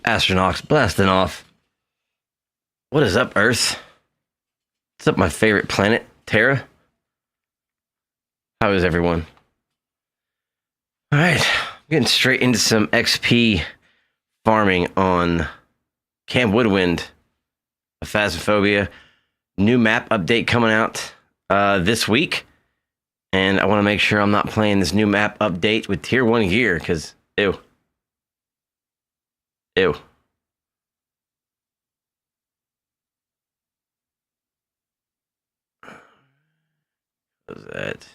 astronauts blasting off. What is up, Earth? What's up, my favorite planet, Terra? How is everyone? All right, I'm getting straight into some XP farming on Camp Woodwind of Phasmophobia. New map update coming out this week. And I want to make sure I'm not playing this new map update with tier 1 gear, because ew. Ew. What was that?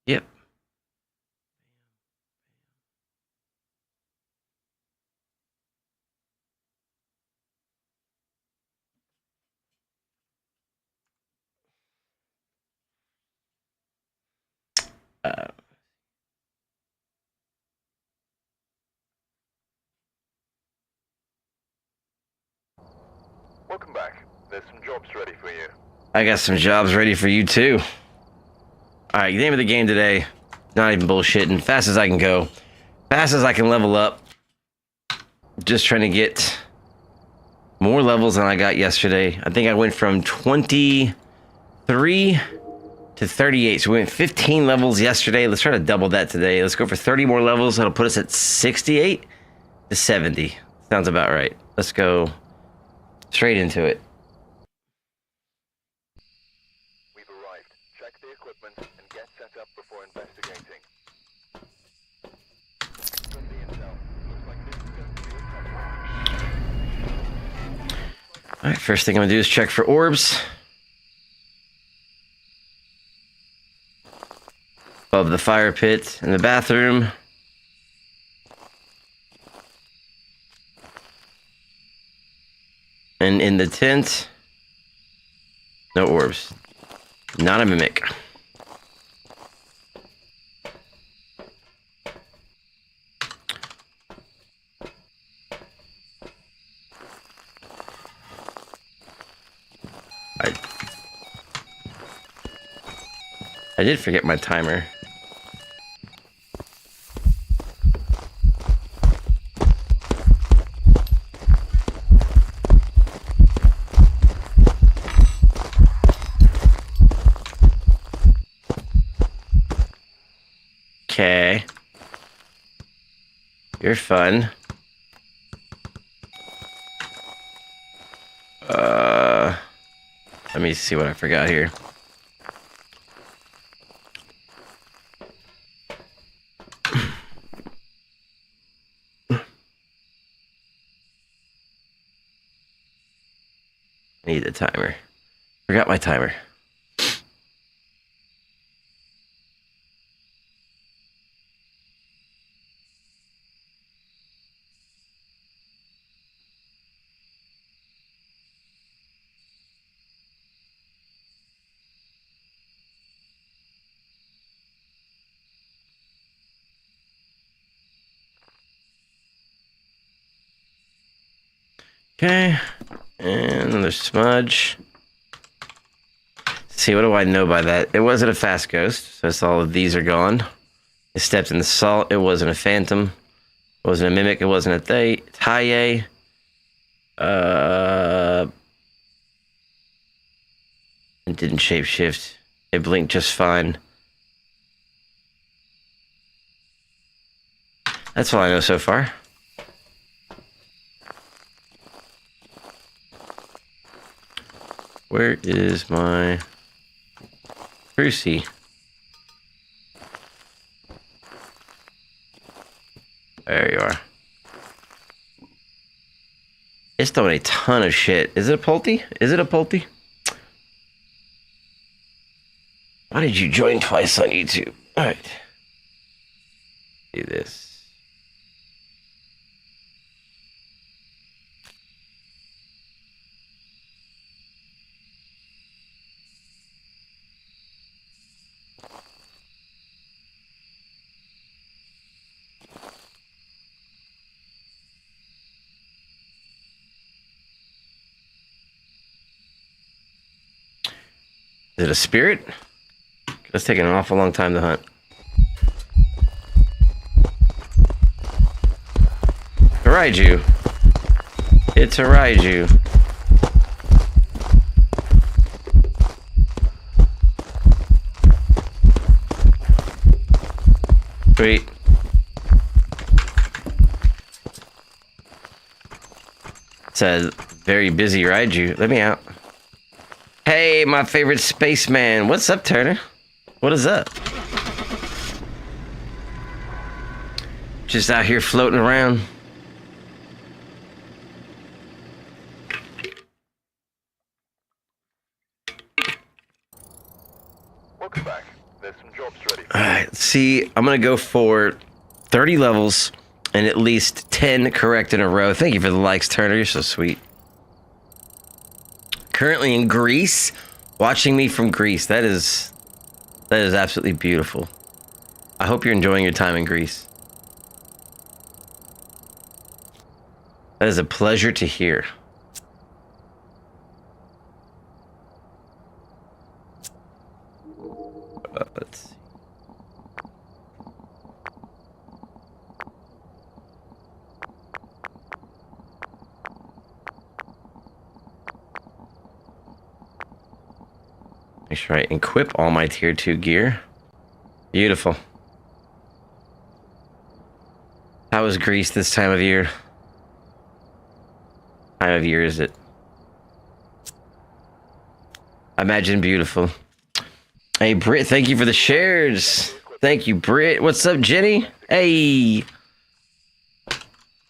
Yep. Welcome back. There's some jobs ready for you. I got some jobs ready for you too. Alright, name of the game today. Not even bullshitting. Fast as I can go. Fast as I can level up. Just trying to get more levels than I got yesterday. I think I went from 23 to 38. So we went 15 levels yesterday. Let's try to double that today. Let's go for 30 more levels. That'll put us at 68 to 70. Sounds about right. Let's go straight into it. We've arrived. Check the equipment and get set up before investigating. From the intel, looks like this is going to be a tough one. Alright, first thing I'm gonna do is check for orbs. Above the fire pit in the bathroom. And in the tent, no orbs. Not a mimic. I did forget my timer. Okay. You're fun. Let me see what I forgot here. I need the timer. Forgot my timer. Okay, and another smudge. See, what do I know by that? It wasn't a fast ghost, so all of these are gone. It stepped in the salt. It wasn't a phantom. It wasn't a mimic. It wasn't a Taye. It didn't shapeshift. It blinked just fine. That's all I know so far. Where is my Cruci? There you are. It's throwing a ton of shit. Is it a Pulte? Is it a Pulte? Why did you join twice on YouTube? Alright. Do this. Is it a spirit? It's taking an awful long time to hunt. Raiju. It's a Raiju. Sweet. It says very busy Raiju. Let me out. Hey, my favorite spaceman. What's up, Turner? What is up? Just out here floating around. Welcome back. There's some jobs ready. Alright, see, I'm gonna go for 30 levels and at least 10 correct in a row. Thank you for the likes, Turner. You're so sweet. Currently in Greece, watching me from Greece. That is absolutely beautiful. I hope you're enjoying your time in Greece. That is a pleasure to hear. Let's see. Make sure I equip all my tier 2 gear. Beautiful. How is Greece this time of year? Time of year is it? I imagine beautiful. Hey, Britt, thank you for the shares. Thank you, Britt. What's up, Jenny? Hey. The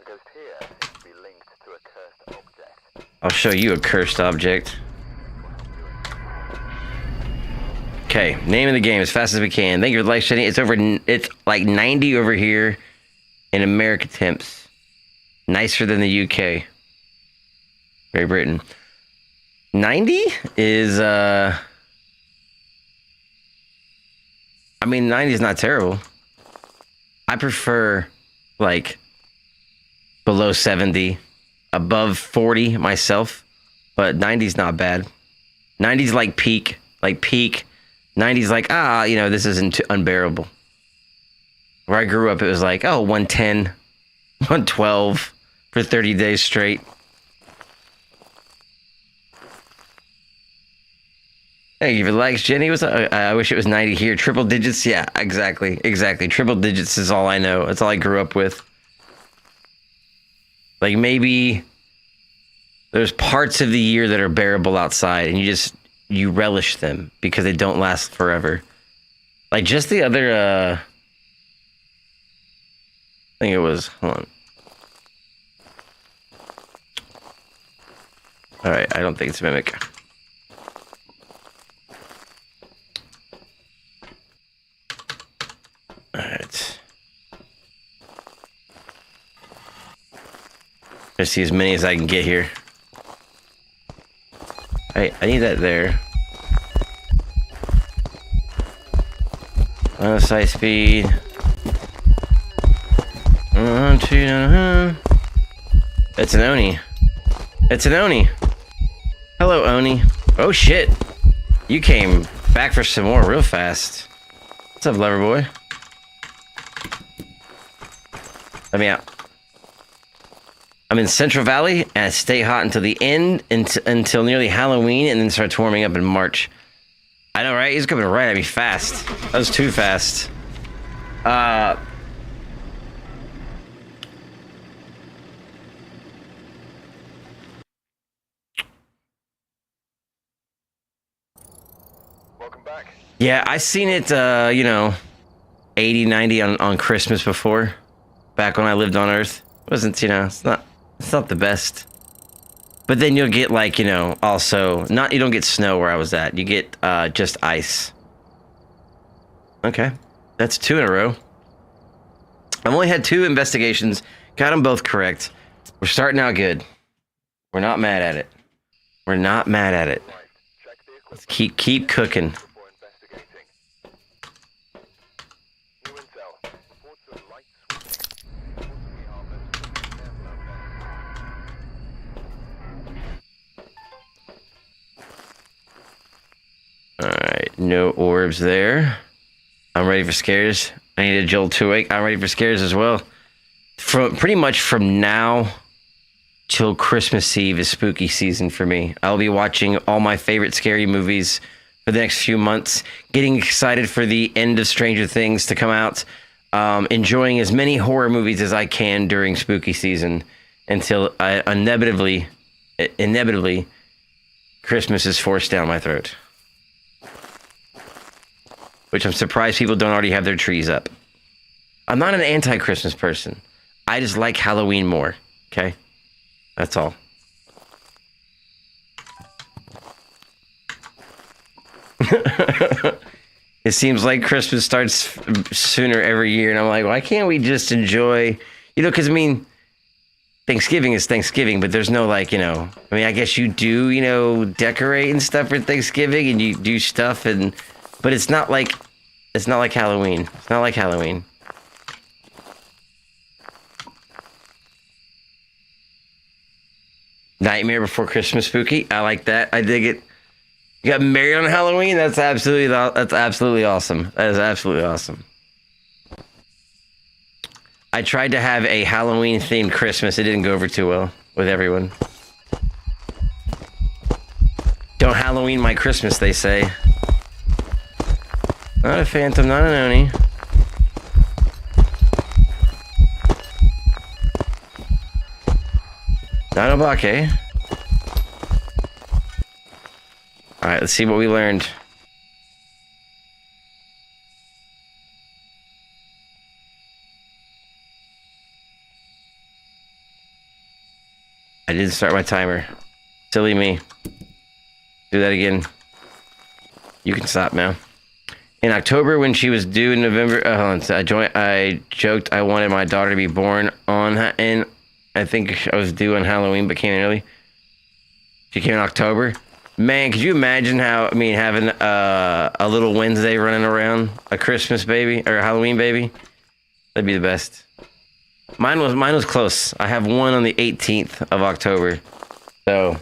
ghost here seems to be linked to a cursed object. I'll show you a cursed object. Okay, name of the game as fast as we can. Thank you for the like, Jenny. It's like 90 over here in America temps. Nicer than the UK. Great Britain. 90 is, I mean, 90 is not terrible. I prefer, like, below 70, above 40 myself, but 90 is not bad. 90 is like peak. 90 is like, you know, this isn't too unbearable. Where I grew up, it was like, 110, 112 for 30 days straight. Thank you for the likes, Jenny. I wish it was 90 here. Triple digits? Yeah, exactly. Triple digits is all I know. That's all I grew up with. Like, maybe there's parts of the year that are bearable outside, and you relish them because they don't last forever. Like, just the other, I think it was, hold on. Alright, I don't think it's Mimic. Alright. Let's see as many as I can get here. I need that there. Line of sight speed. It's an Oni. It's an Oni. Hello, Oni. Oh shit. You came back for some more real fast. What's up, lover boy? Let me out. I'm in Central Valley and I stay hot until the end, until nearly Halloween, and then starts warming up in March. I know, right? He's coming right at me fast. That was too fast. Welcome back. Yeah, I seen it, you know, 80, 90 on Christmas before. Back when I lived on Earth. It wasn't, you know, it's not the best. But then you'll get, like, you know, also, you don't get snow where I was at. You get, just ice. Okay. That's 2 in a row. I've only had 2 investigations. Got them both correct. We're starting out good. We're not mad at it. We're not mad at it. Check the Let's equipment keep cooking. before investigating. New intel. Reports of light sweeping. Possibly harmless. Careful out there. Alright, no orbs there. I'm ready for scares. I need a Joel 2-wake. I'm ready for scares as well. from pretty much from now till Christmas Eve is spooky season for me. I'll be watching all my favorite scary movies for the next few months, getting excited for the end of Stranger Things to come out, enjoying as many horror movies as I can during spooky season until inevitably Christmas is forced down my throat. Which I'm surprised people don't already have their trees up. I'm not an anti-Christmas person. I just like Halloween more, okay? That's all. It seems like Christmas starts sooner every year, and I'm like, why can't we just enjoy, because I mean, Thanksgiving is Thanksgiving, but there's no like, I mean, I guess you do, decorate and stuff for Thanksgiving, and you do stuff, but it's not like Halloween. It's not like Halloween. Nightmare Before Christmas spooky. I like that. I dig it. You got married on Halloween? That's absolutely awesome. That is absolutely awesome. I tried to have a Halloween themed Christmas. It didn't go over too well with everyone. Don't Halloween my Christmas, they say. Not a phantom, not an Oni. Not a Bake. Alright, let's see what we learned. I didn't start my timer. Silly me. Do that again. You can stop now. In October, when she was due in November, I joked I wanted my daughter to be born on, and I think I was due on Halloween, but came in early. She came in October. Man, could you imagine having a little Wednesday running around, a Christmas baby or a Halloween baby? That'd be the best. Mine was close. I have one on the 18th of October. So,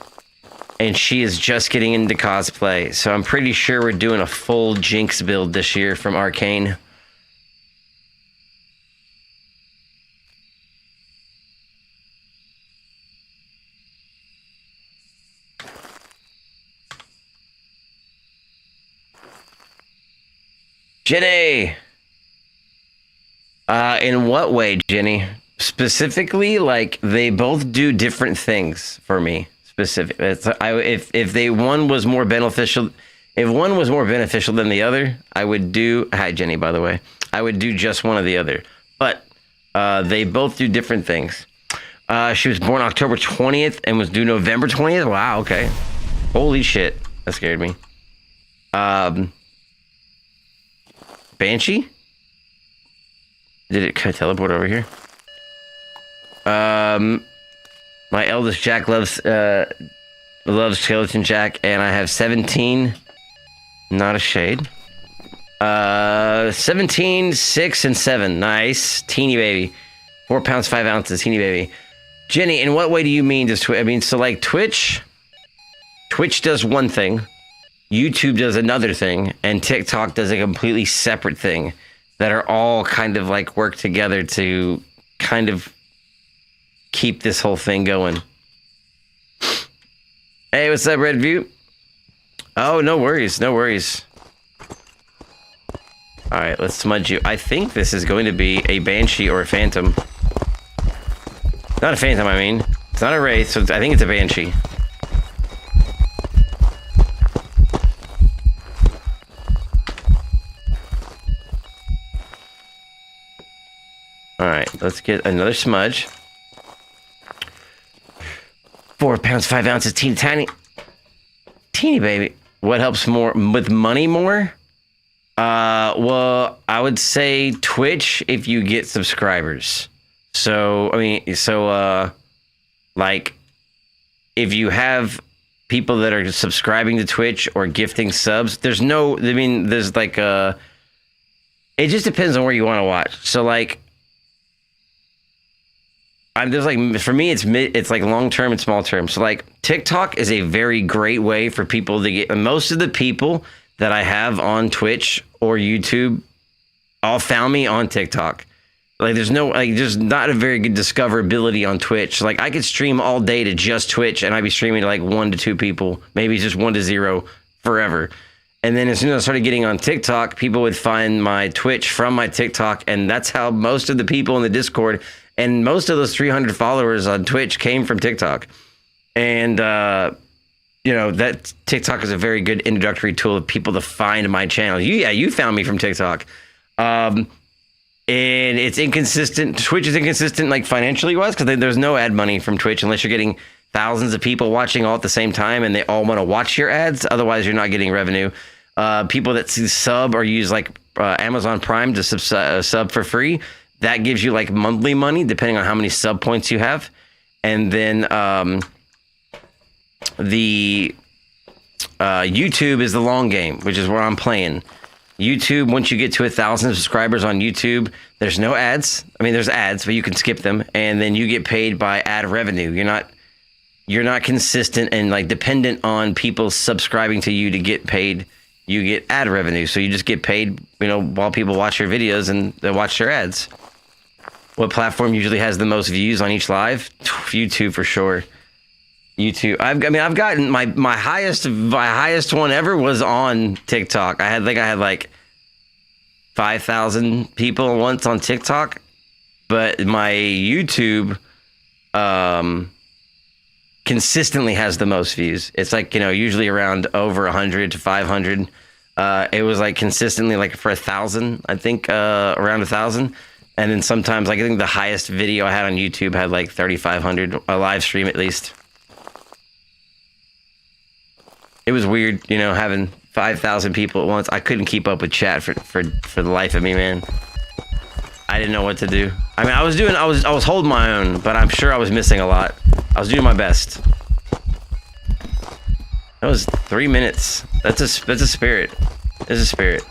and she is just getting into cosplay. So I'm pretty sure we're doing a full Jinx build this year from Arcane. Jenny! In what way, Jenny? Specifically, like, they both do different things for me. If one was more beneficial than the other, I would do... Hi, Jenny, by the way. I would do just one or the other. But they both do different things. She was born October 20th and was due November 20th? Wow, okay. Holy shit. That scared me. Banshee? Did it teleport over here? My eldest Jack loves Skeleton Jack, and I have 17. Not a shade. 17, 6, and 7. Nice. Teeny baby. 4 pounds, 5 ounces. Teeny baby. Jenny, in what way do you mean does so like Twitch does one thing, YouTube does another thing, and TikTok does a completely separate thing that are all kind of like work together to kind of keep this whole thing going. Hey, what's up, Red View? Oh, no worries, no worries. All right, let's smudge you. I think this is going to be a Banshee or a Phantom. Not a Phantom, I mean. It's not a Wraith, so I think it's a Banshee. Alright, let's get another smudge. 4 pounds, 5 ounces, teeny tiny. Teeny baby. What helps more with money more? Well, I would say Twitch if you get subscribers. So, like, if you have people that are subscribing to Twitch or gifting subs, there's like it just depends on where you want to watch. So, like, for me, it's like long term and small term. So, like, TikTok is a very great way for people to get. Most of the people that I have on Twitch or YouTube all found me on TikTok. Like there's no like there's not a very good discoverability on Twitch. Like I could stream all day to just Twitch and I'd be streaming to like 1 to 2 people, maybe just 1 to 0 forever. And then as soon as I started getting on TikTok, people would find my Twitch from my TikTok, and that's how most of the people in the Discord and most of those 300 followers on Twitch came from TikTok. And you know, that TikTok is a very good introductory tool of people to find my channel. You found me from TikTok. And it's inconsistent. Twitch is inconsistent, like financially wise, because there's no ad money from Twitch unless you're getting thousands of people watching all at the same time and they all want to watch your ads. Otherwise, you're not getting revenue. People that sub or use like Amazon Prime to sub for free, that gives you like monthly money depending on how many sub points you have. And then the YouTube is the long game, which is where I'm playing. YouTube, once you get to 1,000 subscribers on YouTube, there's no ads. I mean, there's ads, but you can skip them, and then you get paid by ad revenue. You're not consistent and like dependent on people subscribing to you to get paid. You get ad revenue, so you just get paid, you know, while people watch your videos and they watch your ads. What platform usually has the most views on each live? YouTube for sure. YouTube. I've gotten my highest one ever was on TikTok. I had like 5,000 people once on TikTok, but my YouTube consistently has the most views. It's like, you know, usually around over 100 to 500. It was like consistently like for 1,000, I think around 1,000. And then sometimes like I think the highest video I had on YouTube had like 3,500, a live stream at least. It was weird, you know, having 5,000 people at once. I couldn't keep up with chat for the life of me, man. I didn't know what to do. I mean, I was holding my own, but I'm sure I was missing a lot. I was doing my best. That was 3 minutes. That's a spirit. It's a spirit.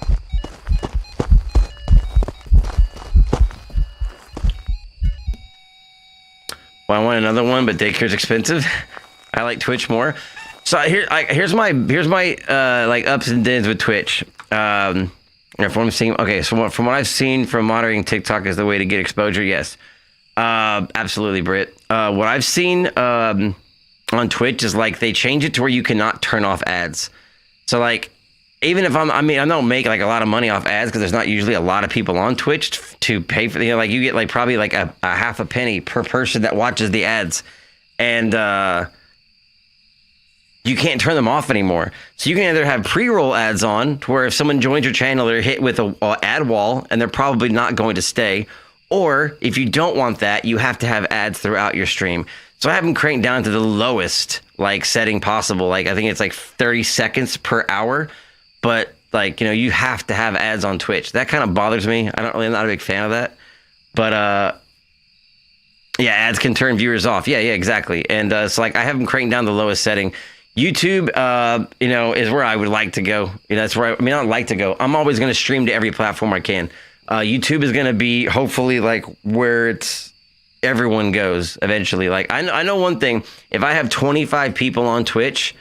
Well, I want another one, but daycare's expensive. I like Twitch more. So here's my like ups and downs with Twitch. From what I'm seeing, okay. So from what I've seen from monitoring TikTok is the way to get exposure. Yes, absolutely, Britt. What I've seen on Twitch is like they change it to where you cannot turn off ads. So like, even if I don't make like a lot of money off ads because there's not usually a lot of people on Twitch to pay for. You know, like you get like probably like a half a penny per person that watches the ads, and you can't turn them off anymore. So you can either have pre-roll ads on to where if someone joins your channel, they're hit with a ad wall and they're probably not going to stay. Or if you don't want that, you have to have ads throughout your stream. So I have them cranked down to the lowest like setting possible. Like I think it's like 30 seconds per hour. But like, you know, you have to have ads on Twitch. That kind of bothers me. I'm not a big fan of that. But yeah, ads can turn viewers off. Yeah, exactly. And so like I have them cranked down the lowest setting. YouTube, you know, is where I would like to go. You know, that's where I don't like to go. I'm always going to stream to every platform I can. YouTube is going to be hopefully like where everyone goes eventually. Like I know one thing, if I have 25 people on Twitch,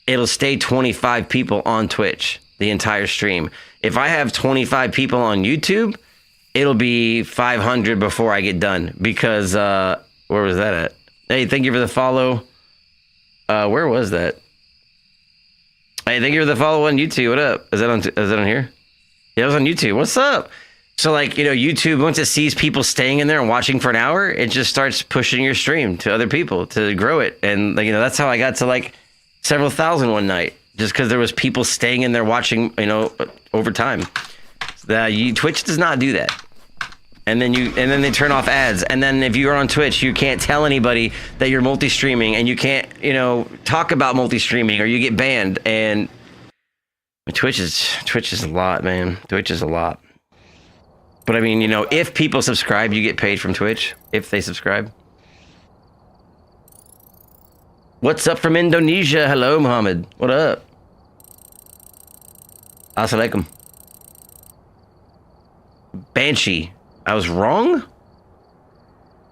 it'll stay 25 people on Twitch the entire stream. If I have 25 people on YouTube, it'll be 500 before I get done because, where was that at? Hey, thank you for the follow. Where was that? Hey, thank you for the follow on YouTube. What up? Is that on here? Yeah, it was on YouTube. What's up? So like, you know, YouTube, once it sees people staying in there and watching for an hour, it just starts pushing your stream to other people to grow it. And like, you know, that's how I got to like several thousand one night, just because there was people staying in there watching, you know, over time. Twitch does not do that. And then they turn off ads. And then if you're on Twitch, you can't tell anybody that you're multi-streaming, and you can't, you know, talk about multi-streaming, or you get banned. And Twitch is a lot, man. Twitch is a lot. But I mean, you know, if people subscribe, you get paid from Twitch if they subscribe. What's up from Indonesia? Hello, Muhammad. What up? Assalamualaikum. Banshee. I was wrong?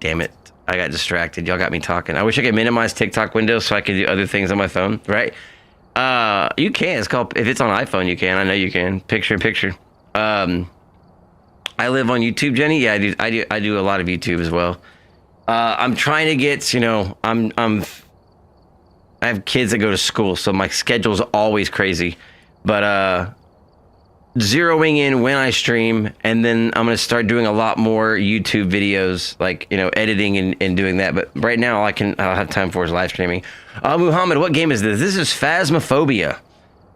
Damn it. I got distracted. Y'all got me talking. I wish I could minimize TikTok windows so I could do other things on my phone, right? You can. It's called, if it's on iPhone, you can. I know you can. Picture in picture. I live on YouTube, Jenny. Yeah, I do a lot of YouTube as well. I'm trying to get, you know, I have kids that go to school, so my schedule's always crazy. But zeroing in when I stream, and then I'm gonna start doing a lot more YouTube videos, like, you know, editing and doing that. But right now, all I'll have time for is live streaming. Muhammad, what game is this? This is Phasmophobia.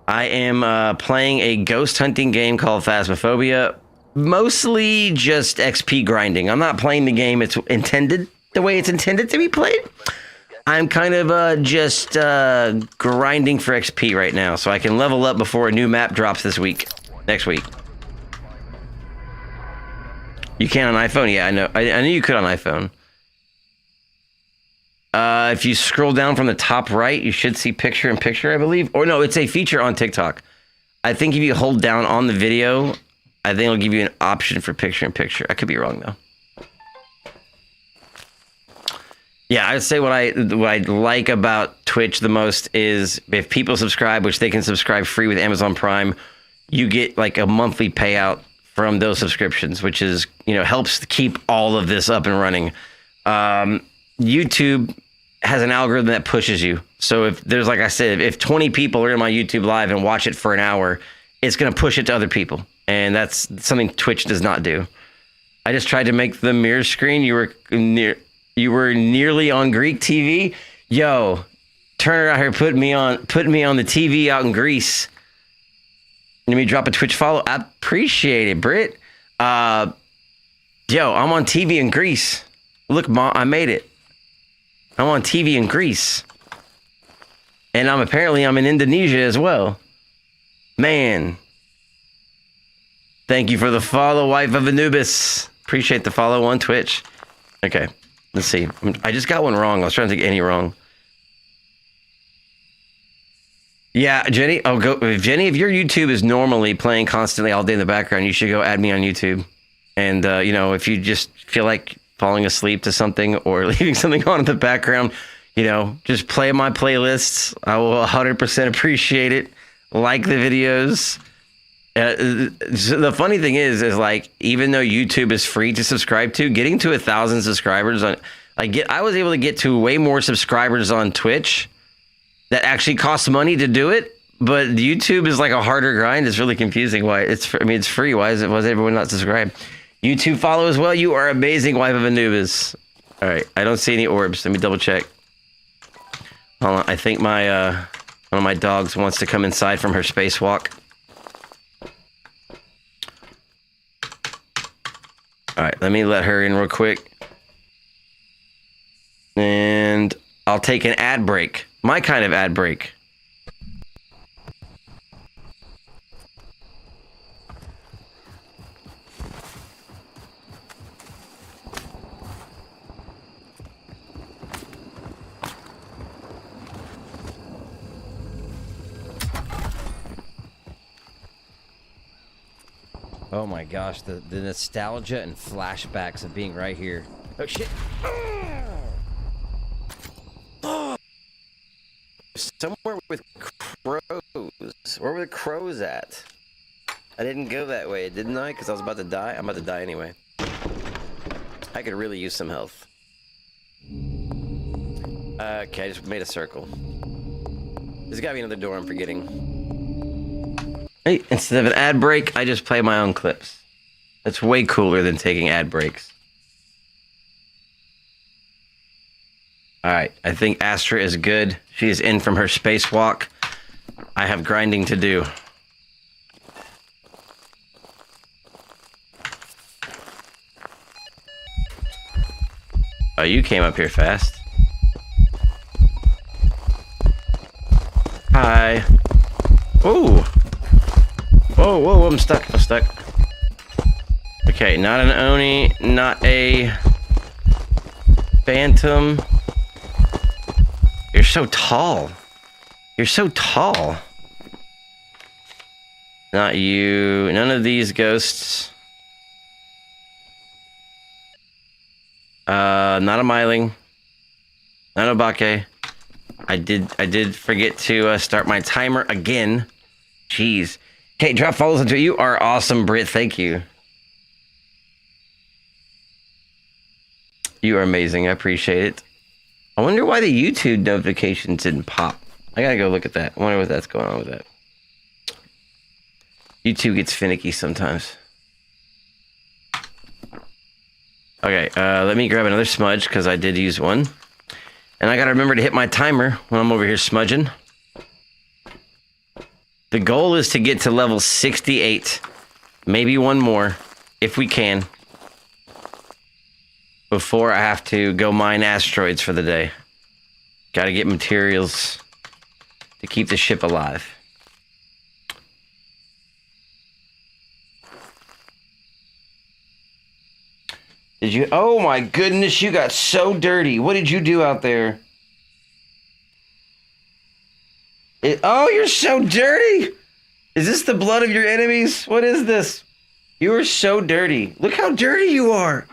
I am playing a ghost hunting game called Phasmophobia. Mostly just XP grinding. I'm not playing the game it's intended, the way it's intended to be played. I'm kind of just grinding for XP right now, so I can level up before a new map drops next week. You can on iPhone? Yeah, I know. I knew you could on iPhone. If you scroll down from the top right, you should see picture-in-picture, I believe. Or no, it's a feature on TikTok. I think if you hold down on the video, I think it'll give you an option for picture-in-picture. I could be wrong, though. Yeah, I'd say what I like about Twitch the most is if people subscribe, which they can subscribe free with Amazon Prime, you get like a monthly payout from those subscriptions, which is, you know, helps keep all of this up and running. YouTube has an algorithm that pushes you. So if there's, like I said, if 20 people are in my YouTube live and watch it for an hour, it's going to push it to other people. And that's something Twitch does not do. I just tried to make the mirror screen. You were nearly on Greek TV. Yo, Turner out here putting me on the TV out in Greece. Let me drop a Twitch follow. I appreciate it, Britt. Yo, I'm on TV in Greece. Look, Mom, I made it. I'm on TV in Greece. And I'm in Indonesia as well. Man. Thank you for the follow, wife of Anubis. Appreciate the follow on Twitch. Okay, let's see. I just got one wrong. I was trying to get any wrong. Yeah, Jenny. Oh, Jenny, if your YouTube is normally playing constantly all day in the background, you should go add me on YouTube. And, you know, if you just feel like falling asleep to something or leaving something on in the background, you know, just play my playlists. I will 100% appreciate it. Like the videos. The funny thing is like, even though YouTube is free to subscribe to, getting to 1,000 subscribers I was able to get to way more subscribers on Twitch that actually costs money to do it. But YouTube is like a harder grind. It's really confusing. Why it's free. Why is everyone not subscribed? YouTube follow as well. You are amazing, wife of Anubis. All right, I don't see any orbs. Let me double check. Hold on. I think my one of my dogs wants to come inside from her spacewalk. All right, let me let her in real quick. And I'll take an ad break. My kind of ad break. Oh my gosh, the nostalgia and flashbacks of being right here. Oh shit. Somewhere with crows. Where were the crows at? I didn't go that way, didn't I? Because I was about to die. I'm about to die anyway. I could really use some health. Okay, I just made a circle. There's gotta be another door I'm forgetting. Hey, instead of an ad break, I just play my own clips. That's way cooler than taking ad breaks. Alright, I think Astra is good. She is in from her spacewalk. I have grinding to do. Oh, you came up here fast. Hi. Ooh. Whoa, whoa, I'm stuck. I'm stuck. Okay, not an Oni, not a Phantom. You're so tall. You're so tall. Not you. None of these ghosts. Not a Myling. Not a Bake. I did forget to start my timer again. Jeez. Okay, drop follows into it. You are awesome, Britt. Thank you. You are amazing. I appreciate it. I wonder why the YouTube notifications didn't pop. I gotta go look at that. I wonder what that's going on with that. YouTube gets finicky sometimes. Okay, let me grab another smudge because I did use one. And I gotta remember to hit my timer when I'm over here smudging. The goal is to get to level 68. Maybe one more, if we can. Before I have to go mine asteroids for the day. Gotta get materials to keep the ship alive. Did you? Oh my goodness, you got so dirty. What did you do out there? Oh, you're so dirty. Is this the blood of your enemies? What is this? You are so dirty. Look how dirty you are.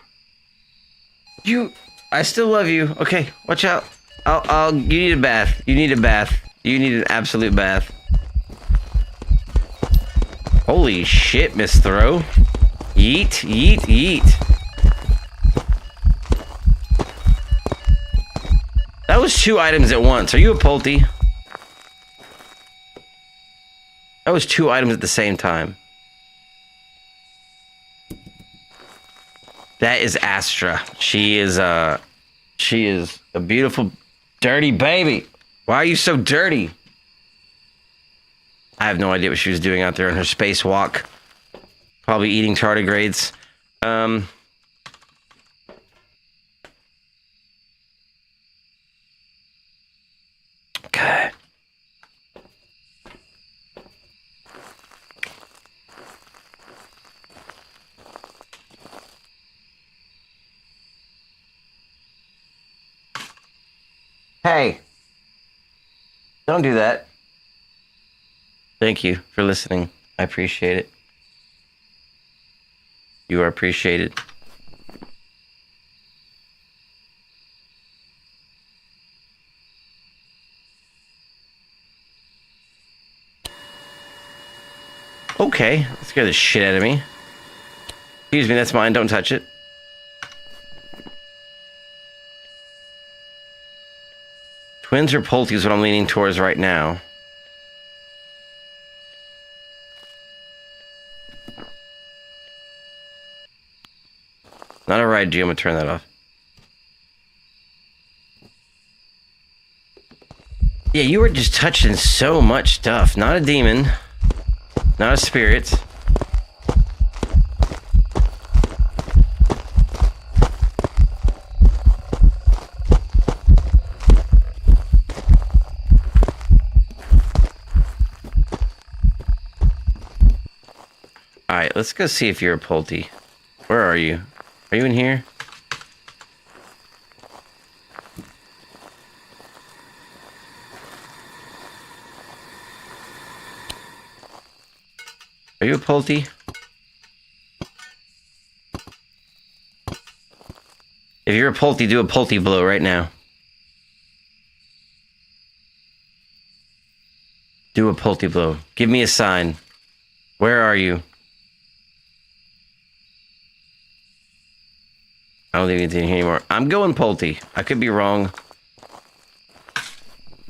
I still love you. Okay, watch out. You need a bath. You need a bath. You need an absolute bath. Holy shit, Miss Throw. Yeet, yeet, yeet. That was 2 items at once. Are you a Pulte? That was 2 items at the same time. That is Astra. She is a beautiful, dirty baby. Why are you so dirty? I have no idea what she was doing out there on her spacewalk. Probably eating tardigrades. Okay. Hey, don't do that. Thank you for listening. I appreciate it. You are appreciated. Okay, that scared the shit out of me. Excuse me, that's mine. Don't touch it. Twins or Pulte is what I'm leaning towards right now. Not a ride, G. I'm gonna turn that off. Yeah, you were just touching so much stuff. Not a demon. Not a spirit. Alright, let's go see if you're a Pulte. Where are you? Are you in here? Are you a Pulte? If you're a Pulte, do a Pulte blow right now. Do a Pulte blow. Give me a sign. Where are you? I don't think it's in here anymore. I'm going Pulte. I could be wrong.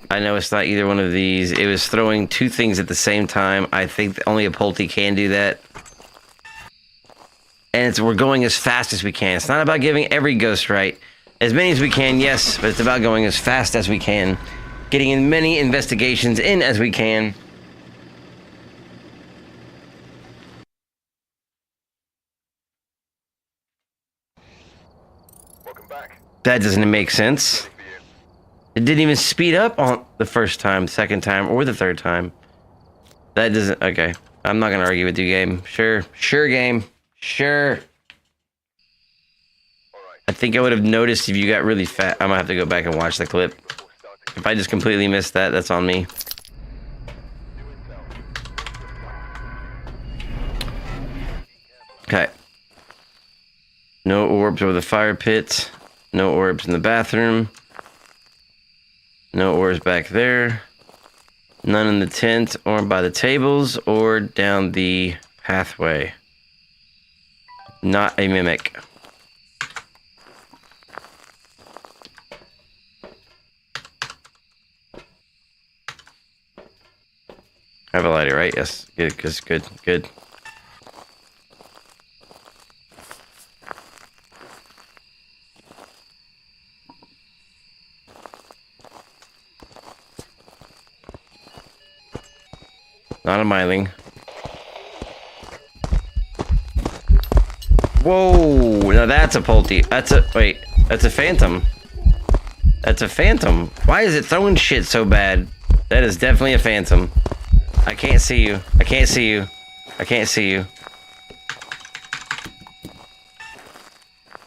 I know it's not either one of these. It was throwing 2 things at the same time. I think only a Pulte can do that. And we're going as fast as we can. It's not about giving every ghost right. As many as we can, yes, but it's about going as fast as we can. Getting as many investigations in as we can. Welcome back. That doesn't make sense. It didn't even speed up on the first time, second time, or the third time. That doesn't... Okay. I'm not going to argue with you, game. Sure. Sure, game. Sure. I think I would have noticed if you got really fat. I'm going to have to go back and watch the clip. If I just completely missed that, that's on me. Okay. No orbs over the fire pit. No orbs in the bathroom. No orbs back there. None in the tent or by the tables or down the pathway. Not a mimic. I have a lighter, right? Yes. Good, good, good. Not a myling. Whoa! Now that's a Pulte. That's a phantom. That's a phantom. Why is it throwing shit so bad? That is definitely a phantom. I can't see you. I can't see you. I can't see you.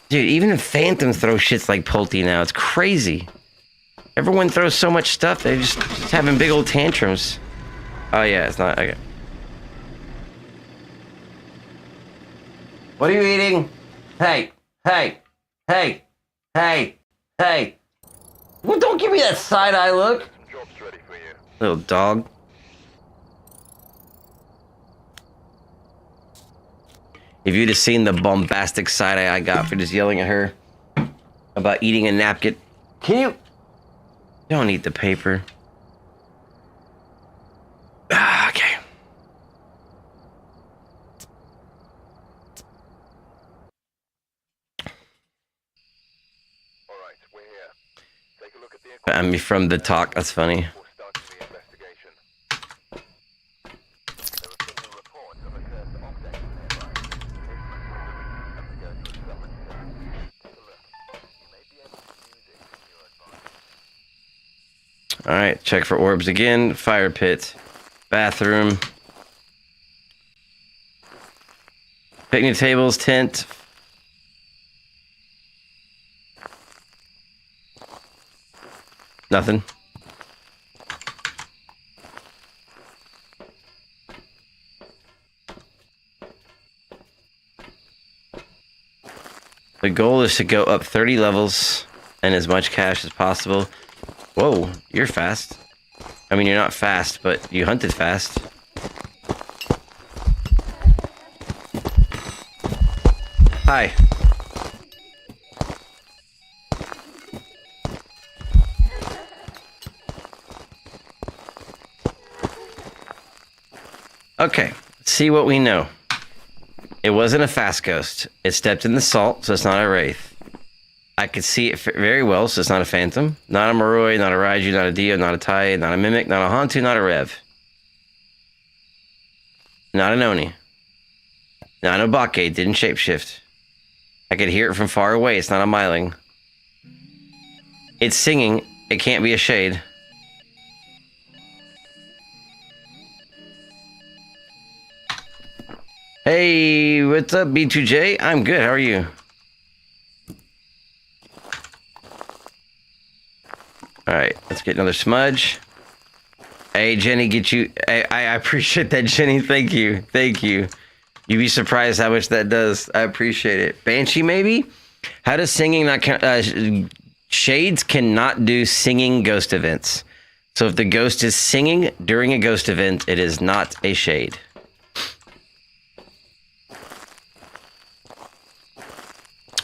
Dude, even the phantoms throw shits like Pulte now. It's crazy. Everyone throws so much stuff. They're just having big old tantrums. Oh yeah, it's not. Okay. What are you eating? Hey, hey, hey, hey, hey. Well, don't give me that side eye look. Job's ready for you. Little dog. If you'd have seen the bombastic side eye I got for just yelling at her about eating a napkin. Can you? Don't eat the paper. Ah, okay. Alright, we're here. Take a look at the I mean, from the talk, that's funny. before starting the investigation. There were signal reports of a cursed object nearby. This must be the reason that the ghost was summoned here. Take a look. You may be able to use it in your advantage. Alright, check for orbs again. Fire pit. Bathroom. Picnic tables, tent. Nothing. The goal is to go up 30 levels and as much cash as possible. Whoa, you're fast. I mean, you're not fast, but you hunted fast. Hi. Okay, let's see what we know. It wasn't a fast ghost. It stepped in the salt, so it's not a wraith. I could see it very well, so it's not a phantom. Not a Moroi, not a Raiju, not a Dio, not a Tai, not a Mimic, not a Hantu, not a Rev. Not an Oni. Not an Obake, didn't shapeshift. I could hear it from far away, it's not a Myling. It's singing, it can't be a shade. Hey, what's up, B2J? I'm good, how are you? Alright, let's get another smudge. Hey, Jenny, get you... I appreciate that, Jenny. Thank you. Thank you. You'd be surprised how much that does. I appreciate it. Banshee, maybe? How does singing not count? Shades cannot do singing ghost events. So if the ghost is singing during a ghost event, it is not a shade.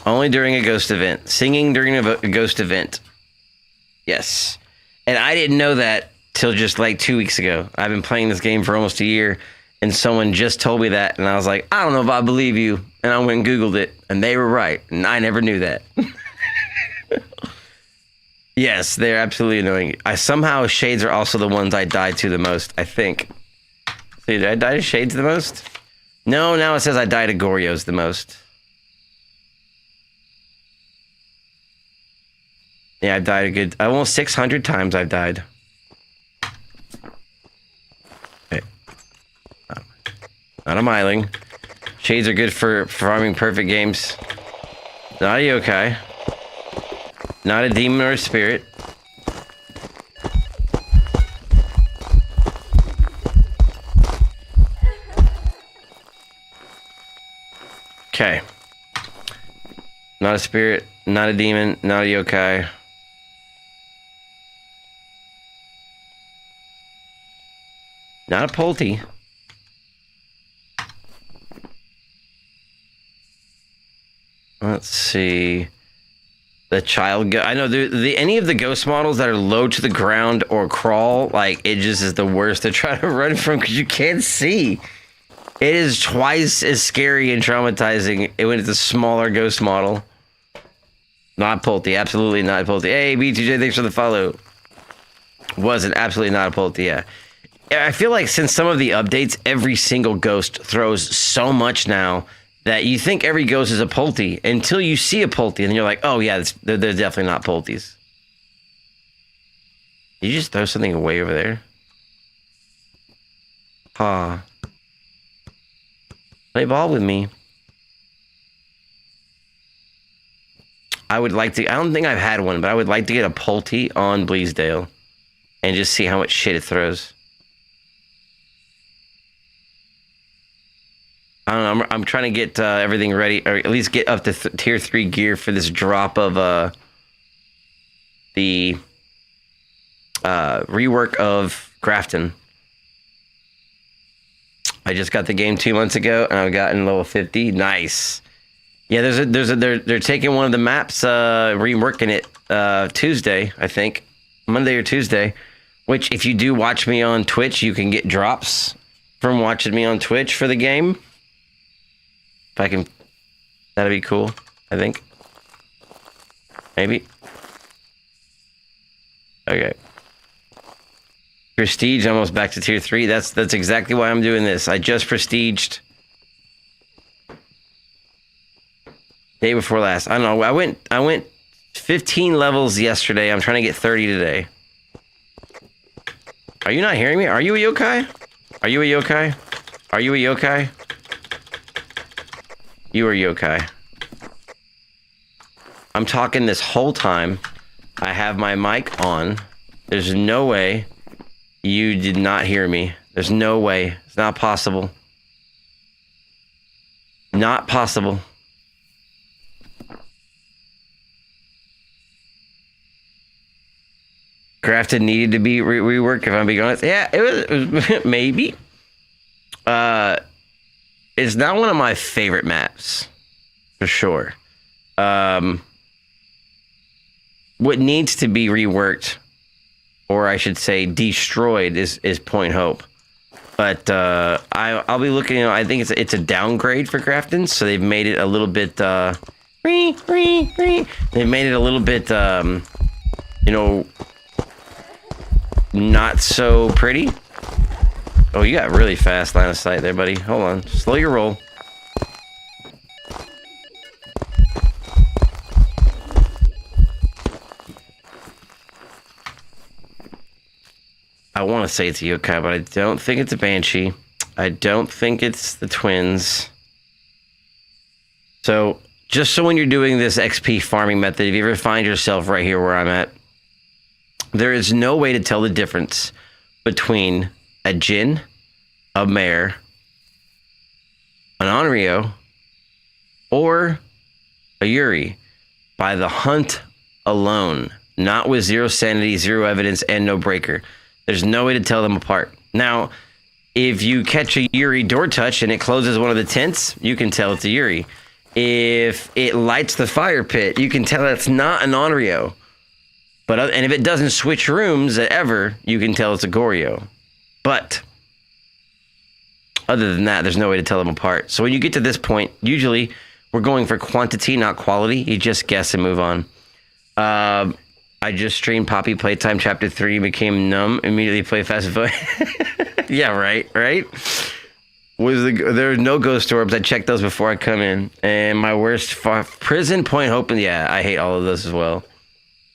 Only during a ghost event. Singing during a ghost event. Yes. And I didn't know that till just like 2 weeks ago. I've been playing this game for almost a year, and someone just told me that, and I was like, I don't know if I believe you. And I went and Googled it, and they were right, and I never knew that. Yes, they're absolutely annoying. Somehow shades are also the ones I died to the most, I think. See, did I die to shades the most? No, now it says I died to Gorios the most. Yeah, I've died a good... almost 600 times I've died. Okay. Not a Myling. Shades are good for farming perfect games. Not a yokai. Not a demon or a spirit. Okay. Not a spirit, not a demon, not a yokai. Not a Pulte. Let's see. The child I know the any of the ghost models that are low to the ground or crawl, like it just is the worst to try to run from because you can't see. It is twice as scary and traumatizing when it's a smaller ghost model. Not Pulte, absolutely not Pulte. Hey, B2J, thanks for the follow. Wasn't absolutely not a Pulte, yeah. I feel like since some of the updates, every single ghost throws so much now that you think every ghost is a Pulte until you see a Pulte and you're like, oh yeah, they're definitely not Pultes. Did you just throw something way over there? Huh. Play ball with me. I would like to, I don't think I've had one, but I would like to get a Pulte on Bleasdale and just see how much shit it throws. I don't know, I'm trying to get everything ready, or at least get up to tier 3 gear for this drop of the rework of Grafton. I just got the game 2 months ago, and I've gotten level 50. Nice. Yeah, they're taking one of the maps, reworking it Tuesday, I think, Monday or Tuesday. Which, if you do watch me on Twitch, you can get drops from watching me on Twitch for the game. If I can, that'd be cool, I think. Maybe. Okay. Prestige, almost back to tier 3. That's exactly why I'm doing this. I just prestiged day before last. I don't know. I went 15 levels yesterday. I'm trying to get 30 today. Are you not hearing me? Are you a yokai? Are you a yokai? Are you a yokai? You are yokai. I'm talking this whole time. I have my mic on. There's no way you did not hear me. There's no way. It's not possible. Not possible. Crafted needed to be reworked, if I'm being honest. Yeah, it was maybe. It's not one of my favorite maps, for sure. What needs to be reworked, or I should say destroyed, is Point Hope. But I'll be looking. I think it's a downgrade for Grafton, so they've made it a little bit. They've made it a little bit. Not so pretty. Oh, you got really fast line of sight there, buddy. Hold on. Slow your roll. I want to say it's a yokai, but I don't think it's a banshee. I don't think it's the twins. So, just so when you're doing this XP farming method, if you ever find yourself right here where I'm at, there is no way to tell the difference between a Jin, a mare, an Onryo, or a Yuri by the hunt alone, not with 0 sanity, 0 evidence, and no breaker. There's no way to tell them apart. Now, if you catch a Yuri door touch and it closes one of the tents, you can tell it's a Yuri. If it lights the fire pit, you can tell that's not an Onryo. And if it doesn't switch rooms ever, you can tell it's a Goryo. But other than that, there's no way to tell them apart. So when you get to this point, usually we're going for quantity, not quality. You just guess and move on. I just streamed Poppy Playtime Chapter 3, became numb, immediately play Phasmophobia. Yeah, right? There are no ghost orbs. I checked those before I come in. And my worst prison, Point Hope, and yeah, I hate all of those as well.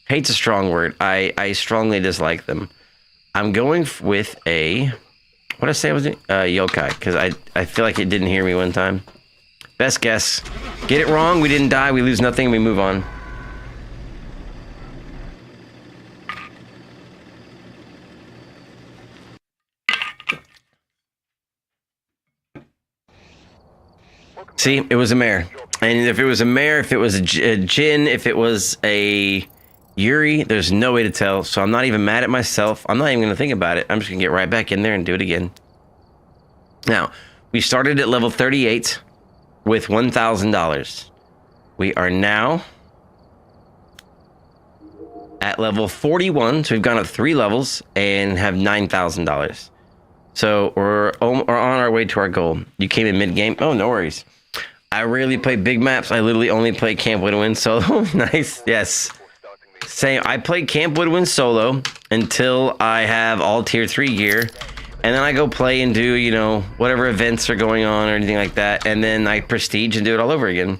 Hate's a strong word. I strongly dislike them. I'm going with a... What did I say was it? Yokai, because I feel like it didn't hear me one time. Best guess. Get it wrong, we didn't die, we lose nothing, we move on. See, it was a mare. And if it was a mare, if it was a Jin, if it was a Yuri, there's no way to tell. So I'm not even mad at myself. I'm not even going to think about it. I'm just going to get right back in there and do it again. Now, we started at level 38 with $1,000. We are now at level 41. So we've gone up 3 levels and have $9,000. So we're on our way to our goal. You came in mid-game. Oh, no worries. I rarely play big maps. I literally only play Camp Woodwind solo. Nice. Yes. Same. I play Camp Woodwind solo until I have all tier 3 gear. And then I go play and do, you know, whatever events are going on or anything like that. And then I prestige and do it all over again.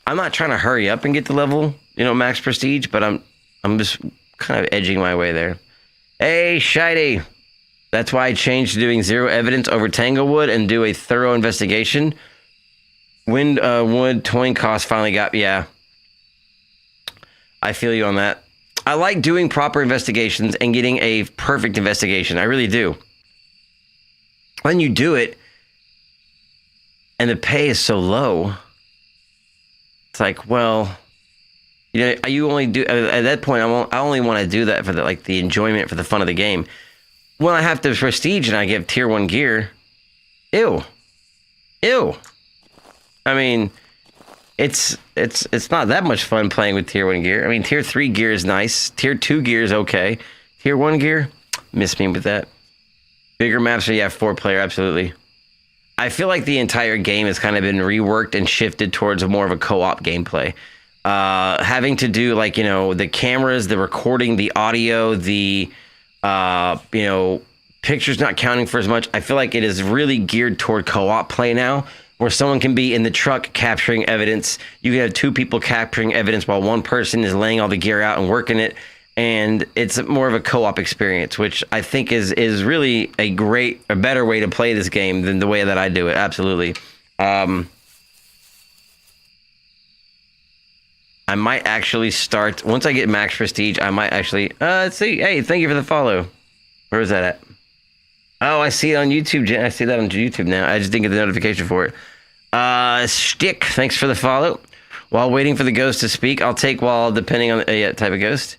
I'm not trying to hurry up and get to level, you know, max prestige, but I'm just kind of edging my way there. Hey, Shiny. That's why I changed to doing 0 evidence over Tanglewood and do a thorough investigation. Wood towing cost finally got, yeah. I feel you on that. I like doing proper investigations and getting a perfect investigation. I really do. When you do it, and the pay is so low, it's like, well, you know, you only do at that point. I only want to do that for the enjoyment, for the fun of the game. When I have to prestige and I get tier 1 gear, ew. I mean, it's not that much fun playing with tier 1 gear. I mean, tier 3 gear is nice. Tier 2 gear is okay. Tier 1 gear, miss me with that. Bigger maps, yeah, 4-player, absolutely. I feel like the entire game has kind of been reworked and shifted towards more of a co-op gameplay. Having to do, like, you know, the cameras, the recording, the audio, the, you know, pictures not counting for as much. I feel like it is really geared toward co-op play now, where someone can be in the truck capturing evidence. You can have 2 people capturing evidence while one person is laying all the gear out and working it. And it's more of a co-op experience, which I think is really a better way to play this game than the way that I do it. Absolutely. I might actually start, once I get max prestige, I might actually, let's see. Hey, thank you for the follow. Where is that at? Oh, I see it on YouTube. I see that on YouTube now. I just didn't get the notification for it. Stick, thanks for the follow. While waiting for the ghost to speak, I'll take depending on the type of ghost.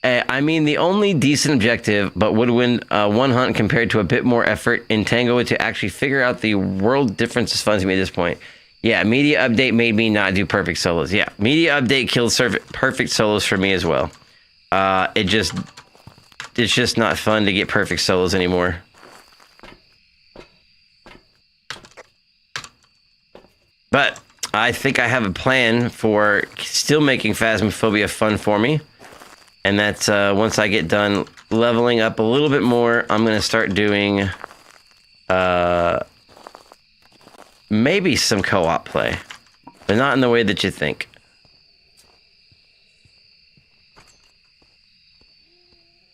I mean, the only decent objective, but would win one hunt compared to a bit more effort in Tango to actually figure out the world difference is fun to me at this point. Yeah, media update made me not do perfect solos. Yeah, media update killed perfect solos for me as well. It's just not fun to get perfect solos anymore. But I think I have a plan for still making Phasmophobia fun for me. And that's once I get done leveling up a little bit more, I'm going to start doing maybe some co-op play. But not in the way that you think.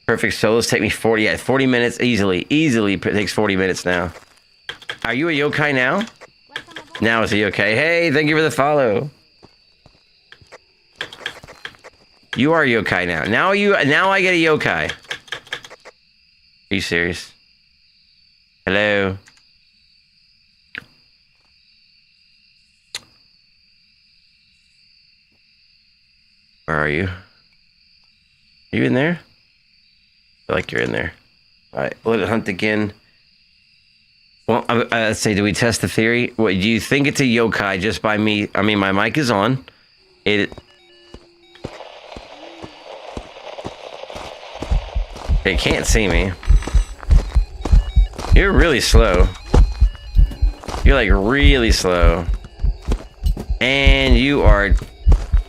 Perfect solos take me 40 minutes easily. Easily takes 40 minutes now. Are you a yokai now? Now it's a yokai. Hey, thank you for the follow. You are a yokai now. Now I get a yokai. Are you serious? Hello? Where are you? Are you in there? I feel like you're in there. Alright, let it hunt again. Well, let's say, do we test the theory? What, do you think it's a yokai just by me? I mean, my mic is on. It can't see me. You're really slow. You're like really slow. And you are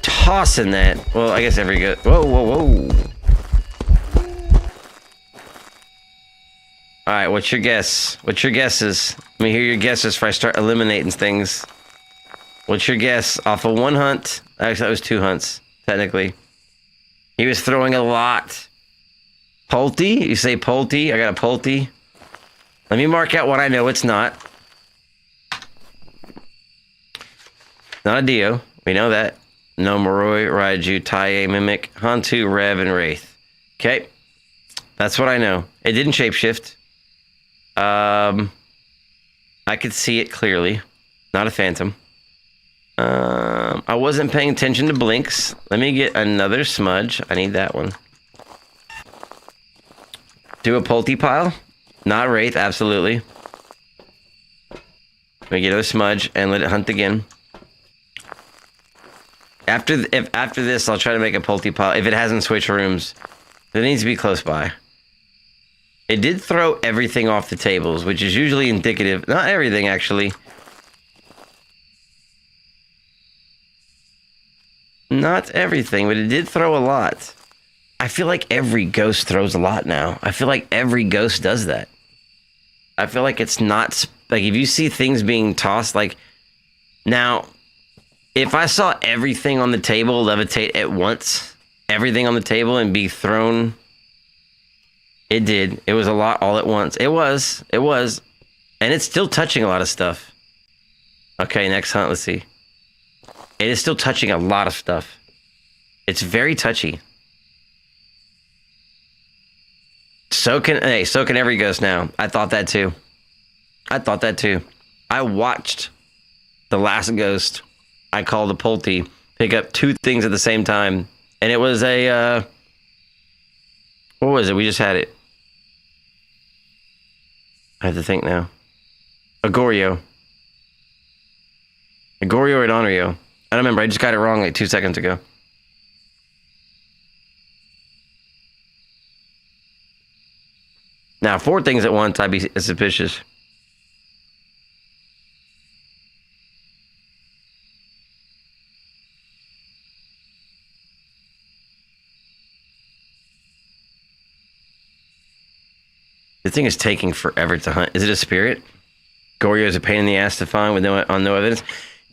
tossing that. Well, I guess every go. Whoa, whoa, whoa. Alright, what's your guess? What's your guesses? Let me hear your guesses before I start eliminating things. What's your guess? Off of 1 hunt. Actually, that was 2 hunts, technically. He was throwing a lot. Pulte? You say Pulte? I got a Pulte. Let me mark out what I know it's not. Not a Dio. We know that. No Moroi, Raiju, Taie, Mimic, Hantu, Rev, and Wraith. Okay. That's what I know. It didn't shapeshift. I could see it clearly. Not a phantom. I wasn't paying attention to blinks. Let me get another smudge. I need that one. Do a Pulte pile. Not Wraith, absolutely. Let me get another smudge and let it hunt again. After this, I'll try to make a Pulti-Pop. If it hasn't switched rooms, it needs to be close by. It did throw everything off the tables, which is usually indicative. Not everything, actually. Not everything, but it did throw a lot. I feel like every ghost throws a lot now. I feel like every ghost does that. I feel like it's not... Like, if you see things being tossed, like... Now, if I saw everything on the table levitate at once, everything on the table and be thrown... It did. It was a lot all at once. It was. And it's still touching a lot of stuff. Okay, next hunt, let's see. It is still touching a lot of stuff. It's very touchy. So can every ghost now. I thought that too. I watched the last ghost I called a Pulti pick up 2 things at the same time. And it was a, what was it? We just had it. I have to think now. A Goryo. A Goryo or an Honorio. I don't remember. I just got it wrong like 2 seconds ago. Now, 4 things at once, I'd be suspicious. This thing is taking forever to hunt. Is it a spirit? Goryo is a pain in the ass to find with no evidence.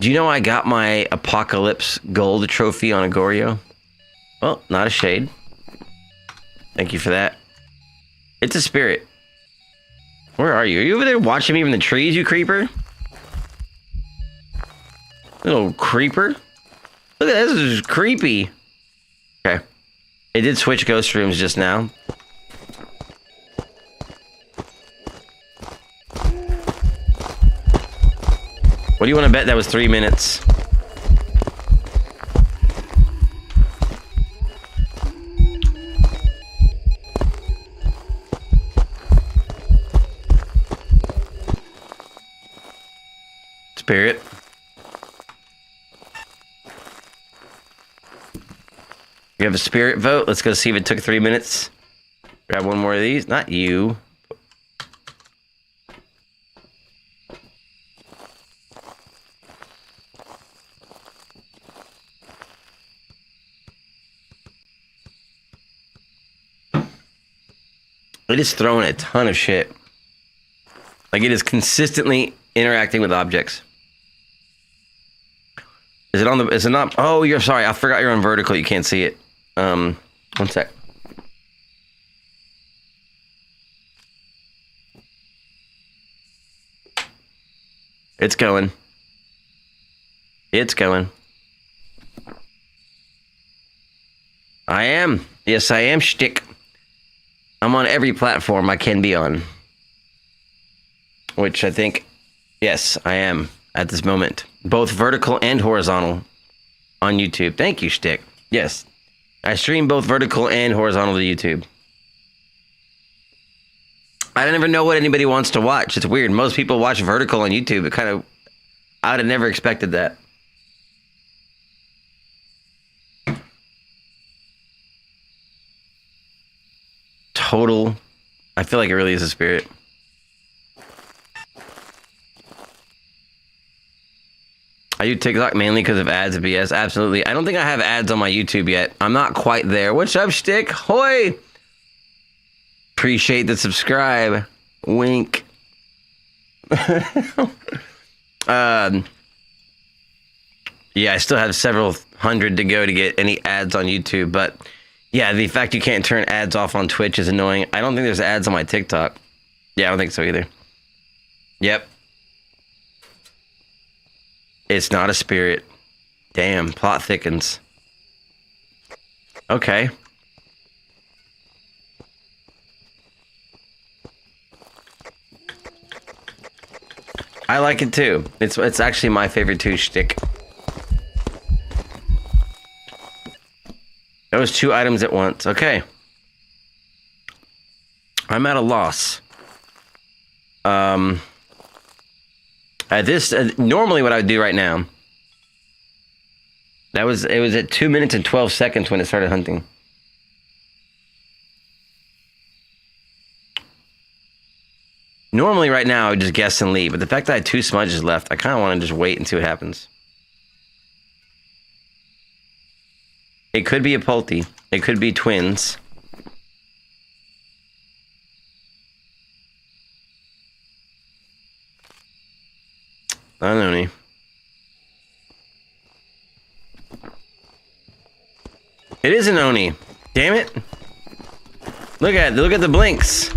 Do you know I got my Apocalypse Gold trophy on a Goryo? Well, not a shade. Thank you for that. It's a spirit. Where are you? Are you over there watching me from the trees, you creeper? Little creeper. Look at this. This is creepy. Okay. It did switch ghost rooms just now. What do you want to bet that was 3 minutes? Spirit. You have a spirit vote. Let's go see if it took 3 minutes. Grab one more of these. Not you. It is throwing a ton of shit. Like, it is consistently interacting with objects. Is it on the... Is it not... Oh, you're sorry. I forgot you're on vertical. You can't see it. One sec. It's going. It's going. I am. Yes, I am, shtick. I'm on every platform I can be on. Which I think, yes, I am at this moment. Both vertical and horizontal on YouTube. Thank you, shtick. Yes, I stream both vertical and horizontal to YouTube. I never know what anybody wants to watch. It's weird. Most people watch vertical on YouTube. It kind of, I would have never expected that. Total, I feel like it really is a spirit. I do TikTok mainly because of ads and BS. Absolutely. I don't think I have ads on my YouTube yet. I'm not quite there. What's up, shtick? Hoi! Appreciate the subscribe. Wink. Yeah, I still have several hundred to go to get any ads on YouTube, but yeah, the fact you can't turn ads off on Twitch is annoying. I don't think there's ads on my TikTok. Yeah, I don't think so either. Yep. It's not a spirit. Damn, plot thickens. Okay. I like it too. It's actually my favorite too, shtick. That was 2 items at once. Okay. I'm at a loss. At this, normally what I would do right now It was at 2 minutes and 12 seconds when it started hunting. Normally right now I would just guess and leave, but the fact that I had 2 smudges left, I kind of want to just wait and see what happens. It could be a Pulte. It could be twins. I don't know any. It is an Oni. Damn it. Look at the blinks.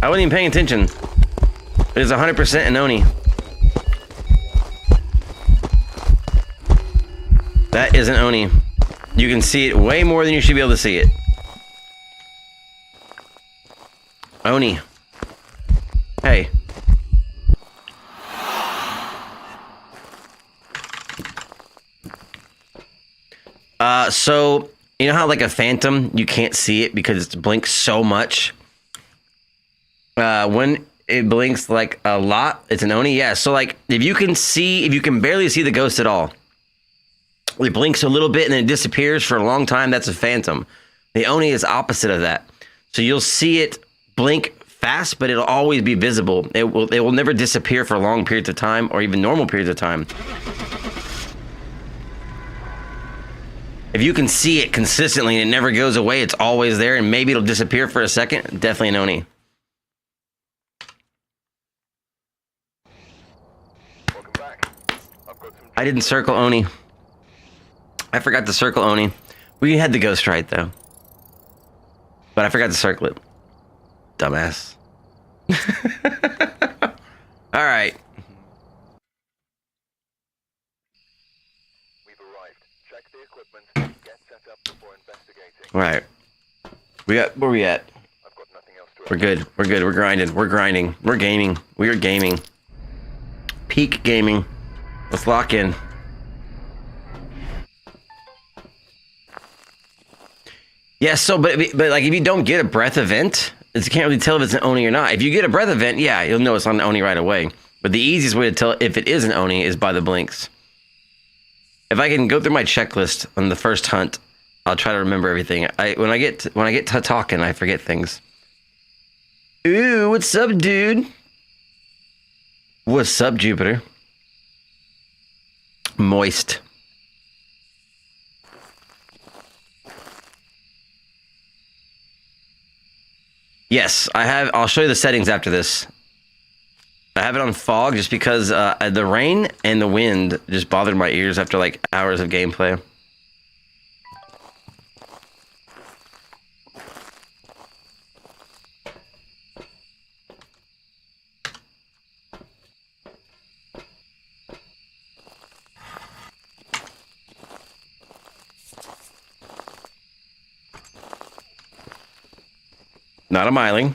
I wasn't even paying attention. It is 100% an Oni. That is an Oni. You can see it way more than you should be able to see it. Oni. Hey. So, you know how like a phantom, you can't see it because it blinks so much? When it blinks like a lot, it's an Oni. Yeah, so like if you can barely see the ghost at all, it blinks a little bit and then it disappears for a long time, that's a phantom. The Oni is opposite of that. So you'll see it blink fast, but it'll always be visible. It will never disappear for long periods of time or even normal periods of time. If you can see it consistently and it never goes away, it's always there, and maybe it'll disappear for a second, definitely an Oni. Welcome back. I've got some I didn't circle Oni. I forgot to circle Oni. We had the ghost right, though. But I forgot to circle it. Dumbass. All right. We've arrived. Check the equipment. Get set up before investigating. All right. Where we at? I've got nothing else to We're good. We're good. We're grinding. We're grinding. We're gaming. We are gaming. Peak gaming. Let's lock in. Yeah, so, but like if you don't get a breath event, you can't really tell if it's an Oni or not. If you get a breath event, yeah, you'll know it's not an Oni right away. But the easiest way to tell if it is an Oni is by the blinks. If I can go through my checklist on the first hunt, I'll try to remember everything. When I get to talking, I forget things. Ooh, what's up, dude? What's up, Jupiter? Moist. Yes, I have. I'll show you the settings after this. I have it on fog just because the rain and the wind just bothered my ears after like hours of gameplay. Not a miling.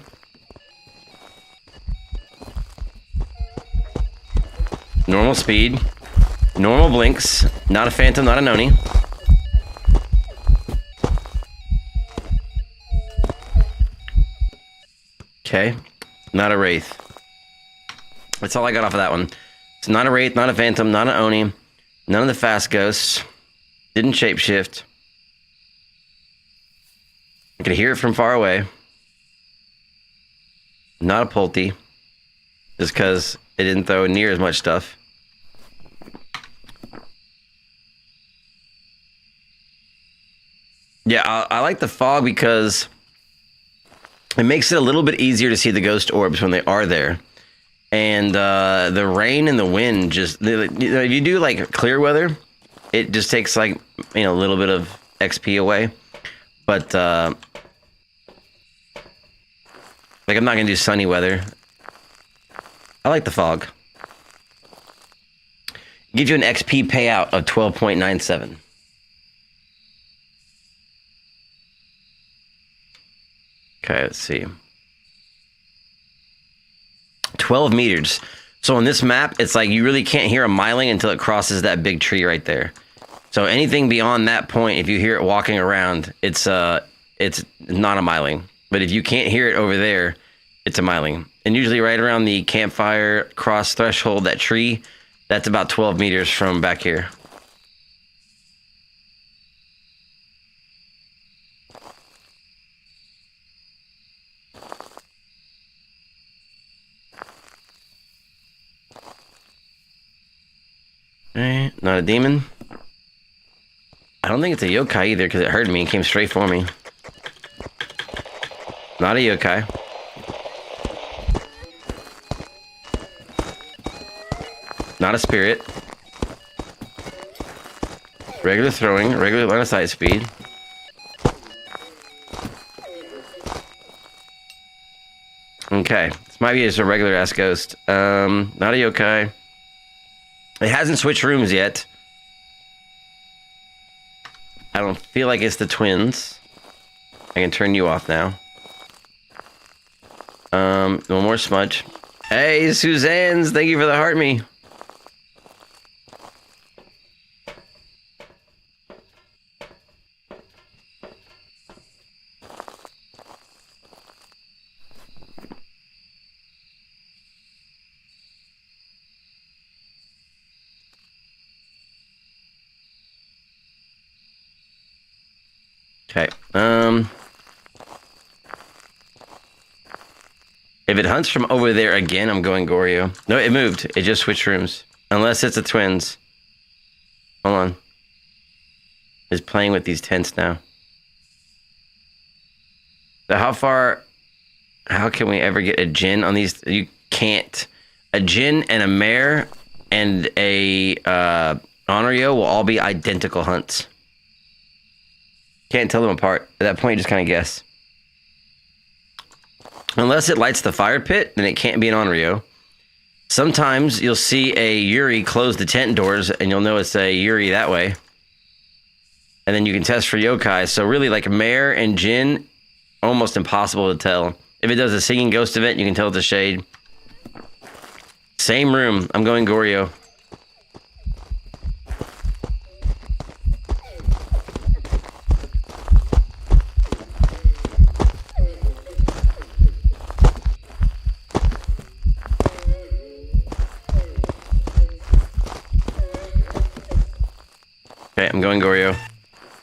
Normal speed. Normal blinks. Not a phantom, not a Oni. Okay. Not a wraith. That's all I got off of that one. It's not a wraith, not a phantom, not an Oni. None of the fast ghosts. Didn't shapeshift. I could hear it from far away. Not a Pulte, just because it didn't throw near as much stuff. Yeah, I like the fog because it makes it a little bit easier to see the ghost orbs when they are there. And the rain and the wind just, if you do like clear weather, it just takes like, a little bit of XP away. But like, I'm not going to do sunny weather. I like the fog. It gives you an XP payout of 12.97. Okay, let's see. 12 meters. So on this map, it's like you really can't hear a miling until it crosses that big tree right there. So anything beyond that point, if you hear it walking around, it's not a miling. But if you can't hear it over there, it's a miling. And usually right around the campfire cross threshold, that tree, that's about 12 meters from back here. Okay, not a demon. I don't think it's a yokai either because it heard me and came straight for me. Not a yokai. Not a spirit. Regular throwing, regular line of sight speed. Okay, this might be just a regular ass ghost. Not a yokai. It hasn't switched rooms yet. I don't feel like it's the twins. I can turn you off now. No more smudge. Hey, Suzanne's, thank you for the heart me. Okay, if it hunts from over there again, I'm going Goryo. No, it moved. It just switched rooms. Unless it's the twins. Hold on. It's playing with these tents now. So how can we ever get a Jinn on these? You can't. A Jinn and a mare and a Honorio will all be identical hunts. Can't tell them apart. At that point, you just kind of guess. Unless it lights the fire pit, then it can't be an Onryo. Sometimes you'll see a Yuri close the tent doors, and you'll know it's a Yuri that way. And then you can test for yokai. So really, like Mare and Jin, almost impossible to tell. If it does a singing ghost event, you can tell it's a shade. Same room. I'm going Goryo. Okay, I'm going Goryo.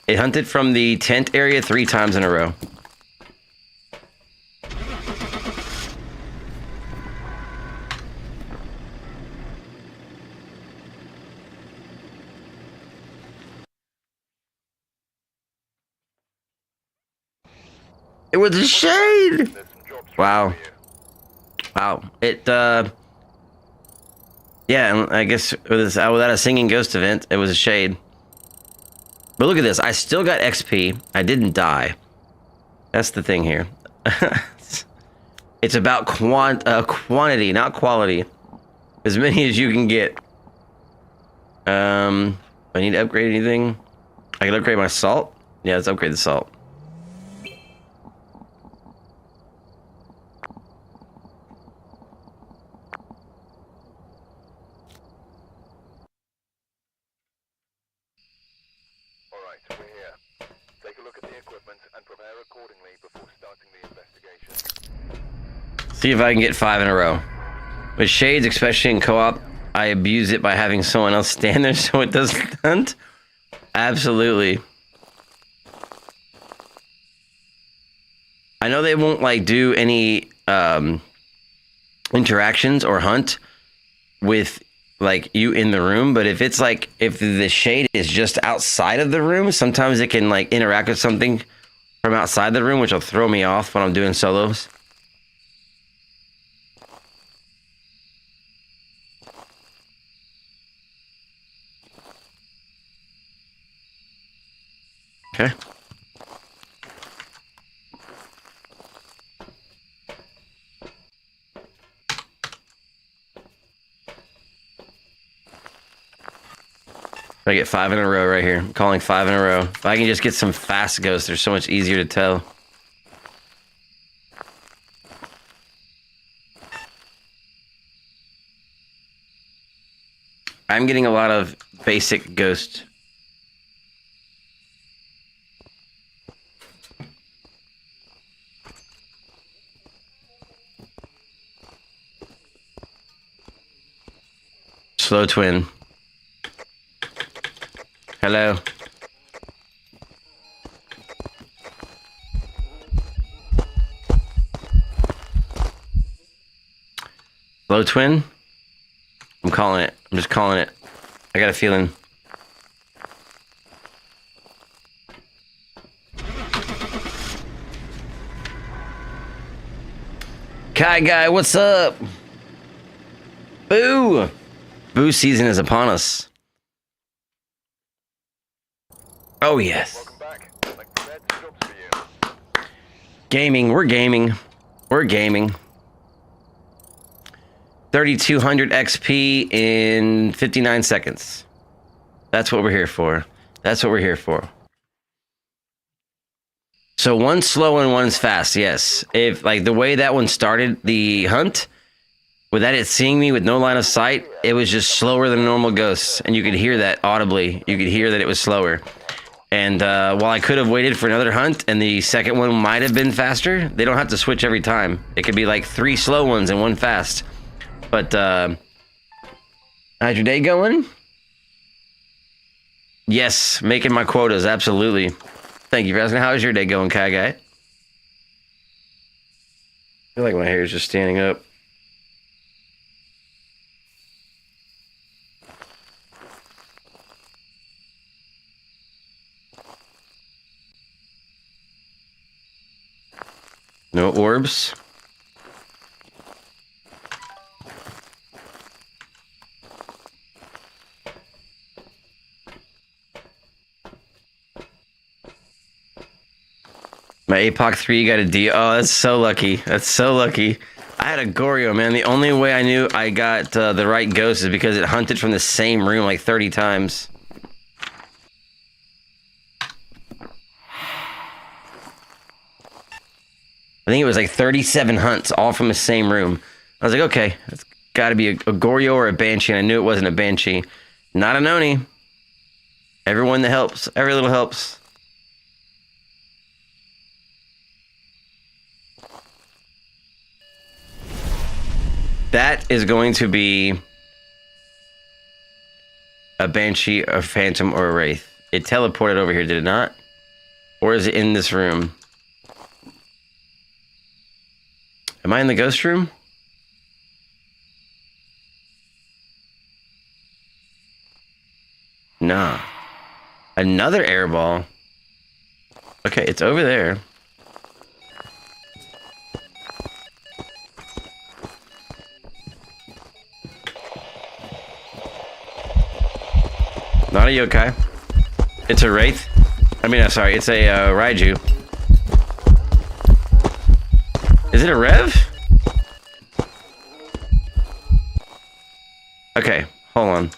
It hunted from the tent area 3 times in a row. It was a shade! Wow. Wow. It, yeah, and I guess without a singing ghost event, it was a shade. But look at this. I still got XP. I didn't die. That's the thing here. It's about quantity, not quality. As many as you can get. I need to upgrade anything. I can upgrade my salt. Yeah, let's upgrade the salt. See if I can get 5 in a row. With shades, especially in co-op, I abuse it by having someone else stand there so it doesn't hunt. Absolutely. I know they won't like do any interactions or hunt with like you in the room, but if it's like if the shade is just outside of the room, sometimes it can like interact with something from outside the room, which will throw me off when I'm doing solos. Okay. I get 5 in a row right here. I'm calling 5 in a row. If I can just get some fast ghosts, they're so much easier to tell. I'm getting a lot of basic ghost. Slow twin. Hello. Slow twin. I'm calling it. I'm just calling it. I got a feeling. Kai guy, what's up? Boo! Boo season is upon us. Oh, yes. Welcome back. Like I said, jobs for you. Gaming, we're gaming. We're gaming. 3,200 XP in 59 seconds. That's what we're here for. That's what we're here for. So one's slow and one's fast, yes. If, like, the way that one started the hunt, without it seeing me with no line of sight, it was just slower than a normal ghost. And you could hear that audibly. You could hear that it was slower. And while I could have waited for another hunt and the second one might have been faster, they don't have to switch every time. It could be like 3 slow ones and 1 fast. But, how's your day going? Yes, making my quotas, absolutely. Thank you for asking. How is your day going, Kai Guy? I feel like my hair is just standing up. No orbs. My APOC 3 got a D. Oh, that's so lucky. That's so lucky. I had a Goryo, man. The only way I knew I got the right ghost is because it hunted from the same room like 30 times. I think it was like 37 hunts, all from the same room. I was like, okay, it's got to be a Goryo or a Banshee, and I knew it wasn't a Banshee. Not a Noni. Everyone that helps. Every little helps. That is going to be a Banshee, a Phantom, or a Wraith. It teleported over here, did it not? Or is it in this room? Am I in the ghost room? Nah. Another airball. Okay, it's over there. Not a yokai. It's a wraith. I mean, sorry, it's a Raiju. Is it a rev? Okay, hold on.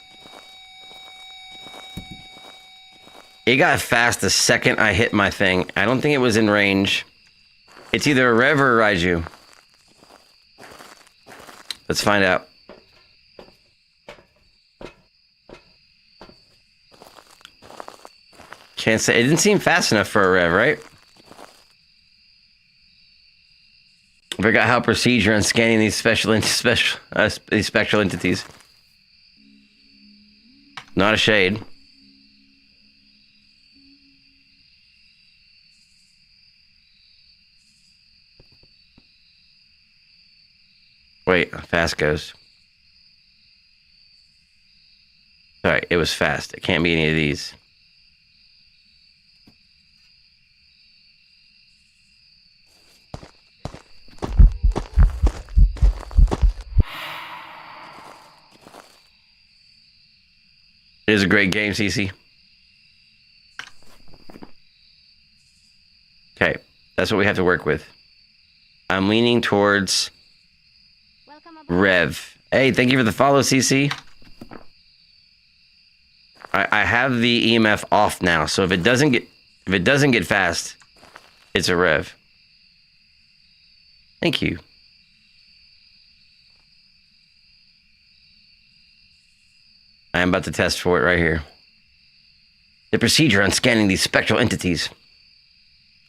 It got fast the second I hit my thing. I don't think it was in range. It's either a rev or a Raiju. Let's find out. Can't say. It didn't seem fast enough for a rev, right? I forgot how procedure on scanning these these spectral entities. Not a shade. Wait, fast goes. Sorry, it was fast. It can't be any of these. It is a great game, CC. Okay, that's what we have to work with. I'm leaning towards Rev. Hey, thank you for the follow, CC. I have the EMF off now, so if it doesn't get fast, it's a Rev. Thank you. I am about to test for it right here. The procedure on scanning these spectral entities.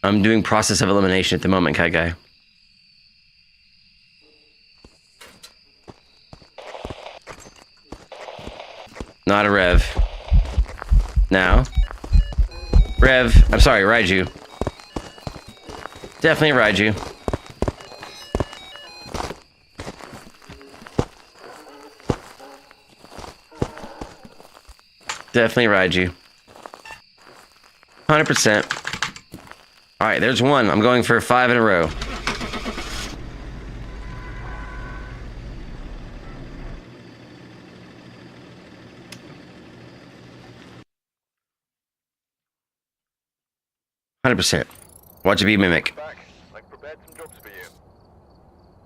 I'm doing process of elimination at the moment, Kai Guy. Not a Rev. Now. Rev. I'm sorry, Raiju. Definitely Raiju. Definitely ride you. 100%. All right, there's one. I'm going for 5 in a row. %. Watch it be Mimic. Back. I've prepared some jobs for you.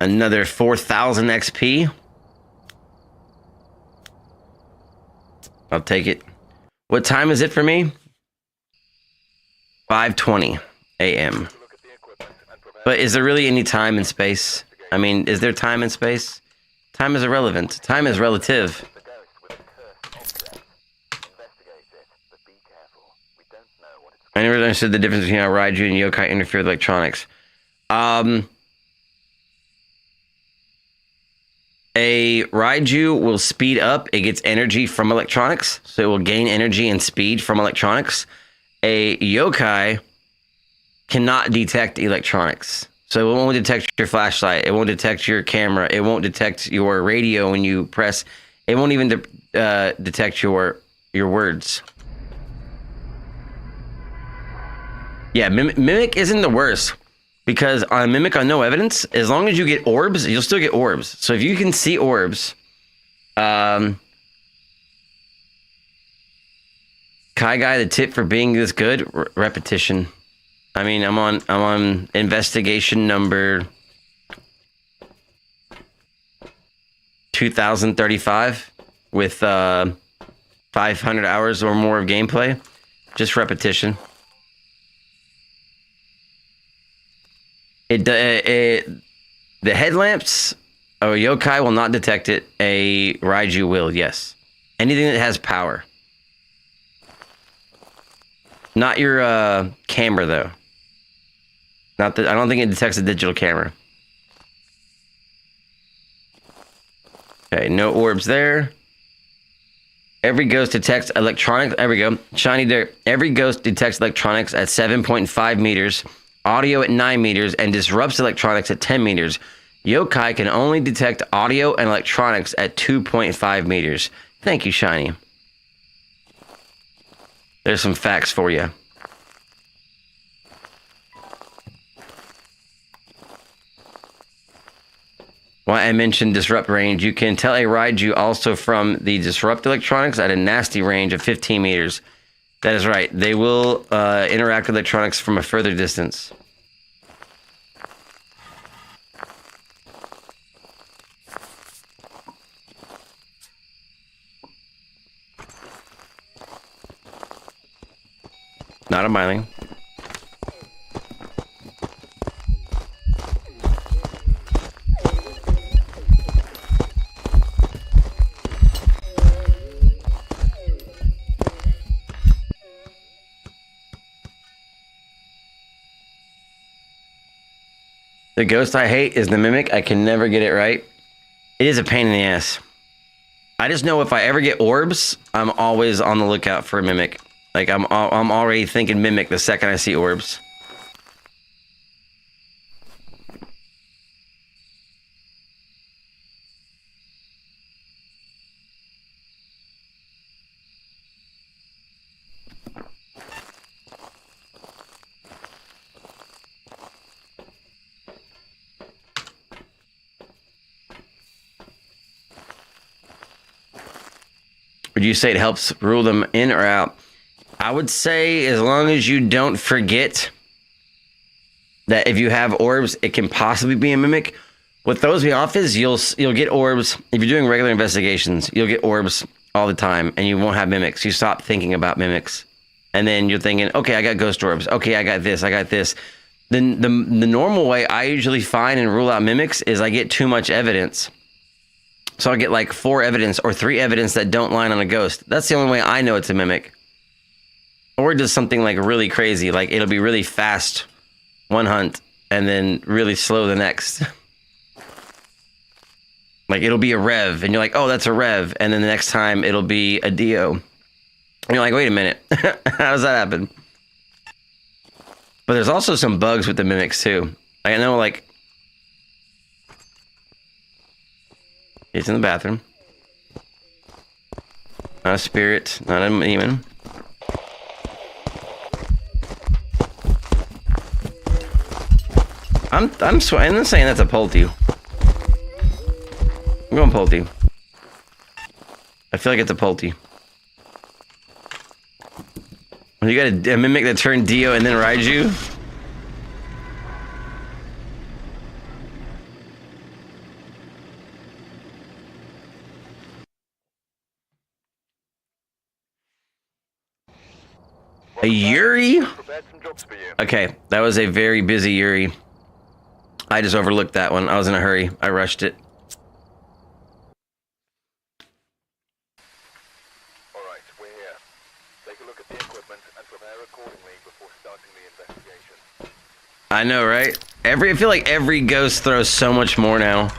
Another 4,000 XP. I'll take it. What time is it for me? 5:20 a.m. Look at the equipment and prepare But is there really any time and space? I mean, is there time and space? Time is irrelevant. Time is relative. the ghost with a cursed object. Investigate it, but be careful. We don't know what it's I never understood the difference between how Raiju and Yokai interfere with electronics. A Raiju will speed up. It gets energy from electronics, so it will gain energy and speed from electronics. A Yokai cannot detect electronics. So it won't detect your flashlight. It won't detect your camera. It won't detect your radio when you press. It won't even detect your words. Yeah, Mimic isn't the worst. Because on Mimic on no evidence, as long as you get orbs, you'll still get orbs. So if you can see orbs, Kai Guy, the tip for being this good, repetition. I mean, I'm on investigation number 2035 with 500 hours or more of gameplay. Just repetition. The headlamps, a Yokai will not detect it. A Raiju will, yes. Anything that has power. Not your camera, though. Not that I don't think it detects a digital camera. Okay, no orbs there. Every ghost detects electronics. There we go. Shiny there. Every ghost detects electronics at 7.5 meters. Audio at 9 meters, and disrupts electronics at 10 meters. Yokai can only detect audio and electronics at 2.5 meters. Thank you, Shiny. There's some facts for you. Why I mentioned disrupt range, you can tell a Raiju also from the disrupt electronics at a nasty range of 15 meters. That is right. They will interact with electronics from a further distance. Not a miling. The ghost I hate is the Mimic. I can never get it right. It is a pain in the ass. I just know if I ever get orbs, I'm always on the lookout for a Mimic. Like, I'm already thinking Mimic the second I see orbs. Would you say it helps rule them in or out? I would say as long as you don't forget that if you have orbs, it can possibly be a Mimic. What throws me off is you'll get orbs. If you're doing regular investigations, you'll get orbs all the time, and you won't have Mimics. You stop thinking about Mimics. And then you're thinking, okay, I got ghost orbs. Okay, I got this, I got this. Then the normal way I usually find and rule out Mimics is I get too much evidence. So I'll get like 4 evidence or 3 evidence that don't line on a ghost. That's the only way I know it's a Mimic. Or just something like really crazy. Like it'll be really fast one hunt and then really slow the next. Like it'll be a Rev and you're like, oh, that's a Rev. And then the next time it'll be a Dio. And you're like, wait a minute. How does that happen? But there's also some bugs with the Mimics too. I know like it's in the bathroom. Not a spirit, not a demon. I'm saying that's a Polty. I'm going Polty. I feel like it's a Polty. You got a mimic that turned Dio and then rides you? A Yuri? Prepared some jobs for you. Okay, that was a very busy Yuri. I just overlooked that one. I was in a hurry. I rushed it. Alright, we're here. Take a look at the equipment and prepare accordingly before starting the investigation. I know, right? I feel like every ghost throws so much more now.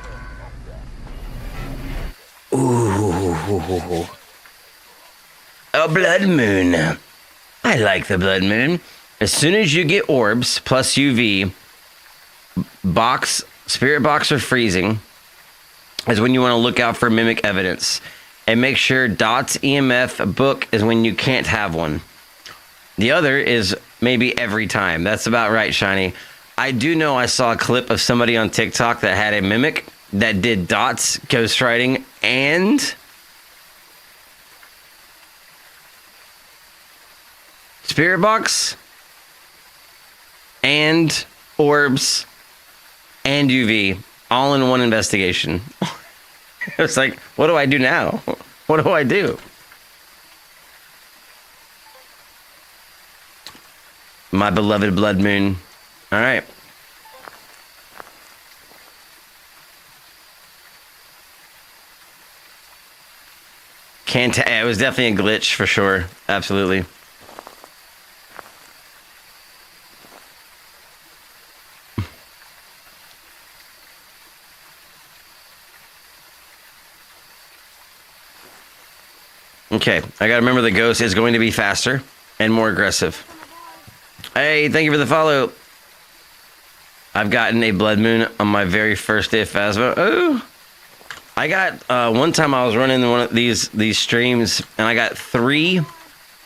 Ooh. A blood moon. I like the blood moon. As soon as you get orbs plus UV, spirit box or freezing is when you want to look out for mimic evidence. And make sure dots EMF book is when you can't have one. The other is maybe every time. That's about right, Shiny. I do know I saw a clip of somebody on TikTok that had a mimic that did dots, ghostwriting, and spirit box, and orbs, and UV, all in one investigation. It's like, what do I do now? What do I do? My beloved blood moon. All right. It was definitely a glitch for sure. Absolutely. Okay, I gotta remember the ghost is going to be faster and more aggressive. Hey, thank you for the follow. I've gotten a blood moon on my very first day of Phasmo. Oh, I got one time I was running one of these streams and I got three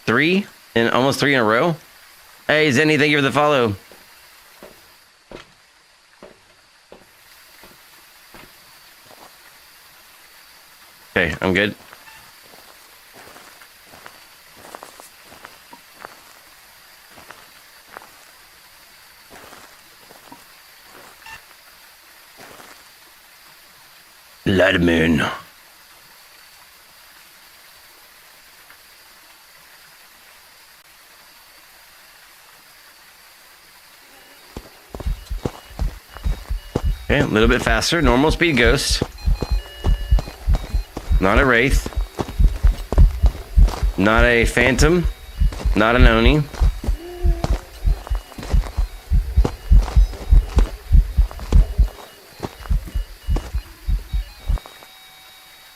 and almost 3 in a row. Hey, Zenny, thank you for the follow. Okay, I'm good. Blood moon. Okay, a little bit faster. Normal speed ghost. Not a wraith. Not a phantom. Not an Oni.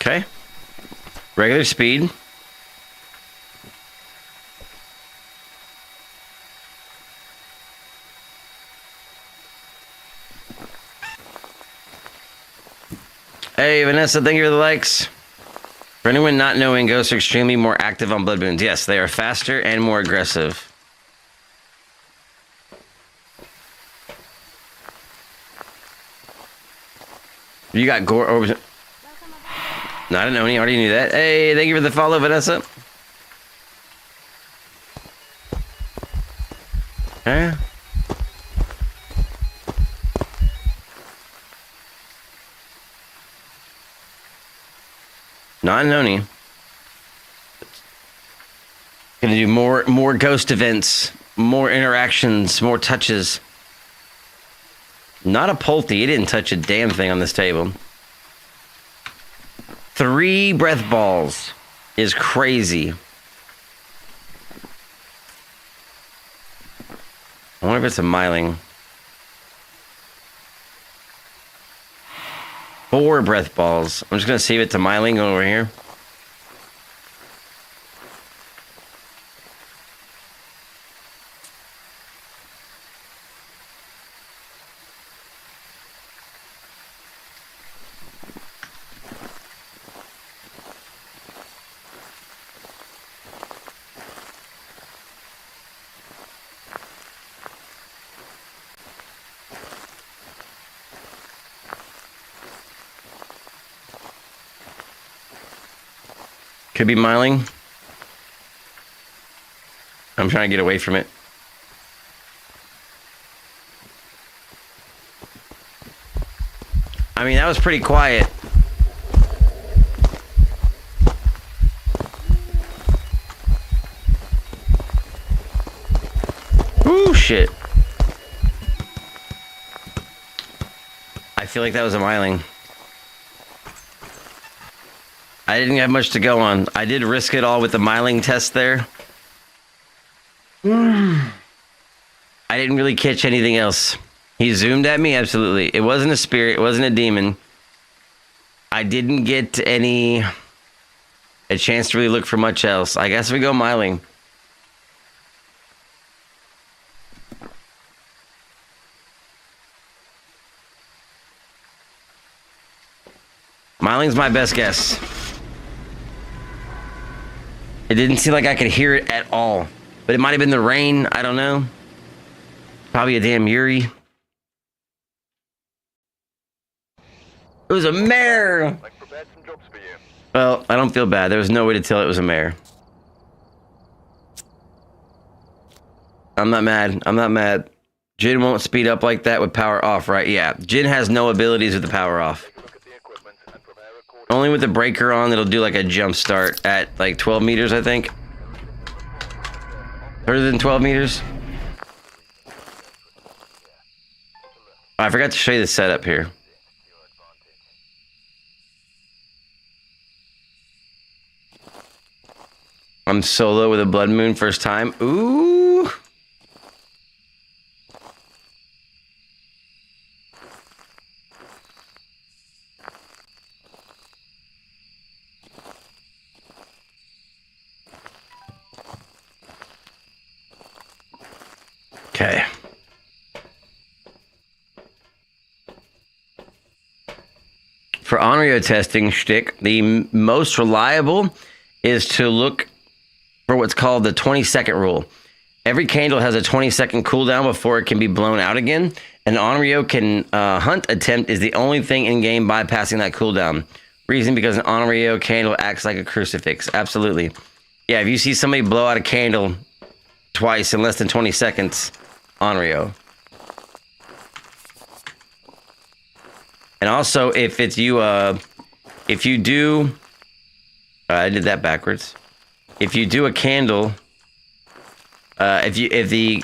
Okay. Regular speed. Hey, Vanessa, thank you for the likes. For anyone not knowing, ghosts are extremely more active on blood moons. Yes, they are faster and more aggressive. You got gore over. Not an Oni, already knew that. Hey, thank you for the follow, Vanessa. Okay. Not an Oni. Gonna do more ghost events, more interactions, more touches. Not a Polty. He didn't touch a damn thing on this table. 3 breath balls is crazy. I wonder if it's a Myling. 4 breath balls. I'm just gonna save it to Myling over here. Could be miling. I'm trying to get away from it. I mean, that was pretty quiet. Ooh, shit. I feel like that was a miling. I didn't have much to go on. I did risk it all with the miling test there. I didn't really catch anything else. He zoomed at me, absolutely. It wasn't a spirit, it wasn't a demon. I didn't get a chance to really look for much else. I guess we go miling. Miling's my best guess. It didn't seem like I could hear it at all. But it might have been the rain. I don't know. Probably a damn Yuri. It was a mare. I've prepared some jobs for you. Well, I don't feel bad. There was no way to tell it was a mare. I'm not mad. I'm not mad. Jin won't speed up like that with power off, right? Yeah. Jin has no abilities with the power off. Take a look at the equipment and prepare accordingly. Only with the breaker on, it'll do like a jump start at like 12 meters, I think. Further than 12 meters? Oh, I forgot to show you the setup here. To your advantage. I'm solo with a blood moon first time. Ooh. Okay. For Onryo testing shtick, the most reliable is to look for what's called the 20-second rule. Every candle has a 20-second cooldown before it can be blown out again. An Onryo can hunt attempt is the only thing in game bypassing that cooldown. Reason because an Onryo candle acts like a crucifix. Absolutely. Yeah, if you see somebody blow out a candle twice in less than 20 seconds, Onryo. And also, if it's you, if you do, I did that backwards. If you do a candle, if the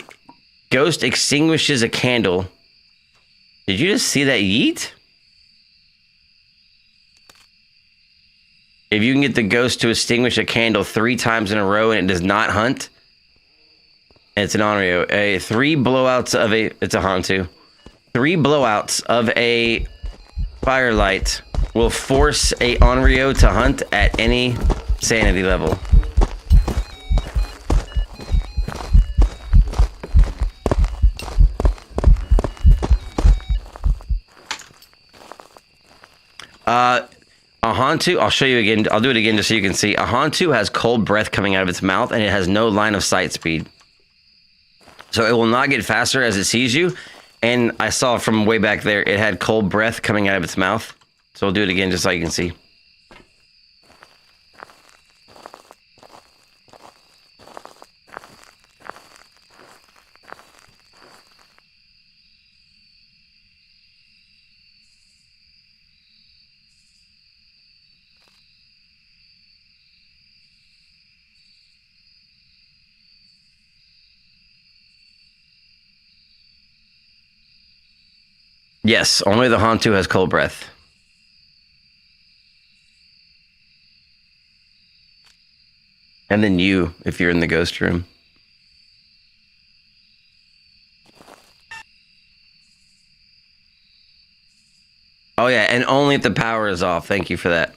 ghost extinguishes a candle, did you just see that yeet? If you can get the ghost to extinguish a candle 3 times in a row and it does not hunt, it's an Onryo. It's a Hantu. 3 blowouts of a firelight will force a Onryo to hunt at any sanity level. A Hantu, I'll show you again. I'll do it again just so you can see. A Hantu has cold breath coming out of its mouth and it has no line of sight speed. So it will not get faster as it sees you. And I saw from way back there, it had cold breath coming out of its mouth. So I'll do it again just so you can see. Yes, only the Hantu has cold breath. And then you, if you're in the ghost room. Oh yeah, and only if the power is off. Thank you for that.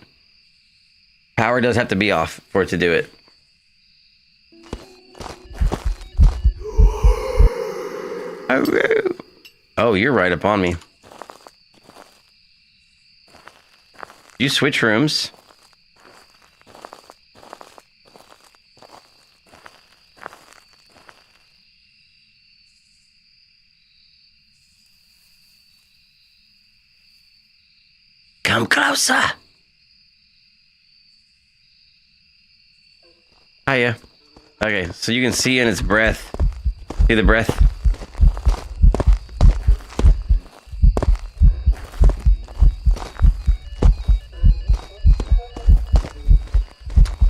Power does have to be off for it to do it. Oh, you're right up on me. You switch rooms. Come closer. Hiya. Okay, so you can see in its breath. See the breath?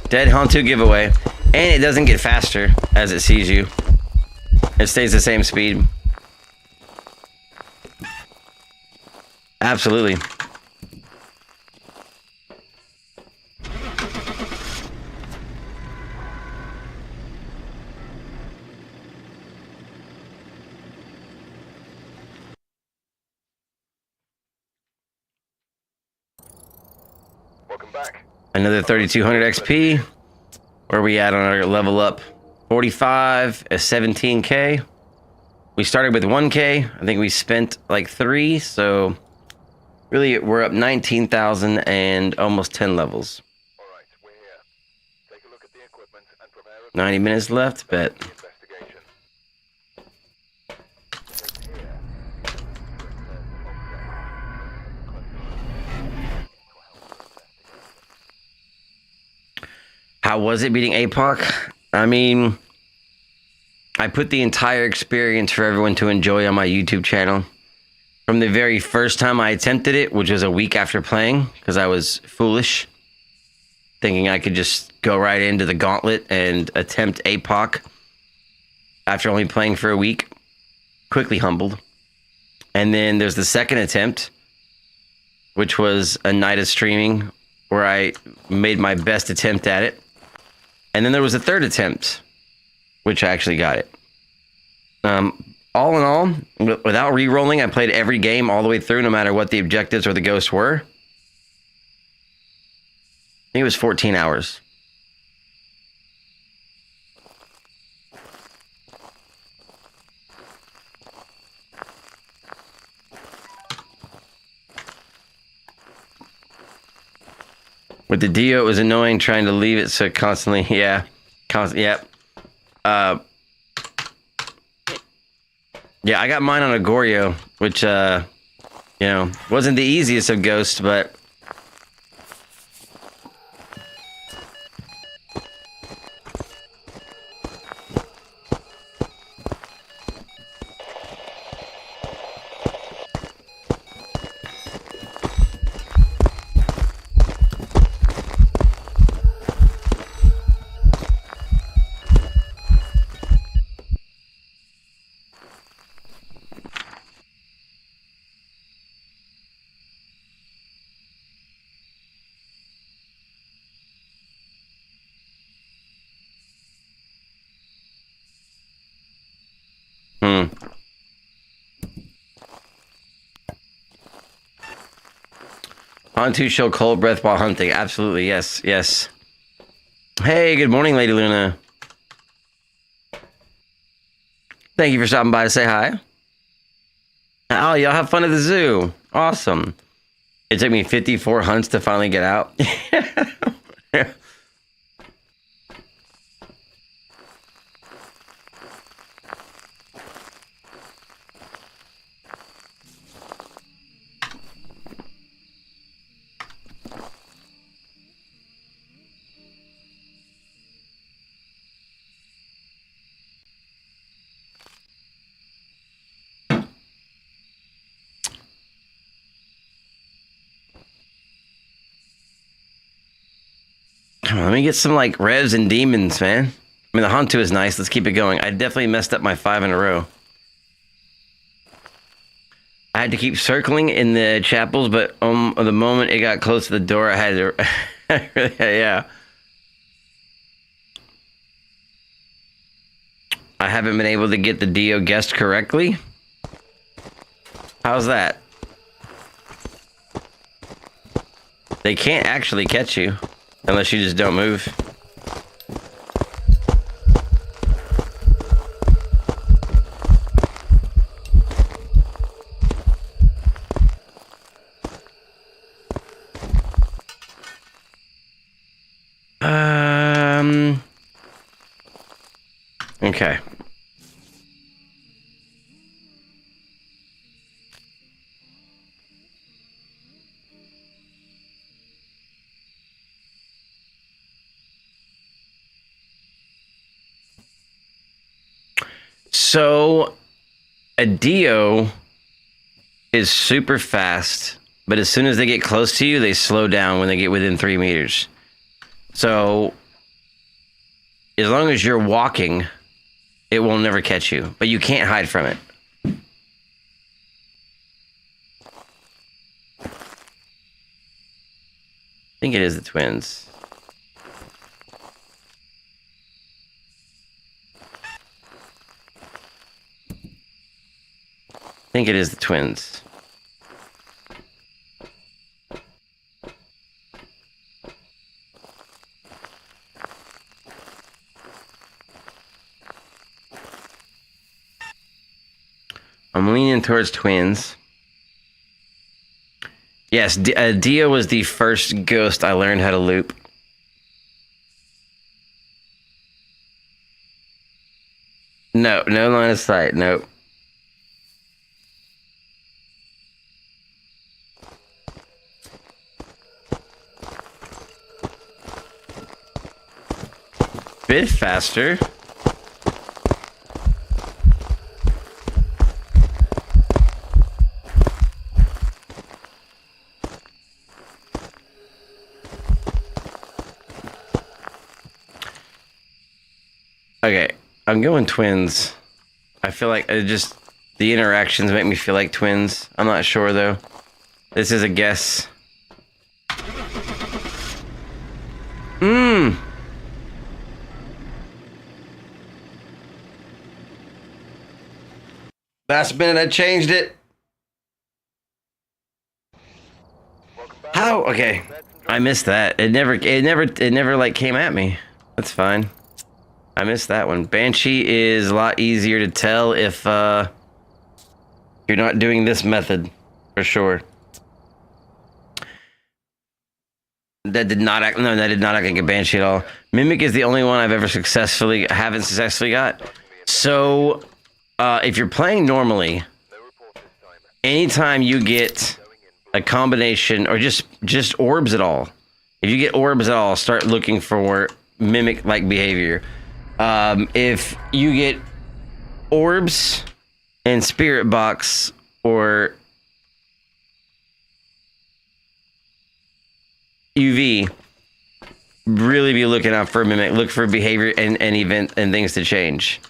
Dead Hantu giveaway. And it doesn't get faster as it sees you. It stays the same speed. Absolutely. Welcome back. Another 3200 XP. Where are we at on our level up? 45, a 17k. We started with 1k. I think we spent like 3, so really we're up 19,000 and almost 10 levels. All right, we're here. Take a look at the equipment and prepare a 90 minutes left, bet. investigation. Says here, the How was it beating APOC? I mean, I put the entire experience for everyone to enjoy on my YouTube channel. From the very first time I attempted it, which was a week after playing, because I was foolish, thinking I could just go right into the gauntlet and attempt APOC after only playing for a week. Quickly humbled. And then there's the second attempt, which was a night of streaming, where I made my best attempt at it. And then there was a third attempt, which I actually got it. All in all, without re-rolling, I played every game all the way through, no matter what the objectives or the ghosts were. I think it was 14 hours. With the Dio, it was annoying trying to leave it so constantly. Yeah. Yep. Yeah, I got mine on a Goryo, which, wasn't the easiest of ghosts, but... Hantu show cold breath while hunting. Absolutely, yes, yes. Hey, good morning, Lady Luna. Thank you for stopping by to say hi. Oh, y'all have fun at the zoo. Awesome. It took me 54 hunts to finally get out. Come on, let me get some like revs and demons, man. I mean, the Hantu is nice. Let's keep it going. I definitely messed up my 5 in a row. I had to keep circling in the chapels, but the moment it got close to the door, I had to... yeah. I haven't been able to get the Dio guessed correctly. How's that? They can't actually catch you unless you just don't move. Okay. So a Dio is super fast, but as soon as they get close to you, they slow down when they get within 3 meters. So as long as you're walking, it will never catch you, but you can't hide from it. I think it is the twins. I think it is the twins. I'm leaning towards twins. Yes, Dia was the first ghost I learned how to loop. No, no line of sight, nope. Bit faster. Okay, I'm going twins. I feel like the interactions make me feel like twins. I'm not sure though. This is a guess. Last minute I changed it. How? Okay. I missed that. It never like came at me. That's fine. I missed that one. Banshee is a lot easier to tell if you're not doing this method, for sure. That did not act like a Banshee at all. Mimic is the only one I've ever haven't successfully got. So, if you're playing normally, anytime you get a combination or just orbs at all, if you get orbs at all, start looking for Mimic-like behavior. If you get orbs and Spirit Box or UV, really be looking out for a Mimic. Look for behavior and event and things to change.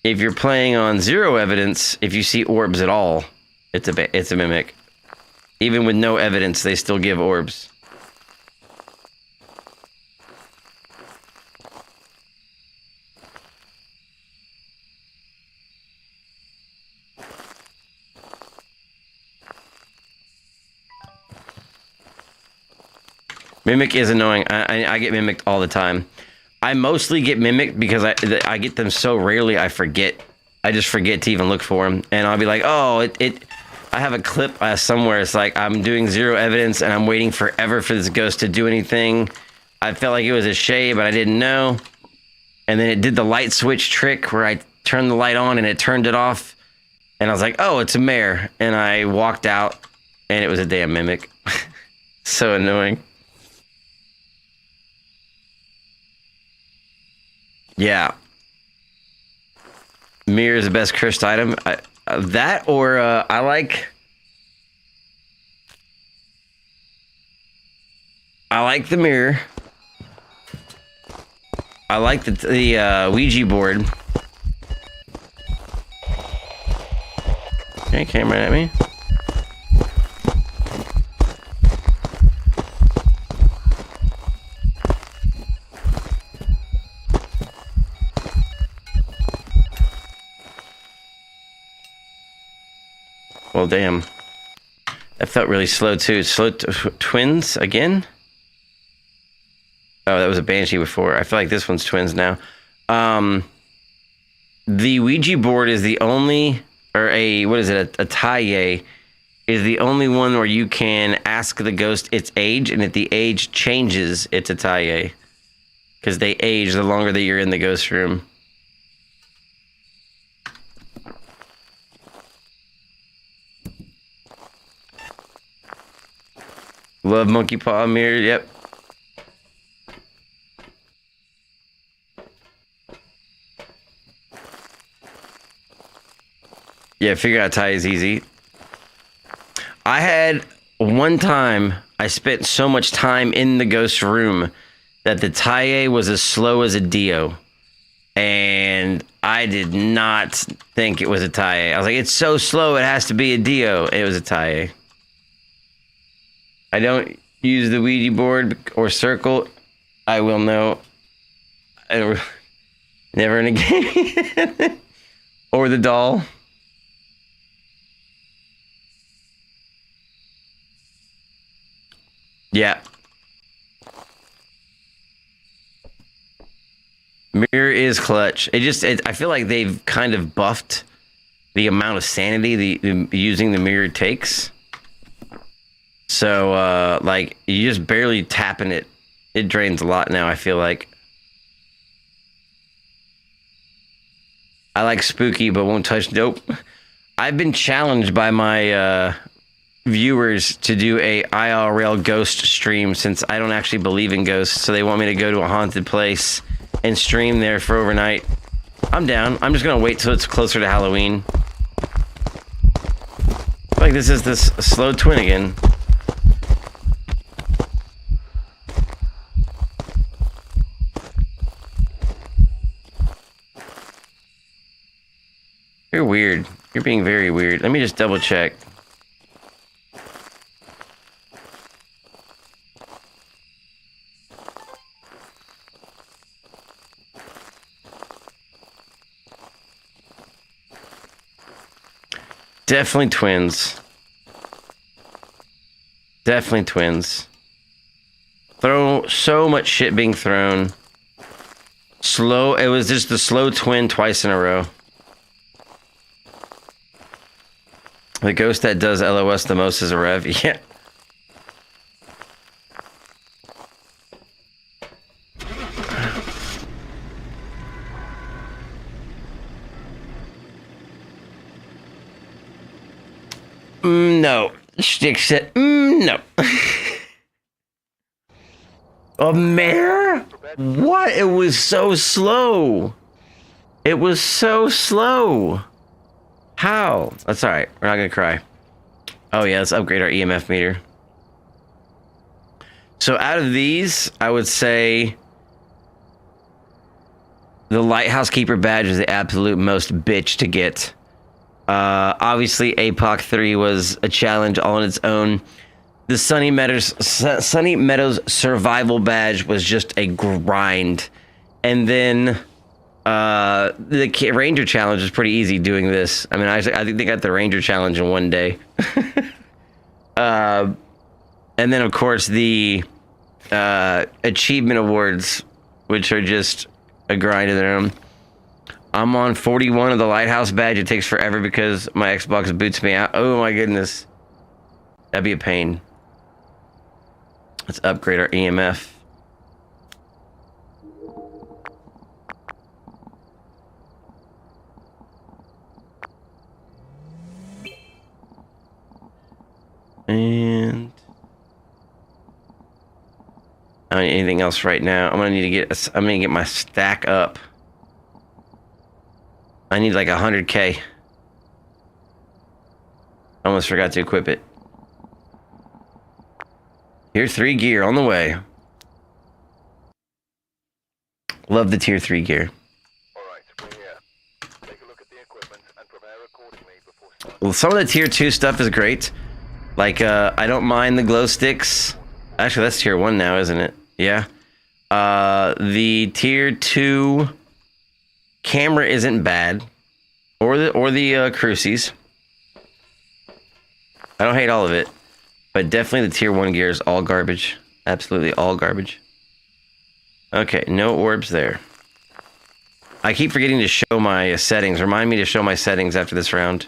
If you're playing on zero evidence, if you see orbs at all, it's a Mimic. Even with no evidence, they still give orbs. Mimic is annoying. I get mimicked all the time. I mostly get mimicked because I get them so rarely I forget. I just forget to even look for them. And I'll be like, oh, I have a clip somewhere. It's like I'm doing zero evidence and I'm waiting forever for this ghost to do anything. I felt like it was a shade, but I didn't know. And then it did the light switch trick where I turned the light on and it turned it off. And I was like, oh, it's a mare. And I walked out and it was a damn mimic. So annoying. Yeah. Mirror is the best cursed item. That or I like the mirror. I like the Ouija board. Okay, camera at me. Well, damn. That felt really slow, too. Slow twins again? Oh, that was a Banshee before. I feel like this one's twins now. The Ouija board is the only, or a Taye, is the only one where you can ask the ghost its age, and if the age changes, it's a Taye. Because they age the longer that you're in the ghost room. Love Monkey Paw Mirror, yep. Yeah, figure out tie is easy. I had one time I spent so much time in the ghost room that the tie was as slow as a Dio. And I did not think it was a tie. I was like, it's so slow, it has to be a Dio. It was a tie. I don't use the Ouija board or circle. I will know. Never in a game. Or the doll. Yeah. Mirror is clutch. I feel like they've kind of buffed the amount of sanity the using the mirror takes. So, like, you just barely tapping it. It drains a lot now, I feel like. I like spooky, but won't touch dope. I've been challenged by my viewers to do a IRL ghost stream since I don't actually believe in ghosts. So they want me to go to a haunted place and stream there for overnight. I'm down. I'm just going to wait till it's closer to Halloween. I feel like this is this slow twin again. You're weird. You're being very weird. Let me just double check. Definitely twins. Definitely twins. Throw so much shit being thrown. Slow. It was just the slow twin twice in a row. The ghost that does LOS the most is a rev. Yeah. No. Stick said, no. A mare? What? It was so slow. It was so slow. How? That's alright. We're not gonna cry. Oh yeah, let's upgrade our EMF meter. So out of these, I would say the Lighthouse Keeper badge is the absolute most bitch to get. Obviously, APOC 3 was a challenge all on its own. The Sunny Meadows Survival badge was just a grind. And then the Ranger Challenge is pretty easy doing this. I mean, I think they got the Ranger Challenge in one day. And then, of course, the Achievement Awards, which are just a grind of their own. I'm on 41 of the Lighthouse badge. It takes forever because my Xbox boots me out. Oh my goodness. That'd be a pain. Let's upgrade our EMF. And I don't need anything else right now. I'm gonna get my stack up. I need like 100K. Almost forgot to equip it. Tier 3 gear on the way. Love the tier 3 gear. Alright, we're here. Take a look at the equipment and prepare accordingly before starting. Well, some of the tier 2 stuff is great. Like, I don't mind the glow sticks. Actually, that's tier 1 now, isn't it? Yeah. The tier 2 camera isn't bad. Or the crucies. I don't hate all of it. But definitely the tier 1 gear is all garbage. Absolutely all garbage. Okay, no orbs there. I keep forgetting to show my settings. Remind me to show my settings after this round.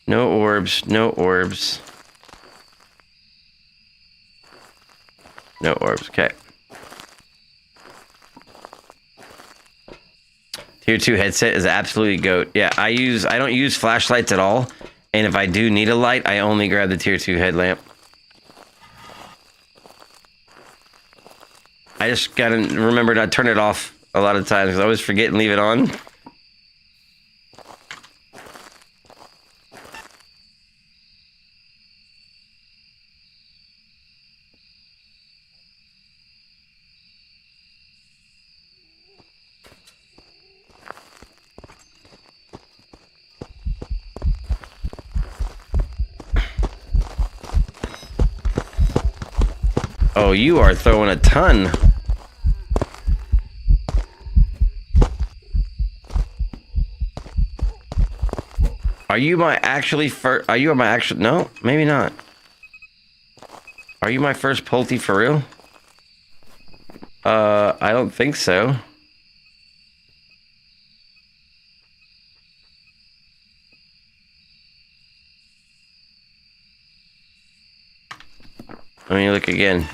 No orbs, no orbs. No orbs, okay. Tier 2 headset is absolutely goat. Yeah, I don't use flashlights at all. And if I do need a light, I only grab the tier 2 headlamp. I just gotta remember to turn it off a lot of times because I always forget and leave it on. Oh, you are throwing a ton. Are you my actually first? Are you my actual? No, maybe not. Are you my first Pulte for real? I don't think so. Let me look again.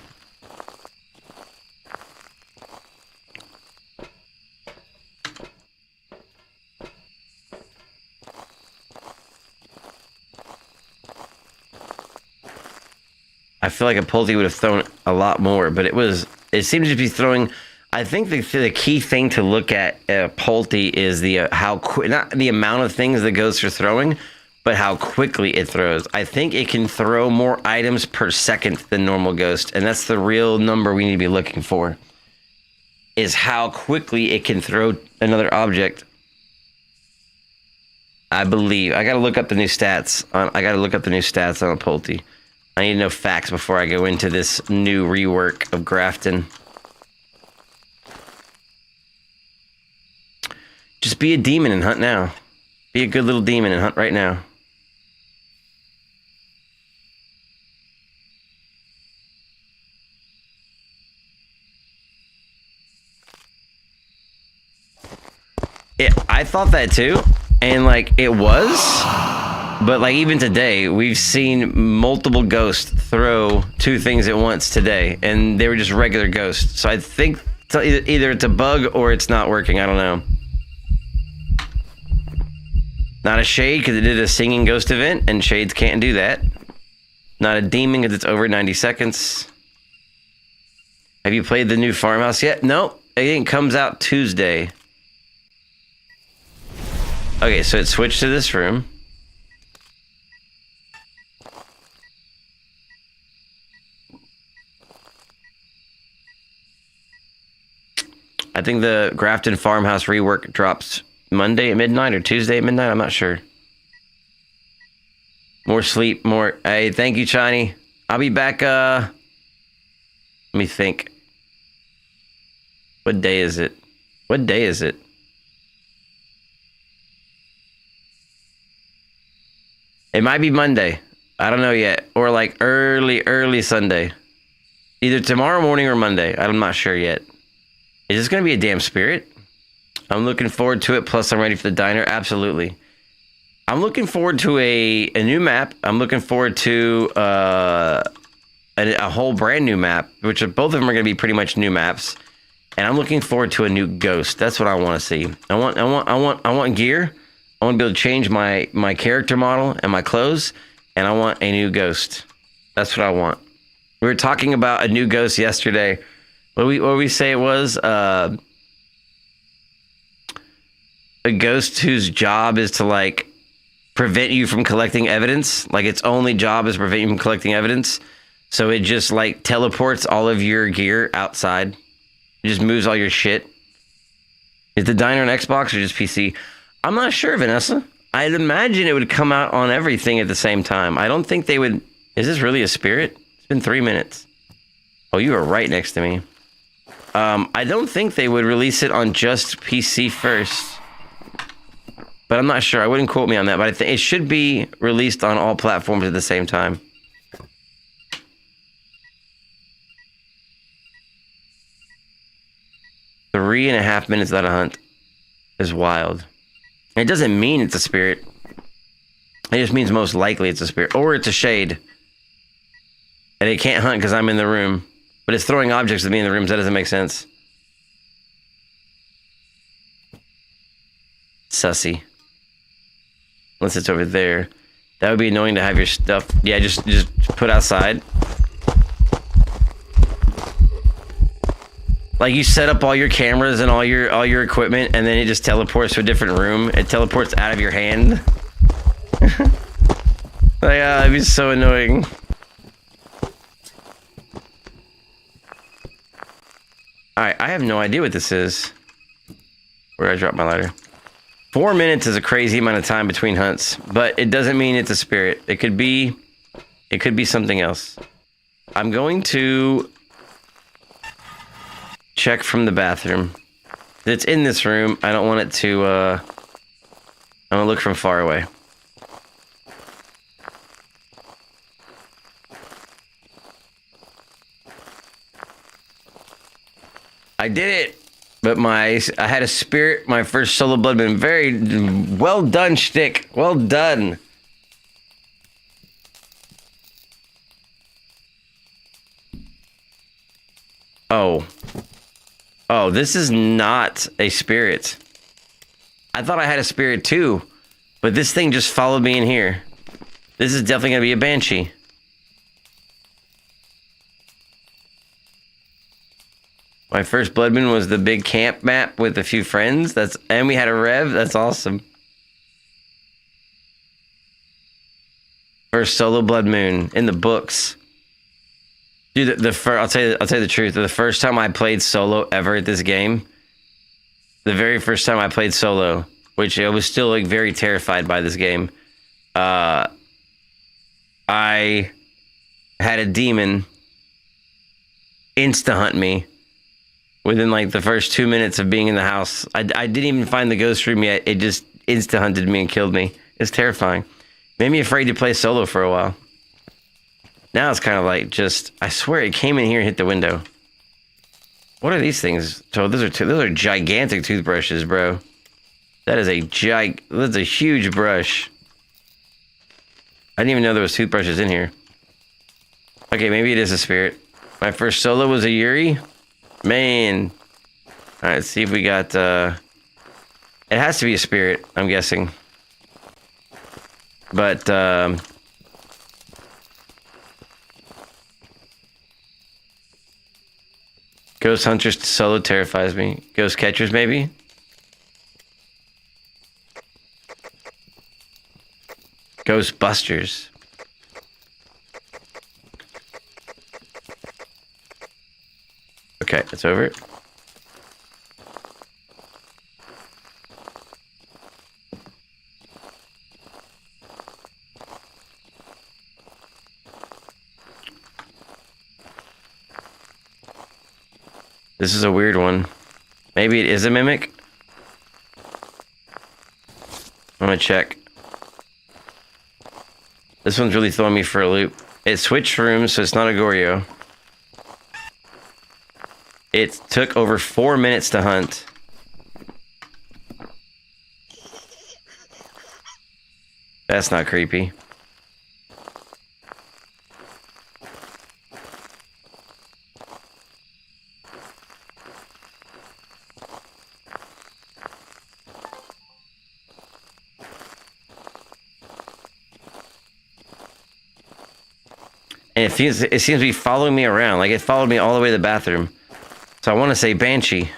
I feel like a Pulte would have thrown a lot more, but it seems to be throwing. I think the key thing to look at Pulte is the not the amount of things the ghosts are throwing, but how quickly it throws. I think it can throw more items per second than normal ghost, and that's the real number we need to be looking for. Is how quickly it can throw another object. I believe. I gotta look up the new stats. I gotta look up the new stats on a Pulte. I need to know facts before I go into this new rework of Grafton. Just be a demon and hunt now. Be a good little demon and hunt right now. I thought that too, and like it was, but like even today, we've seen multiple ghosts throw two things at once today, and they were just regular ghosts. So I think either it's a bug or it's not working. I don't know. Not a shade because it did a singing ghost event, and shades can't do that. Not a demon because it's over 90 seconds. Have you played the new farmhouse yet? No, it comes out Tuesday. Okay, so it switched to this room. I think the Grafton farmhouse rework drops Monday at midnight or Tuesday at midnight. I'm not sure. More sleep, more. Hey, thank you, Chiny. I'll be back. Let me think. What day is it? What day is it? It might be Monday. I don't know yet. Or like early Sunday. Either tomorrow morning or Monday. I'm not sure yet. Is this going to be a damn spirit? I'm looking forward to it. Plus, I'm ready for the diner. Absolutely. I'm looking forward to a new map. I'm looking forward to a whole brand new map, which are, both of them are going to be pretty much new maps. And I'm looking forward to a new ghost. That's what I want to see. I want gear. I want to be able to change my character model and my clothes, and I want a new ghost. That's what I want. We were talking about a new ghost yesterday. What we say it was? A ghost whose job is to like prevent you from collecting evidence. Like its only job is to prevent you from collecting evidence. So it just like teleports all of your gear outside. It just moves all your shit. Is the diner on Xbox or just PC? I'm not sure, Vanessa. I'd imagine it would come out on everything at the same time. I don't think they would. Is this really a spirit? It's been 3 minutes. Oh, you are right next to me. I don't think they would release it on just PC first. But I'm not sure. I wouldn't quote me on that. But I think it should be released on all platforms at the same time. Three and a half minutes without a hunt is wild. It doesn't mean it's a spirit. It just means most likely it's a spirit. Or it's a shade. And it can't hunt because I'm in the room. But it's throwing objects at me in the rooms. That doesn't make sense. Sussy. Unless it's over there. That would be annoying to have your stuff. Yeah, just put outside. Like you set up all your cameras and all your equipment, and then it just teleports to a different room. It teleports out of your hand. Like, it'd be so annoying. Alright, I have no idea what this is. Where did I drop my lighter? 4 minutes is a crazy amount of time between hunts, but it doesn't mean it's a spirit. It could be something else. I'm going to check from the bathroom. It's in this room. I don't want it to, I'm gonna look from far away. I did it! But I had a spirit, my first solo blood moon. Very well done, shtick. Well done. Oh. Oh, this is not a spirit. I thought I had a spirit too, but this thing just followed me in here. This is definitely gonna be a banshee. My first blood moon was the big camp map with a few friends. And we had a rev. That's awesome. First solo blood moon in the books. Dude, I'll tell you the truth. The first time I played solo ever at this game, the very first time I played solo, which I was still like very terrified by this game. I had a demon insta hunt me. Within like the first 2 minutes of being in the house. I didn't even find the ghost room yet. It just insta-hunted me and killed me. It's terrifying. Made me afraid to play solo for a while. Now it's kind of like just, I swear it came in here and hit the window. What are these things? So those are gigantic toothbrushes, bro. That's a huge brush. I didn't even know there was toothbrushes in here. Okay, maybe it is a spirit. My first solo was a Yuri. Man. All right, let's see if we got, it has to be a spirit, I'm guessing. But, Ghost Hunters solo terrifies me. Ghost Catchers, maybe? Ghostbusters. Okay, it's over. This is a weird one. Maybe it is a mimic. I'm gonna check. This one's really throwing me for a loop. It switched rooms, so it's not a Goryo. It took over 4 minutes to hunt. That's not creepy. And it seems to be following me around. Like it followed me all the way to the bathroom. So I want to say Banshee.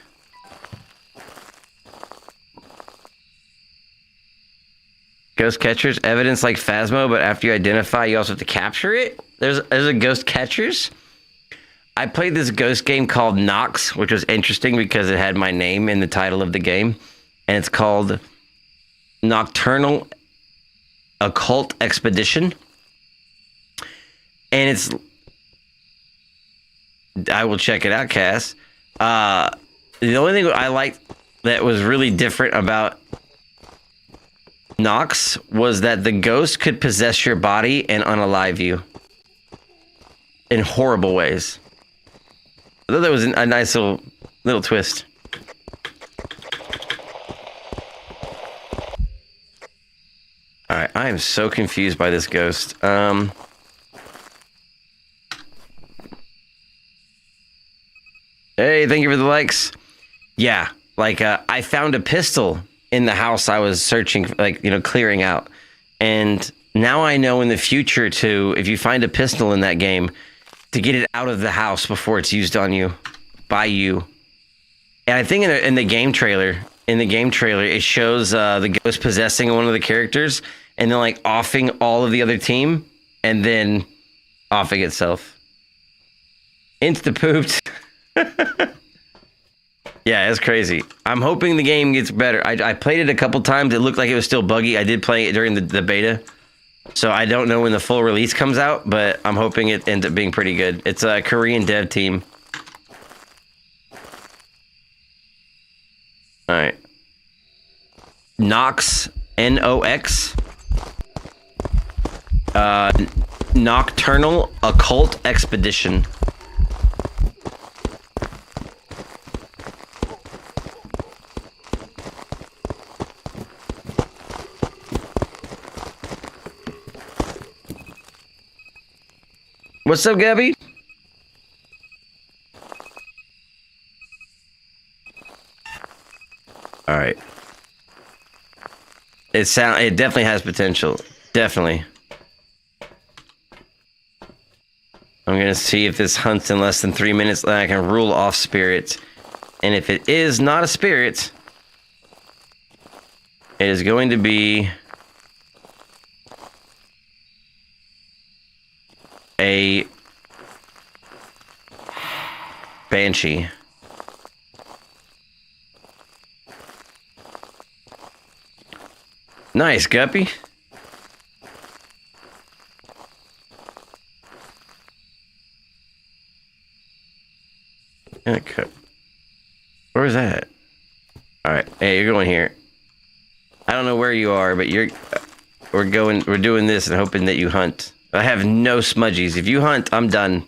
Ghost Catchers, evidence like Phasmo, but after you identify, you also have to capture it? There's a Ghost Catchers? I played this ghost game called Nox, which was interesting because it had my name in the title of the game. And it's called Nocturnal Occult Expedition. And it's... I will check it out, Cass. The only thing I liked that was really different about Nox was that the ghost could possess your body and unalive you in horrible ways. I thought that was a nice little twist. All right, I am so confused by this ghost. Hey, thank you for the likes. Yeah, like I found a pistol in the house I was searching, like, you know, clearing out. And now I know in the future to, if you find a pistol in that game, to get it out of the house before it's used on you, by you. And I think in the game trailer, it shows the ghost possessing one of the characters and then like offing all of the other team and then offing itself. Insta pooped. Yeah, it's crazy. I'm hoping the game gets better. I played it a couple times. It looked like it was still buggy. I did play it during the beta. So I don't know when the full release comes out, but I'm hoping it ends up being pretty good. It's a Korean dev team. All right. Nox, Nox. Nocturnal Occult Expedition. What's up, Gabby? All right. It definitely has potential. Definitely. I'm gonna see if this hunts in less than 3 minutes, then I can rule off spirits. And if it is not a spirit, it is going to be a banshee. Nice, Guppy. Okay. Where is that? All right. Hey, you're going here. I don't know where you are, but we're doing this and hoping that you hunt. I have no smudgies. If you hunt, I'm done.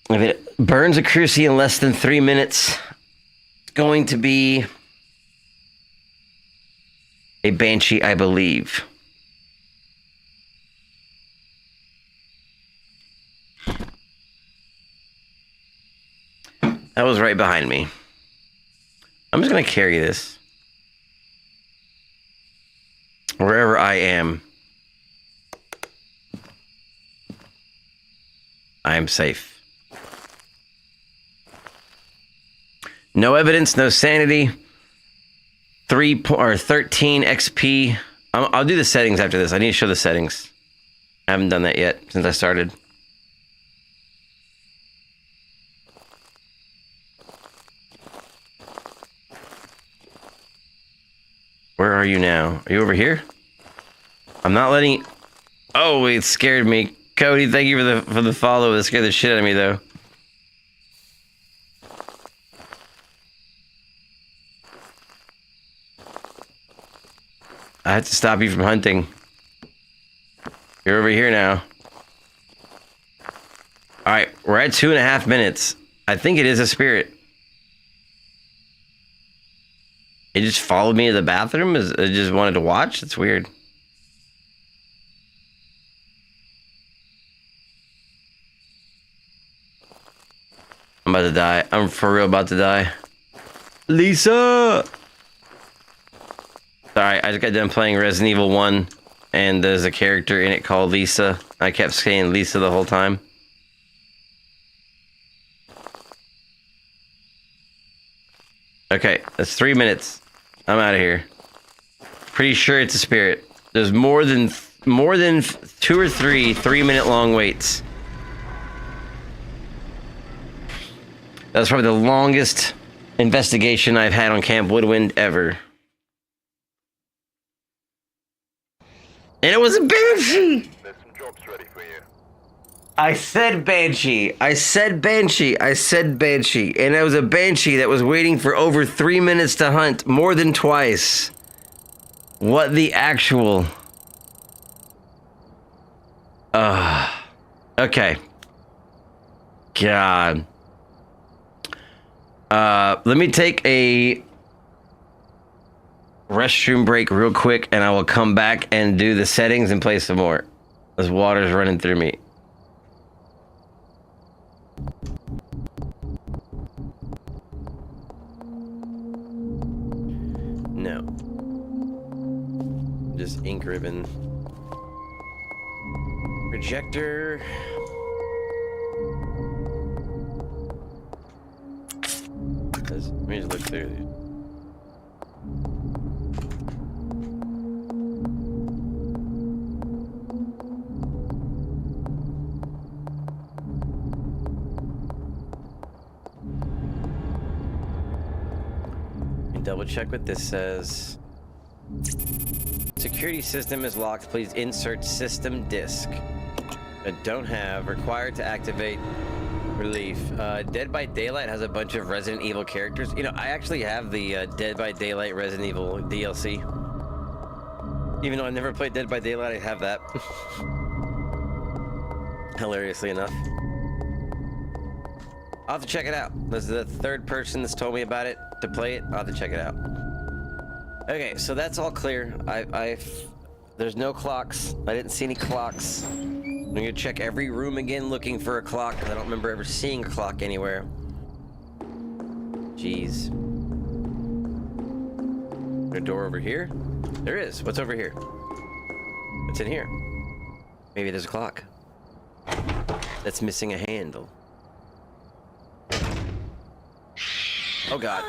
If it burns a cruci in less than 3 minutes, it's going to be a banshee, I believe. That was right behind me. I'm just going to carry this. Wherever I am, I am safe. No evidence, no sanity. 13 XP. I'll do the settings after this. I need to show the settings. I haven't done that yet since I started. Where are you now? Are you over here? I'm not letting... Oh, it scared me. Cody, thank you for the follow. That scared the shit out of me, though. I had to stop you from hunting. You're over here now. Alright, we're at 2.5 minutes. I think it is a spirit. It just followed me to the bathroom? It just wanted to watch? It's weird. I'm about to die. I'm for real about to die. Lisa! Sorry, I just got done playing Resident Evil 1, and there's a character in it called Lisa. I kept saying Lisa the whole time. Okay, that's 3 minutes. I'm out of here. Pretty sure it's a spirit. There's more than 2 or 3 3-minute long waits. That's probably the longest investigation I've had on Camp Woodwind ever. And it was a banshee! There's some jobs ready for you. I said banshee. I said banshee. I said banshee. And it was a banshee that was waiting for over 3 minutes to hunt, more than twice. What the actual... Okay. God. Let me take a restroom break real quick, and I will come back and do the settings and play some more. This water's running through me. No. Just ink ribbon. Projector. Let me just look through these. Double check what this says. Security system is locked. Please insert system disk. I don't have. Required to activate. Relief. Dead by Daylight has a bunch of Resident Evil characters. You know, I actually have the Dead by Daylight Resident Evil DLC. Even though I never played Dead by Daylight, I have that. Hilariously enough. I'll have to check it out. This is the third person that's told me about it to play it. I'll have to check it out. Okay, so that's all clear. There's no clocks. I didn't see any clocks. I'm gonna check every room again looking for a clock, because I don't remember ever seeing a clock anywhere. Jeez. A door over here? There is. What's over here? What's in here? Maybe there's a clock that's missing a handle. Oh God.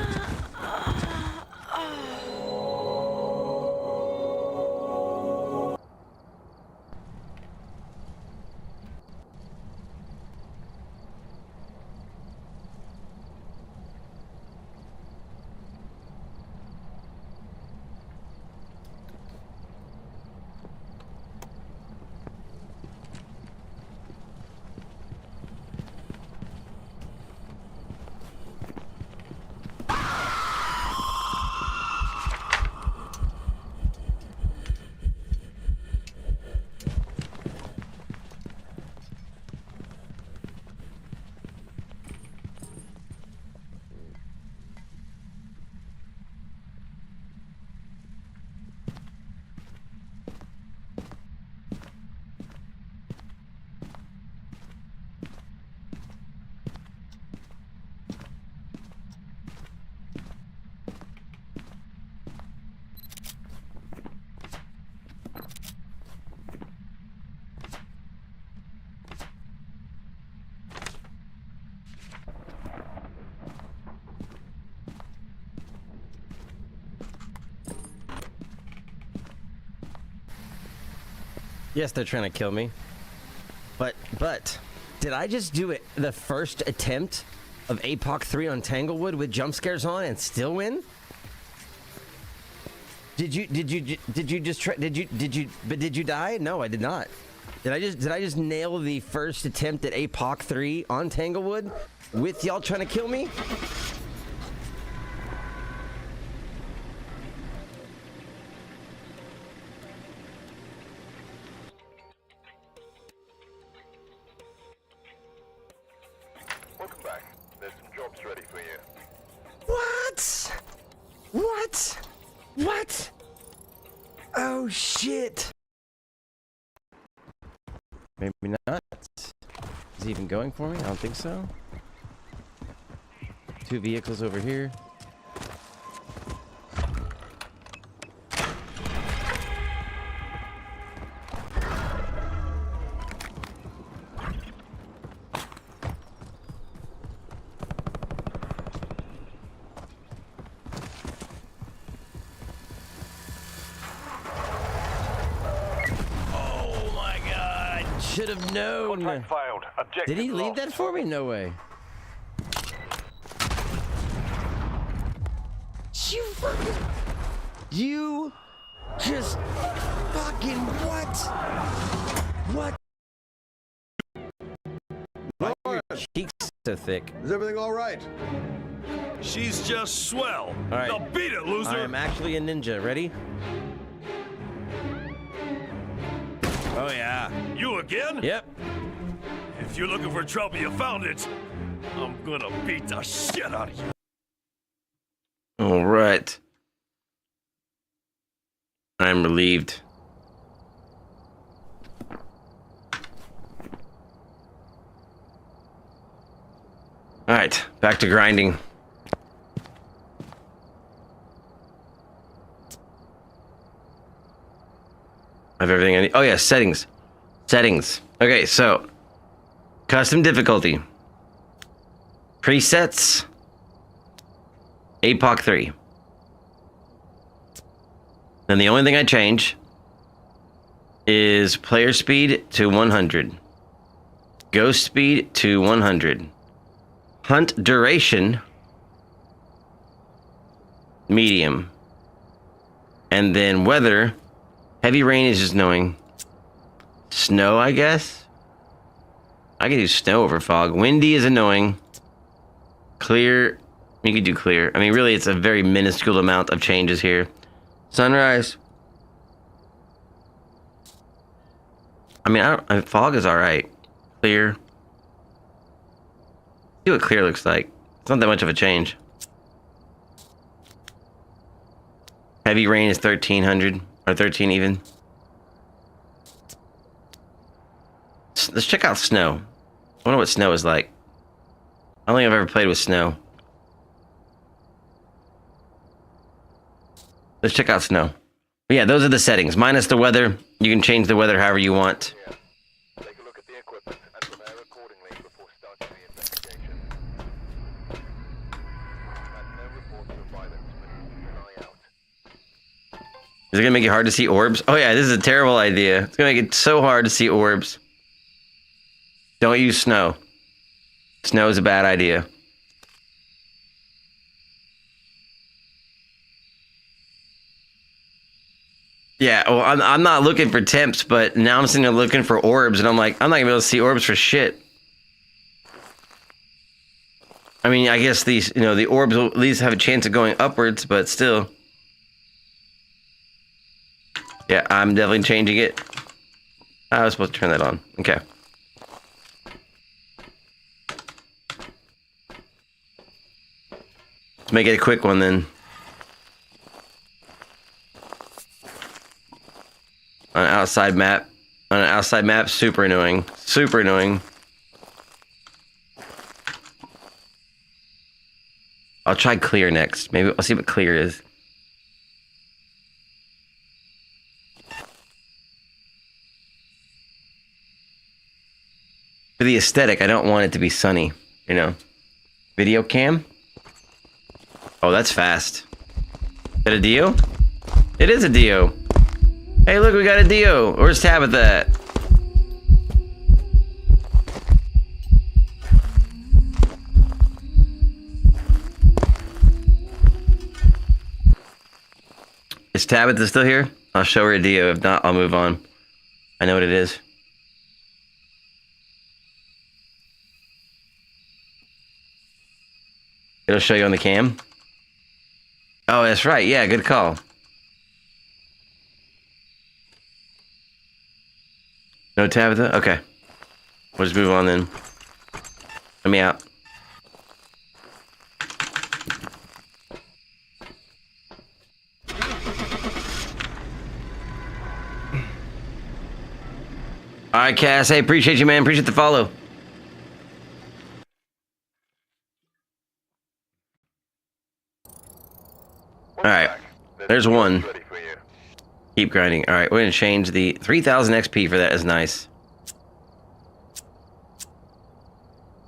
Yes, they're trying to kill me. But, did I just do it the first attempt of APOC 3 on Tanglewood with jump scares on and still win? Did you die? No, I did not. Did I just nail the first attempt at APOC 3 on Tanglewood with y'all trying to kill me? Welcome back. There's some jobs ready for you. What? What? What? Oh shit. Maybe not. Is he even going for me? I don't think so. 2 vehicles over here. Should have known. Contract failed. Objective Did he leave lost. that for me? No way. You just fucking what? What? Why are your cheeks so thick? Is everything all right? She's just swell. All right. Now beat it, loser. I am actually a ninja. Ready? Oh yeah. You again? Yep. If you're looking for trouble, you found it. I'm gonna beat the shit out of you. All right. I'm relieved. All right, back to grinding. I have everything I need. Oh yeah, settings. Settings. Okay, so custom difficulty. Presets. APOC 3. And the only thing I change is player speed to 100. Ghost speed to 100. Hunt duration medium. And then weather Heavy rain is just knowing. Snow, I guess? I can do snow over fog. Windy is annoying. Clear. You could do clear. I mean, really, it's a very minuscule amount of changes here. Sunrise. I mean, fog is alright. Clear. See what clear looks like. It's not that much of a change. Heavy rain is 1300 or 13 even. Let's check out snow. I wonder what snow is like. I don't think I've ever played with snow. Let's check out snow. But yeah, those are the settings. Minus the weather. You can change the weather however you want. Yeah. Take a look at the equipment and prepare accordingly before starting the investigation. And no reports of violence, but keep an eye out. Is it gonna make it hard to see orbs? Oh yeah, this is a terrible idea. It's gonna make it so hard to see orbs. Don't use snow. Snow is a bad idea. Yeah, well, I'm not looking for temps, but now I'm sitting there looking for orbs, and I'm like, I'm not gonna be able to see orbs for shit. I mean, I guess these, the orbs will at least have a chance of going upwards, but still. Yeah, I'm definitely changing it. I was supposed to turn that on. Okay. Let's make it a quick one then. On an outside map. On an outside map, super annoying. Super annoying. I'll try clear next. Maybe I'll see what clear is. For the aesthetic, I don't want it to be sunny, Video cam? Oh, that's fast. Is that a Dio? It is a Dio. Hey, look, we got a Dio. Where's Tabitha at? Is Tabitha still here? I'll show her a Dio. If not, I'll move on. I know what it is. It'll show you on the cam. Oh, that's right. Yeah, good call. No Tabitha? Okay. We'll just move on then. Let me out. Alright, Cass. Hey, appreciate you, man. Appreciate the follow. Alright. There's one. Ready for you. Keep grinding. Alright, we're going to change the 3000 XP for that. Is nice.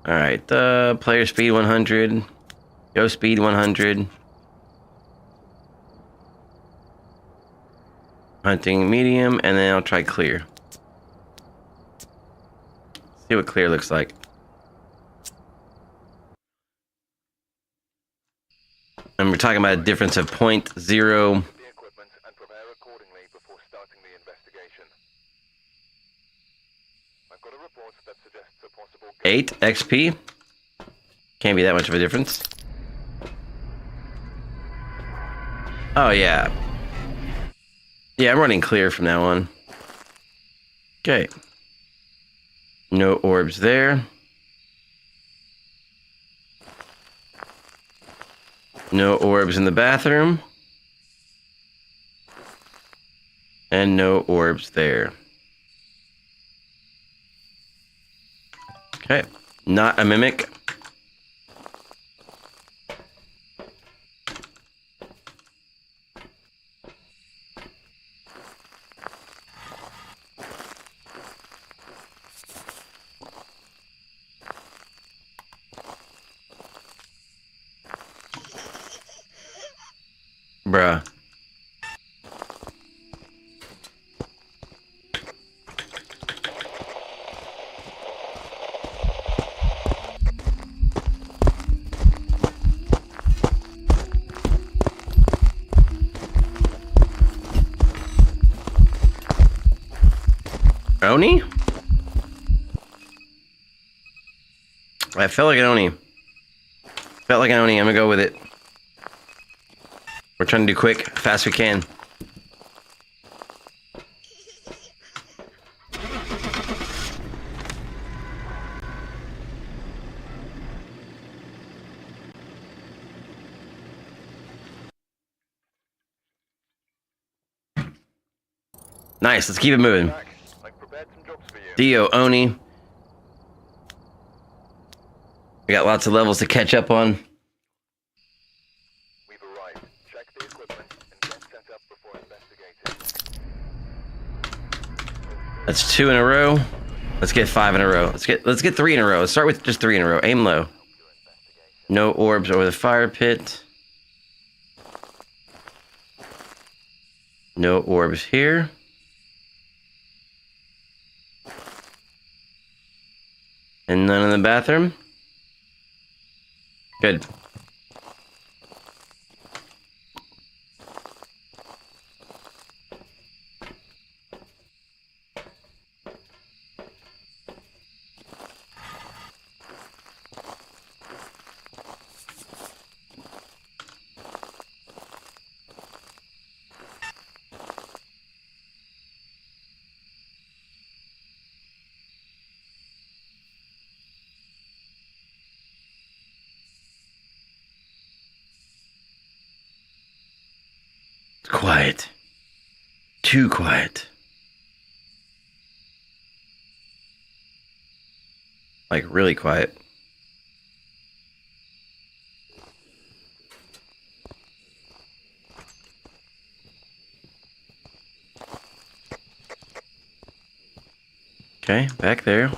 Alright, player speed 100. Go speed 100. Hunting medium, and then I'll try clear. See what clear looks like. And we're talking about a difference of 0.0. The equipment and prepare accordingly before starting the investigation. I've got a report that suggests a possible 8 XP. Can't be that much of a difference. Oh, yeah. Yeah, I'm running clear from now on. Okay. No orbs there. No orbs in the bathroom. And no orbs there. Okay. Not a mimic. Bruh. Oni? I felt like an Oni. Felt like an Oni. I'm gonna go with it. We're trying to do quick, fast we can. Nice, let's keep it moving. Back. I've prepared some jobs for you. Dio, Oni. We got lots of levels to catch up on. We've arrived. Check the equipment and get set up before investigating. That's 2 in a row. Let's get 5 in a row. Let's get 3 in a row. Let's start with just 3 in a row. Aim low. No orbs over the fire pit. No orbs here. And none in the bathroom. Good. It's quiet. Too quiet. Like really quiet. Okay, back there.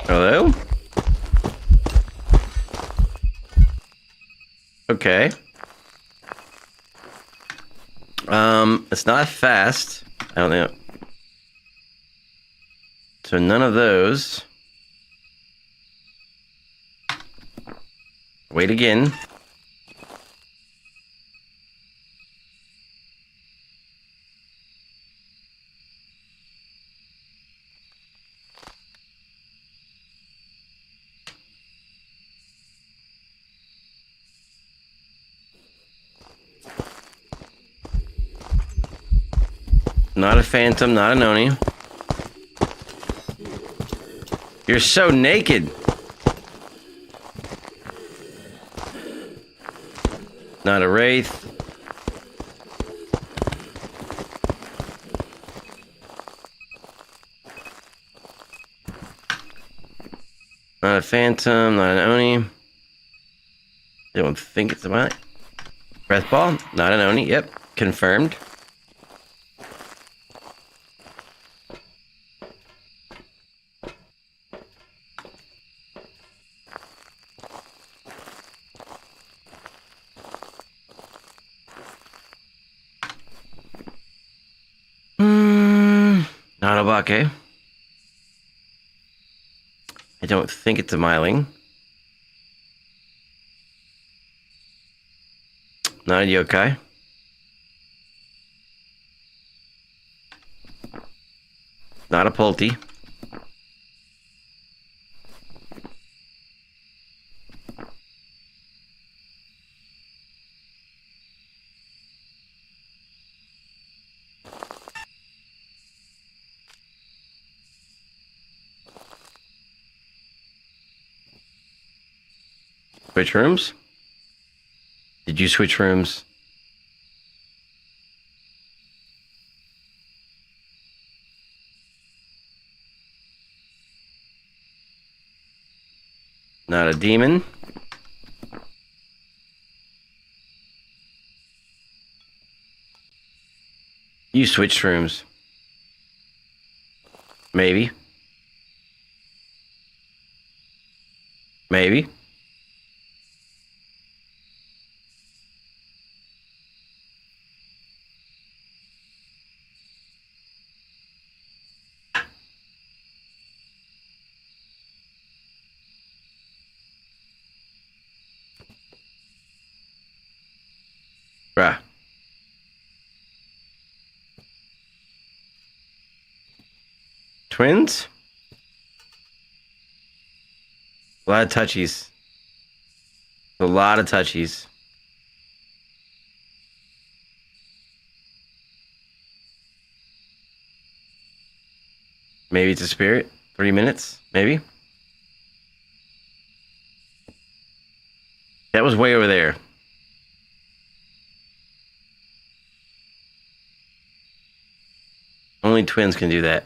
Hello? Okay. It's not fast. I don't know. So none of those. Wait again. Not a phantom, not an Oni. You're so naked. Not a wraith. Not a phantom, not an Oni. I don't think it's a what? Breath ball, not an Oni. Yep, confirmed. Not a Bake. I don't think it's a Myling. Not a Yokai. Not a Polty. Switch rooms? Did you switch rooms? Not a demon. You switched rooms. Maybe. Maybe. Bruh. Twins? A lot of touchies. A lot of touchies. Maybe it's a spirit. 3 minutes, maybe. That was way over there. Only twins can do that.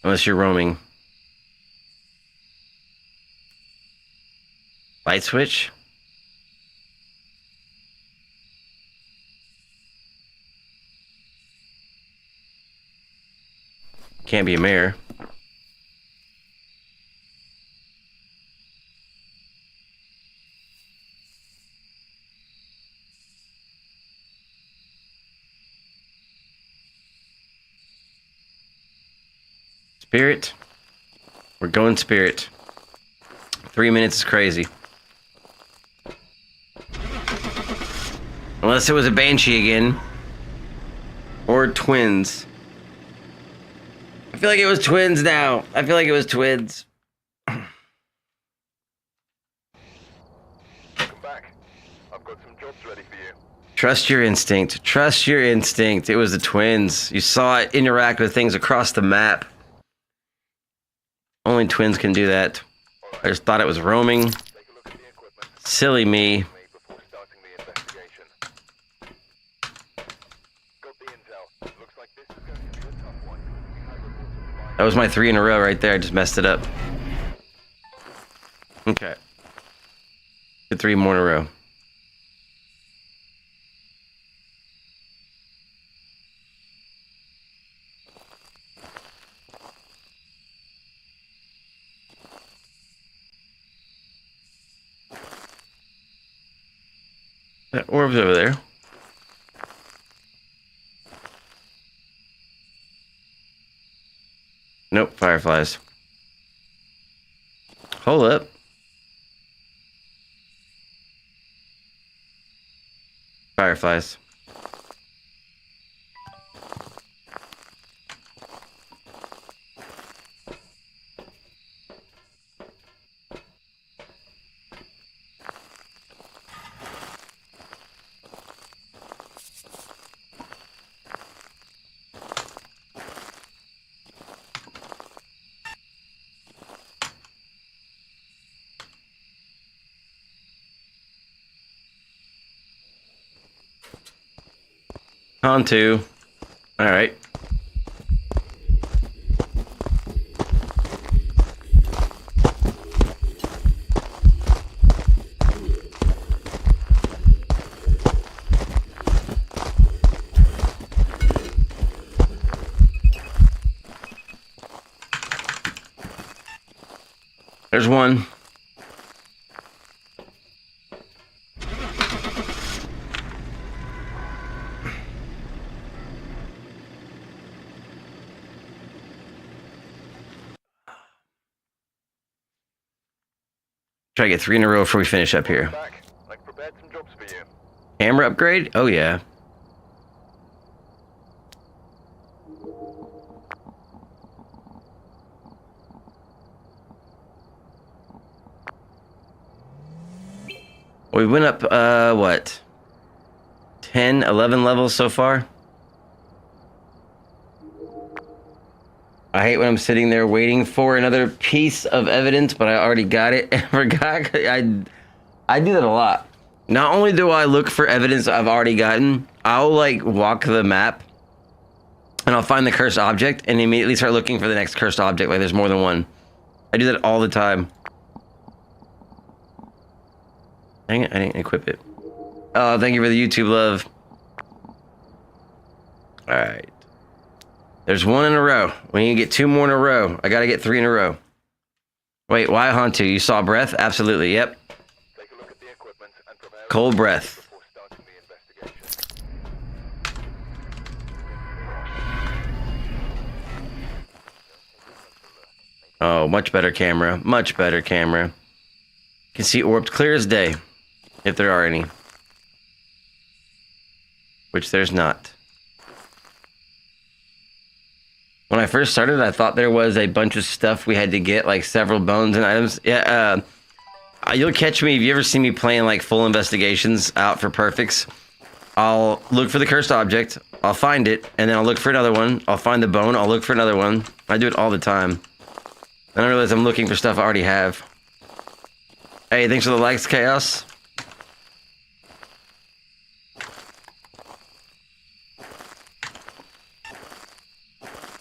Unless you're roaming. Light switch? Can't be a mare. Spirit. We're going spirit. 3 minutes is crazy. Unless it was a banshee again. Or twins. I feel like it was twins now. I feel like it was twins. Come back. I've got some jobs ready for you. Trust your instinct. Trust your instinct. It was the twins. You saw it interact with things across the map. Only twins can do that. I just thought it was roaming. Take a look at the equipment. Silly me. Before starting the investigation. Got the intel. Looks like this is going to be a tough one. We had reports of fire. That was my 3 in a row right there. I just messed it up. Okay. Get 3 more in a row. That orb's over there. Nope, fireflies. Hold up. Fireflies. On to. All right. There's one. Try to get 3 in a row before we finish up here. Back. I've prepared some jobs for you. Camera upgrade? Oh, yeah. We went up, what? 10, 11 levels so far? I hate when I'm sitting there waiting for another piece of evidence, but I already got it and forgot. I do that a lot. Not only do I look for evidence I've already gotten, I'll like walk the map and I'll find the cursed object and immediately start looking for the next cursed object. Like there's more than one. I do that all the time. Dang it, I didn't equip it. Oh, thank you for the YouTube love. All right. There's 1 in a row. We need to get 2 more in a row. I got to get 3 in a row. Wait, why Hantu? You saw breath? Absolutely, yep. Take a look at the equipment and prepare Cold breath. before starting the investigation. Oh, much better camera. Much better camera. Can see orbs clear as day. If there are any. Which there's not. When I first started, I thought there was a bunch of stuff we had to get, like several bones and items. Yeah, you'll catch me if you ever see me playing like full investigations out for perfects. I'll look for the cursed object, I'll find it, and then I'll look for another one. I'll find the bone, I'll look for another one. I do it all the time. Then I realize I'm looking for stuff I already have. Hey, thanks for the likes, Chaos.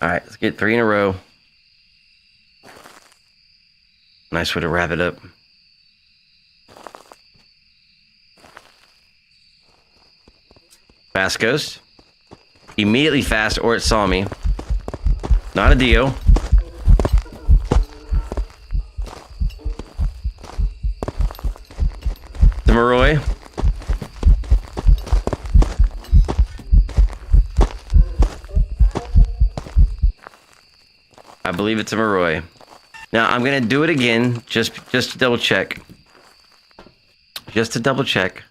Alright, let's get 3 in a row. Nice way to wrap it up. Fast ghost. Immediately fast, or it saw me. Not a Dio. The Moroi. I believe it's a Moroi. Now I'm gonna do it again, just to double check. Just to double check.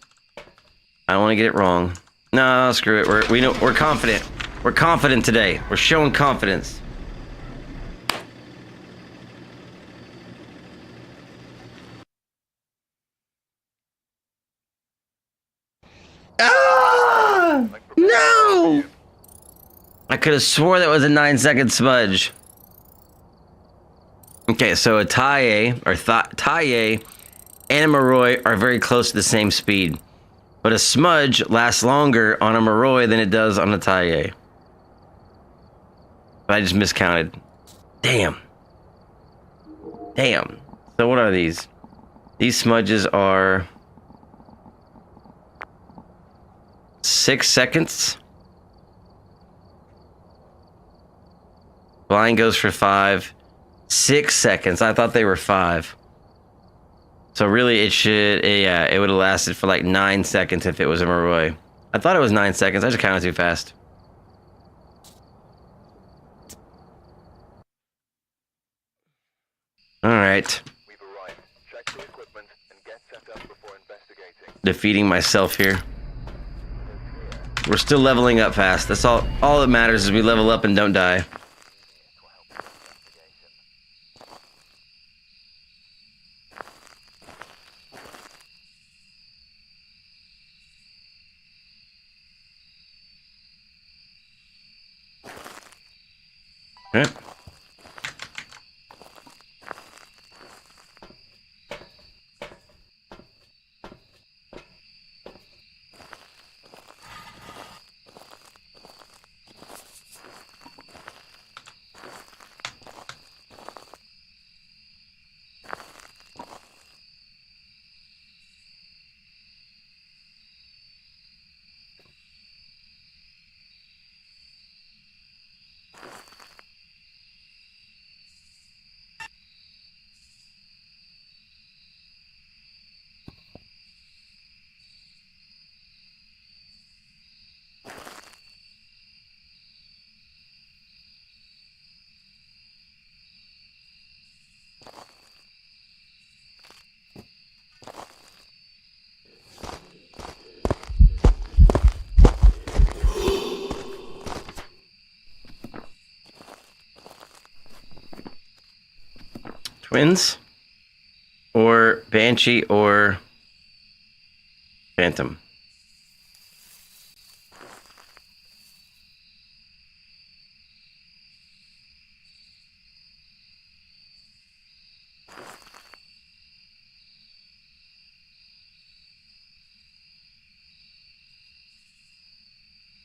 I don't want to get it wrong. No, screw it. We're confident. We're confident today. We're showing confidence. Ah! No! I could have swore that was a 9-second smudge. Okay, so a Taie and a Moroi are very close to the same speed. But a smudge lasts longer on a Moroi than it does on a Taie. But I just miscounted. Damn. Damn. So what are these? These smudges are 6 seconds. Blind goes for 5. 6 seconds. I thought they were 5. So really it should, yeah, it would have lasted for like 9 seconds if it was a Moroi. I thought it was 9 seconds. I just counted too fast. Alright. We've arrived. Check the equipment and get set up before investigating. Defeating myself here. We're still leveling up fast. That's all that matters is we level up and don't die. Okay. Twins, or Banshee, or Phantom.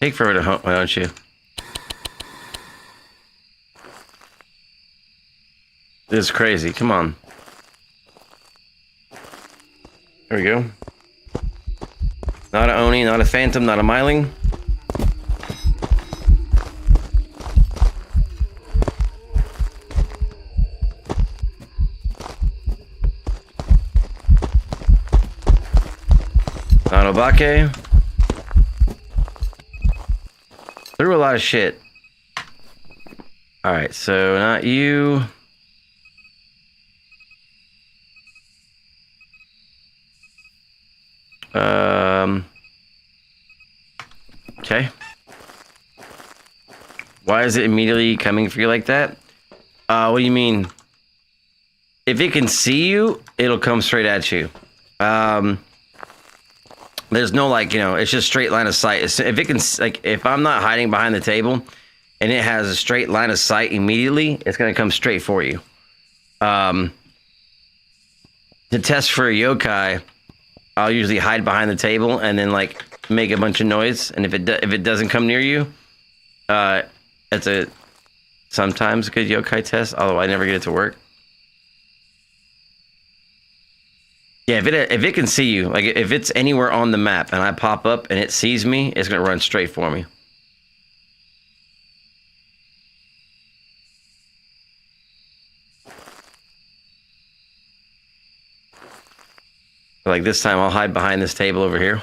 Take forever to hunt, why don't you? This is crazy. Come on. There we go. Not a Oni, not a Phantom, not a Myling. Not Obake. Threw a lot of shit. Alright, so not you. Okay. Why is it immediately coming for you like that? What do you mean? If it can see you, it'll come straight at you. There's no like, it's just straight line of sight. If it can, like, if I'm not hiding behind the table and it has a straight line of sight immediately, it's going to come straight for you. To test for a yokai, I'll usually hide behind the table and then like make a bunch of noise. And if it doesn't come near you, it's a sometimes good yokai test. Although I never get it to work. Yeah, if it can see you, like if it's anywhere on the map and I pop up and it sees me, it's gonna run straight for me. Like this time, I'll hide behind this table over here,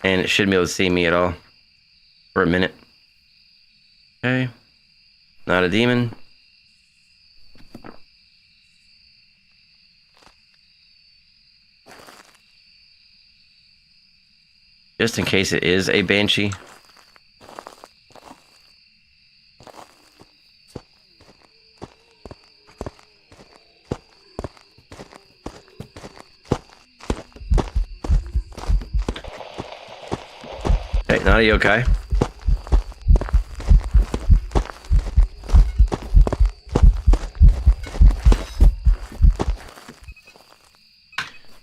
and it shouldn't be able to see me at all for a minute. Okay, not a demon. Just in case it is a banshee. Okay, not a yokai.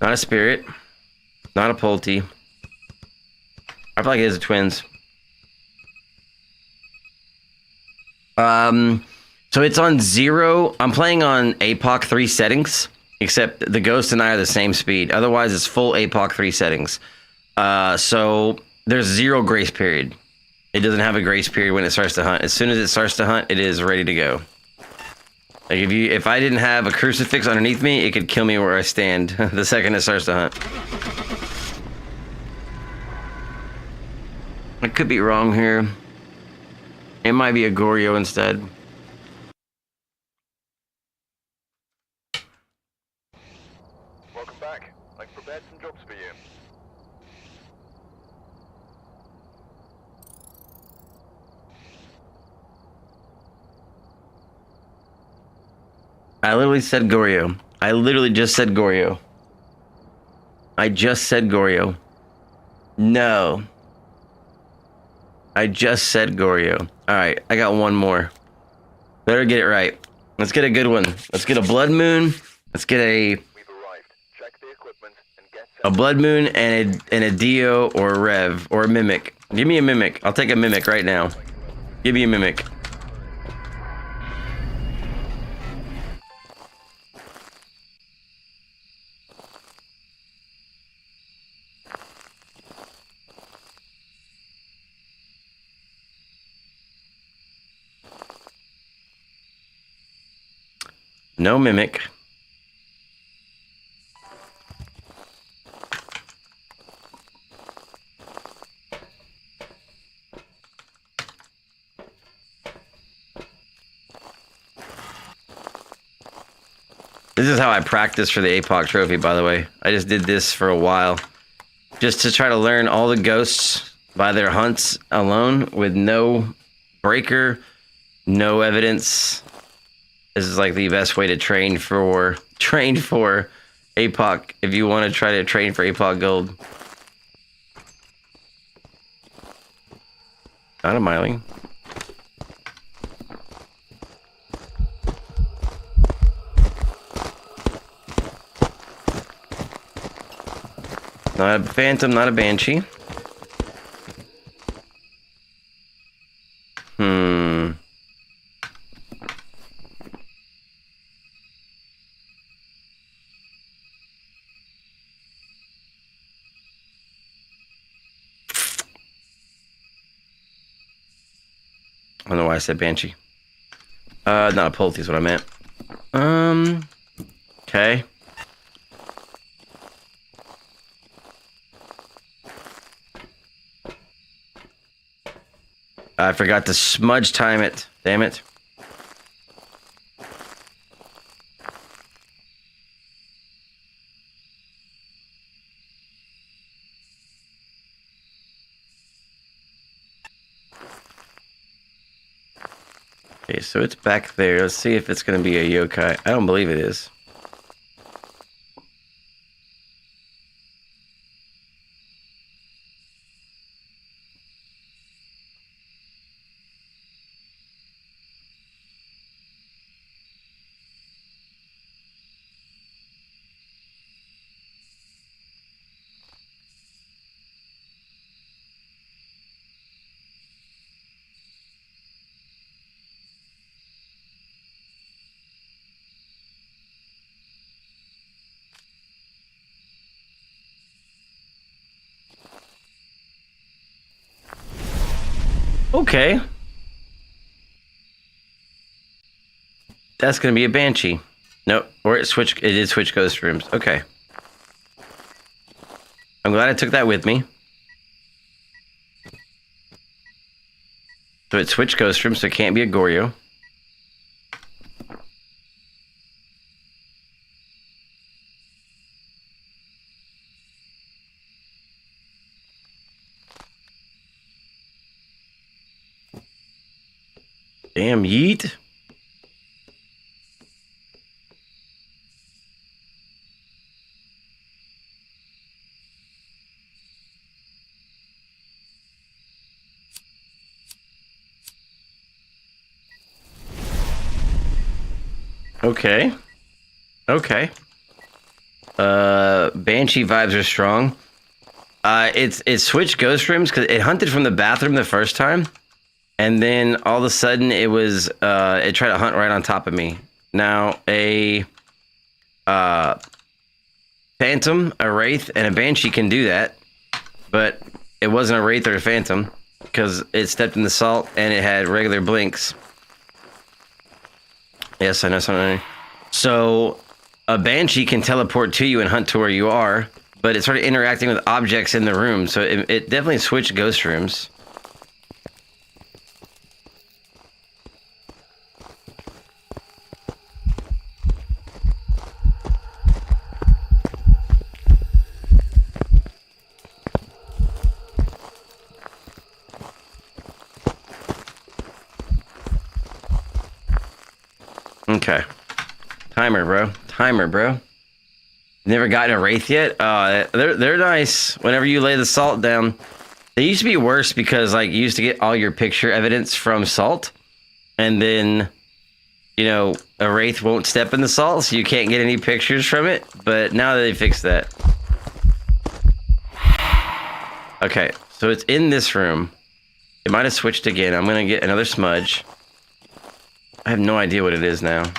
Not a spirit. Not a Polty. I feel like it is a twins. So it's on 0. I'm playing on APOC 3 settings, except the ghost and I are the same speed. Otherwise, it's full APOC 3 settings. So there's 0 grace period. It doesn't have a grace period when it starts to hunt. As soon as it starts to hunt, it is ready to go. Like if I didn't have a crucifix underneath me, it could kill me where I stand the second it starts to hunt. I could be wrong here. It might be a Goryo instead. Welcome back. I've prepared some jobs for you. I literally said Goryo. I literally just said Goryo. I just said Goryo. No. I just said Goryo. Alright, I got one more. Better get it right. Let's get a good one. Let's get a Blood Moon. Let's get We've arrived. Check the equipment and get set. a Blood Moon and a Dio or a Rev or a Mimic. Give me a Mimic. I'll take a Mimic right now. Give me a Mimic. No Mimic. This is how I practice for the APOC trophy, by the way. I just did this for a while. Just to try to learn all the ghosts by their hunts alone with no breaker, no evidence. This is like the best way to train for APOC if you want to try to train for APOC gold. Not a Myling. Not a Phantom, not a Banshee. I don't know why I said Banshee. Not a Polty is what I meant. Okay. I forgot to smudge time it. Damn it. Okay, so it's back there. Let's see if it's going to be a yokai. I don't believe it is. Okay. That's going to be a banshee. Nope. Or it did switch ghost rooms. Okay. I'm glad I took that with me. So it switched ghost rooms, so it can't be a Goryo. Damn yeet. Okay. Okay. Banshee vibes are strong. It switched ghost rooms because it hunted from the bathroom the first time, and then all of a sudden it tried to hunt right on top of me. Now a phantom, a wraith, and a banshee can do that, but it wasn't a wraith or a phantom because it stepped in the salt and it had regular blinks. Yes, I know something. So a banshee can teleport to you and hunt to where you are, but it started interacting with objects in the room, so it definitely switched ghost rooms. Okay. Timer, bro. Timer, bro. Never gotten a wraith yet? They're nice. Whenever you lay the salt down, they used to be worse because like you used to get all your picture evidence from salt, and then a wraith won't step in the salt, so you can't get any pictures from it. But now they fixed that. Okay, so it's in this room. It might have switched again. I'm gonna get another smudge. I have no idea what it is now.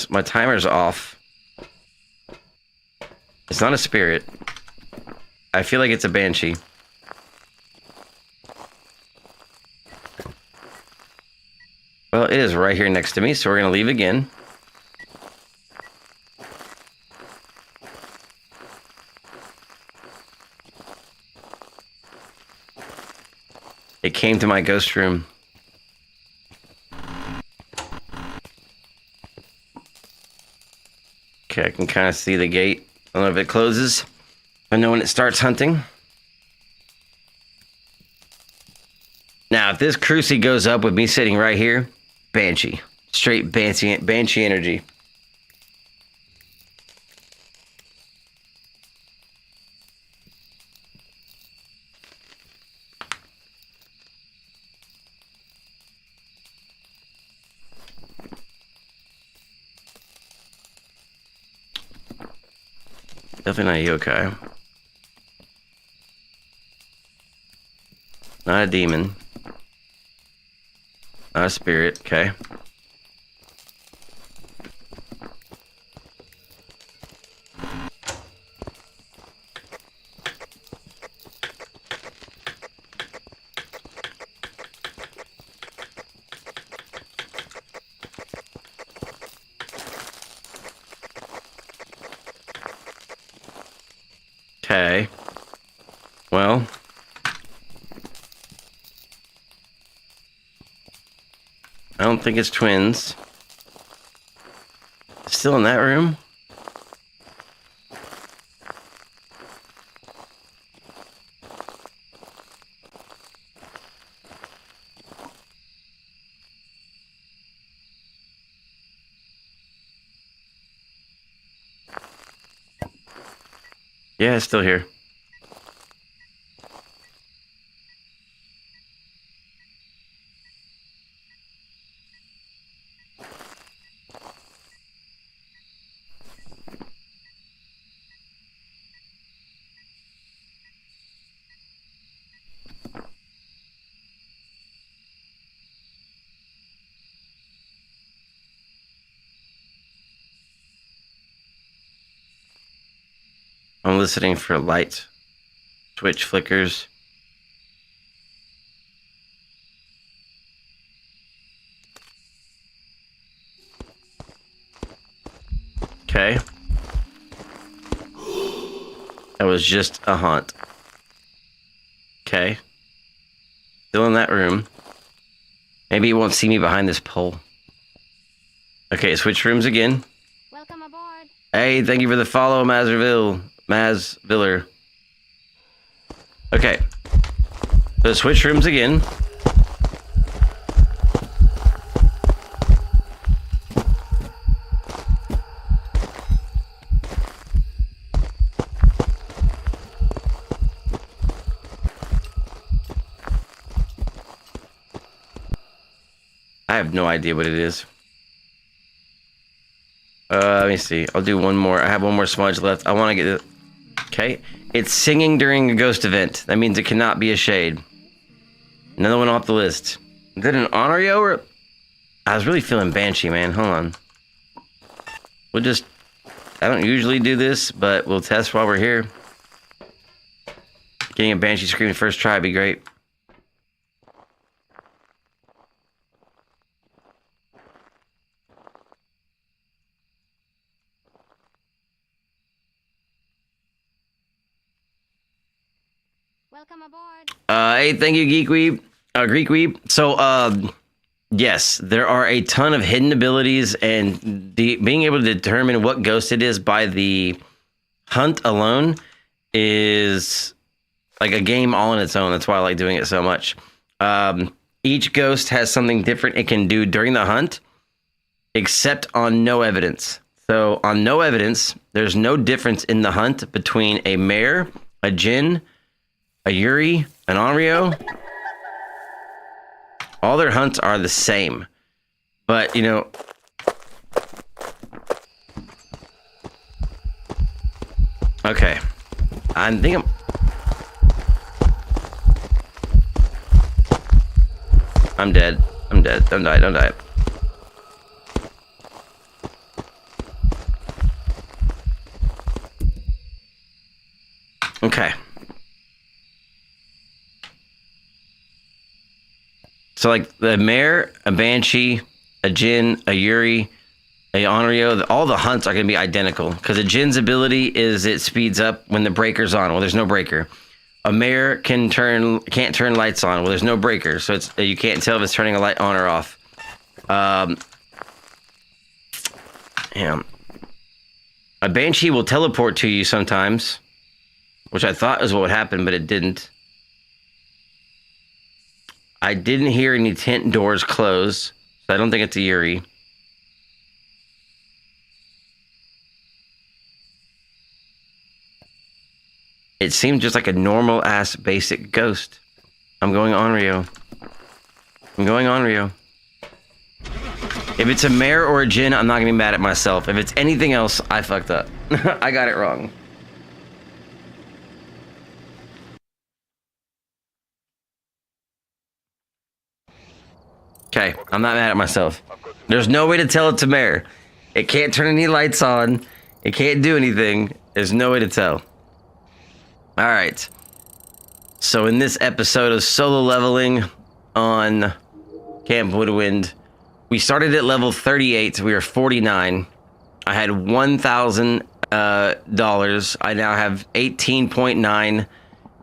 My timer's off. It's not a spirit. I feel like it's a banshee. Well, it is right here next to me, so we're gonna leave again. It came to my ghost room. Okay, I can kind of see the gate. I don't know if it closes. I know when it starts hunting. Now, if this Cruci goes up with me sitting right here, banshee. Straight banshee energy. Definitely not a yokai. Not a demon. Not a spirit, okay. Okay. Well. I don't think it's twins. Still in that room? Yeah, it's still here. I'm listening for light switch flickers. Okay. That was just a haunt. Okay. Still in that room. Maybe he won't see me behind this pole. Okay, switch rooms again. Welcome aboard. Hey, thank you for the follow, Mazviller. Okay. So switch rooms again. I have no idea what it is. Let me see. I'll do one more. I have one more smudge left. I want to get it. Okay. It's singing during a ghost event. That means it cannot be a shade. Another one off the list. Is it an Honorio or... I was really feeling Banshee, man. Hold on. We'll just... I don't usually do this, but we'll test while we're here. Getting a Banshee screaming first try would be great. Welcome aboard. Hey, thank you, Greek Weeb. So, yes, there are a ton of hidden abilities, and being able to determine what ghost it is by the hunt alone is like a game all on its own. That's why I like doing it so much. Each ghost has something different it can do during the hunt, except on no evidence. So, on no evidence, there's no difference in the hunt between a mare, a djinn, a Yuri, an Onryo. All their hunts are the same. But, you know... Okay. I think I'm dead. I'm dead. Don't die. Don't die. Okay. So, like, the mare, a banshee, a djinn, a Yuri, a Onryo, all the hunts are going to be identical. Because a djinn's ability is it speeds up when the breaker's on. Well, there's no breaker. A mare can't turn lights on. Well, there's no breaker. So, it's you can't tell if it's turning a light on or off. Yeah. A banshee will teleport to you sometimes. Which I thought was what would happen, but it didn't. I didn't hear any tent doors close, so I don't think it's a Yuri. It seemed just like a normal-ass basic ghost. I'm going Onryo. I'm going Onryo. If it's a mare or a djinn, I'm not going to be mad at myself. If it's anything else, I fucked up. I got it wrong. Okay, I'm not mad at myself. There's no way to tell it's a mare. It can't turn any lights on. It can't do anything. There's no way to tell. All right. So in this episode of solo leveling on Camp Woodwind, we started at level 38. We were 49. I had $1,000. I now have 18.9.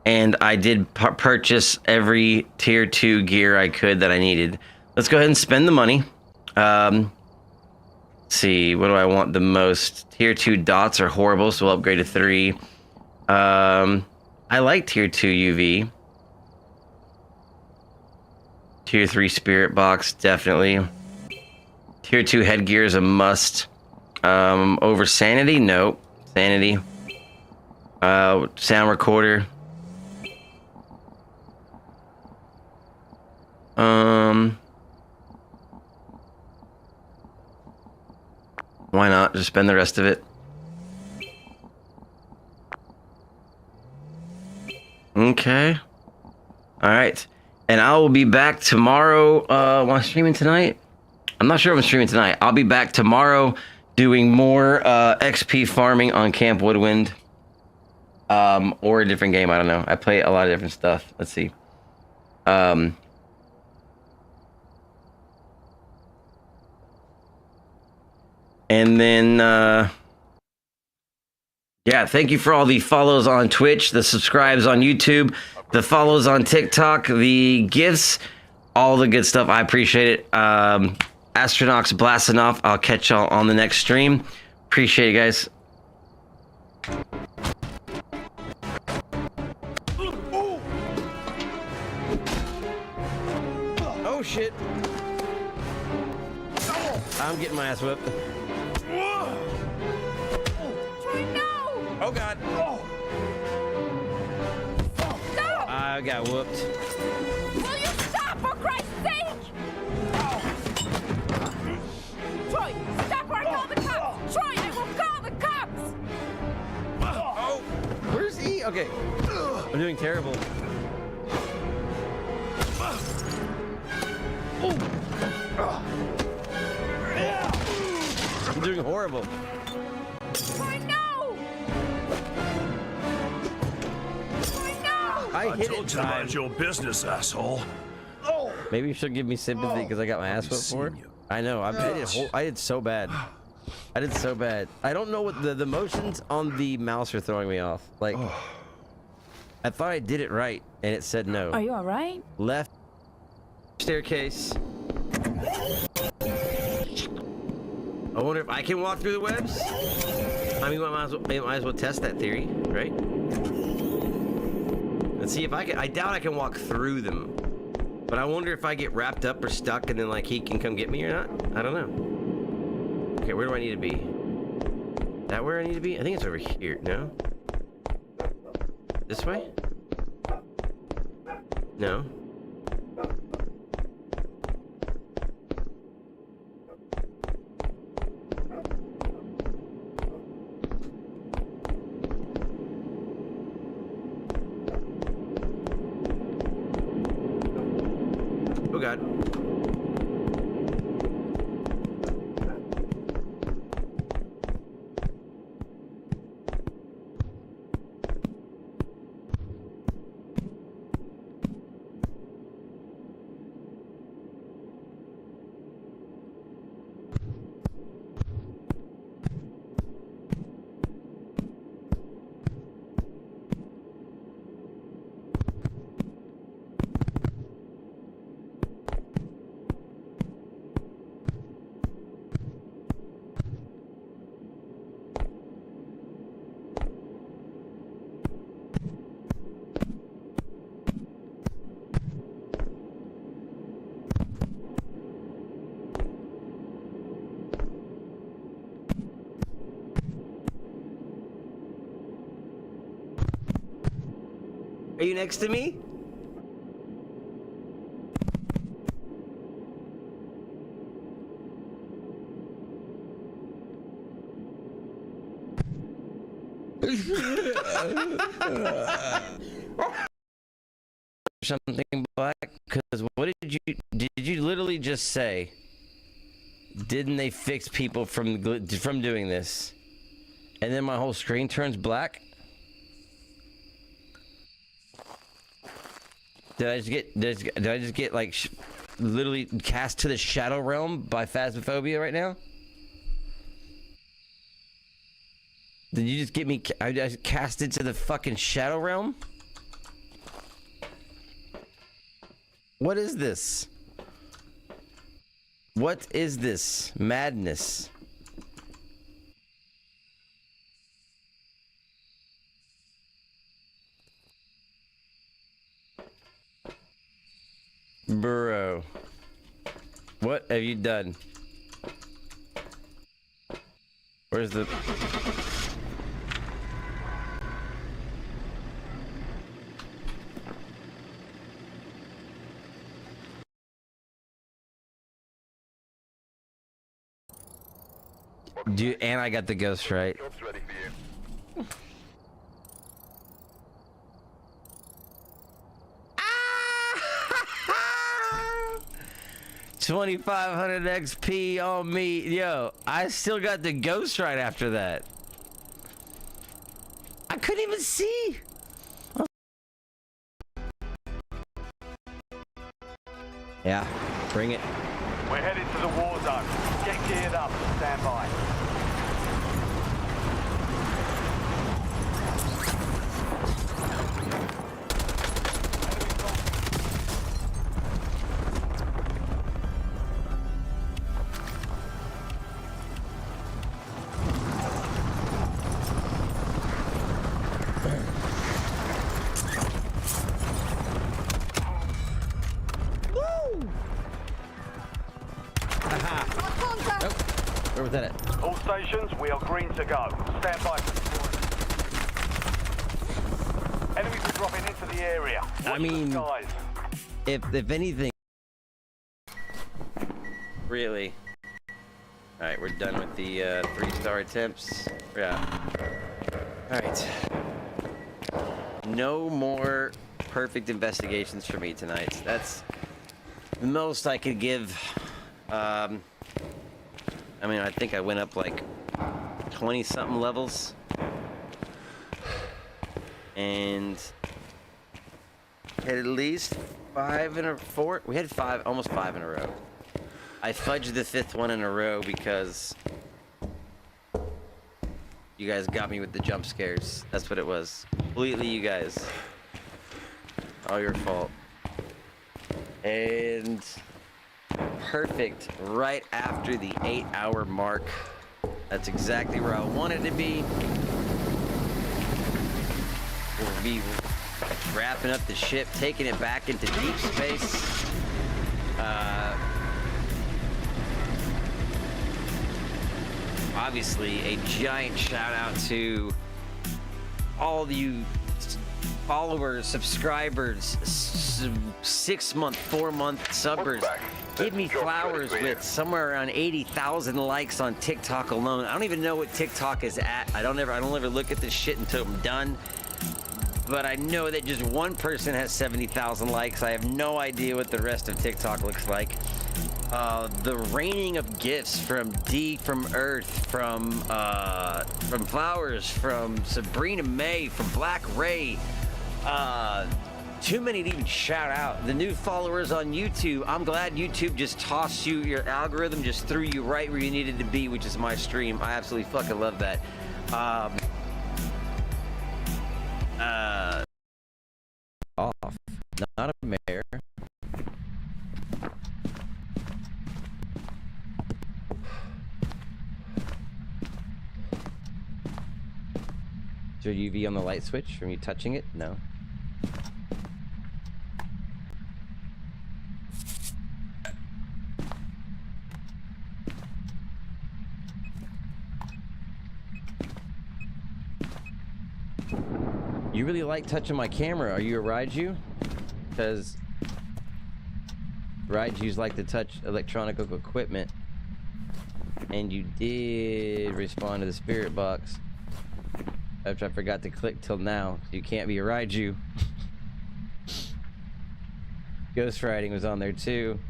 And I did purchase every tier 2 gear I could that I needed. Let's go ahead and spend the money. Let's see, what do I want the most? Tier 2 dots are horrible, so we'll upgrade to 3. I like tier 2 UV. Tier 3 spirit box, definitely. Tier 2 headgear is a must. Over sanity? Nope. Sanity. Sound recorder. Why not? Just spend the rest of it. Okay. Alright. And I will be back tomorrow. Am I streaming tonight? I'm not sure if I'm streaming tonight. I'll be back tomorrow doing more XP farming on Camp Woodwind. Or a different game, I don't know. I play a lot of different stuff. Let's see. And then, yeah, thank you for all the follows on Twitch, the subscribes on YouTube, the follows on TikTok, the gifts, all the good stuff. I appreciate it. Astronauts blasting off. I'll catch y'all on the next stream. Appreciate it, guys. Oh, shit. I'm getting my ass whipped. Oh god. Stop! I got whooped. Will you stop, for Christ's sake? Troy, stop or I call the cops! Troy, I will call the cops! Oh! Where's he? Okay. I'm doing terrible. I'm doing horrible. Troy, no! Troy, no! I hit told it you to time. mind your business, asshole. Maybe you should give me sympathy because I got my ass whipped for it. I know. I did so bad. I did so bad. I don't know what the motions on the mouse are throwing me off. Like, I thought I did it right, and it said no. Are you alright? Left staircase. I wonder if I can walk through the webs. I mean, might as well test that theory, right? Let's see if I can. I doubt I can walk through them, but I wonder if I get wrapped up or stuck, and then like he can come get me or not. I don't know. Okay, where do I need to be? That where I need to be? I think it's over here. No. This way? No. Oh god. Are you next to me? Something black? Because what did you literally just say? Didn't they fix people from doing this? And then my whole screen turns black? Did I just get like literally cast to the shadow realm by Phasmophobia right now? Did you just get me? I just casted to the fucking shadow realm? What is this? What is this madness? Bro, what have you done? Where's the... Dude, and I got the ghost right. Job's ready for you. 2,500 XP on me. Yo, I still got the ghost right after that. I couldn't even see. Yeah, bring it. We're headed to the war zone. Get geared up. Stand by. Where was that at? All stations, we are green to go. Stand by for deployment. Enemies are dropping into the area. Watch mean- the skies. If anything, really. All right, we're done with the 3-star attempts. Yeah. All right. No more perfect investigations for me tonight. That's the most I could give. I mean, I think I went up like 20-something levels, and had at least 5 in a 4. We had 5, almost 5 in a row. I fudged the 5th one in a row because you guys got me with the jump scares. That's what it was. Completely you guys. All your fault. And perfect right after the 8-hour mark. That's exactly where I wanted to be. We'll be wrapping up the ship, taking it back into deep space. Obviously, a giant shout out to all you followers, subscribers, 6-month, 4-month subbers. Give me flowers with somewhere around 80,000 likes on TikTok alone. I don't even know what TikTok is at. I don't ever look at this shit until I'm done. But I know that just one person has 70,000 likes. I have no idea what the rest of TikTok looks like. The raining of gifts from D, from Earth, from Flowers, from Sabrina May, from Black Ray. Too many to even shout out. The new followers on YouTube. I'm glad YouTube just tossed you, your algorithm just threw you right where you needed to be, which is my stream. I absolutely fucking love that. Off. Not a mayor. Is there UV on the light switch from you touching it? No. You really like touching my camera. Are you a Raiju? Because Raijus like to touch electronic equipment. And you did respond to the spirit box. After I forgot to click till now. You can't be a Raiju. Ghost Riding was on there too.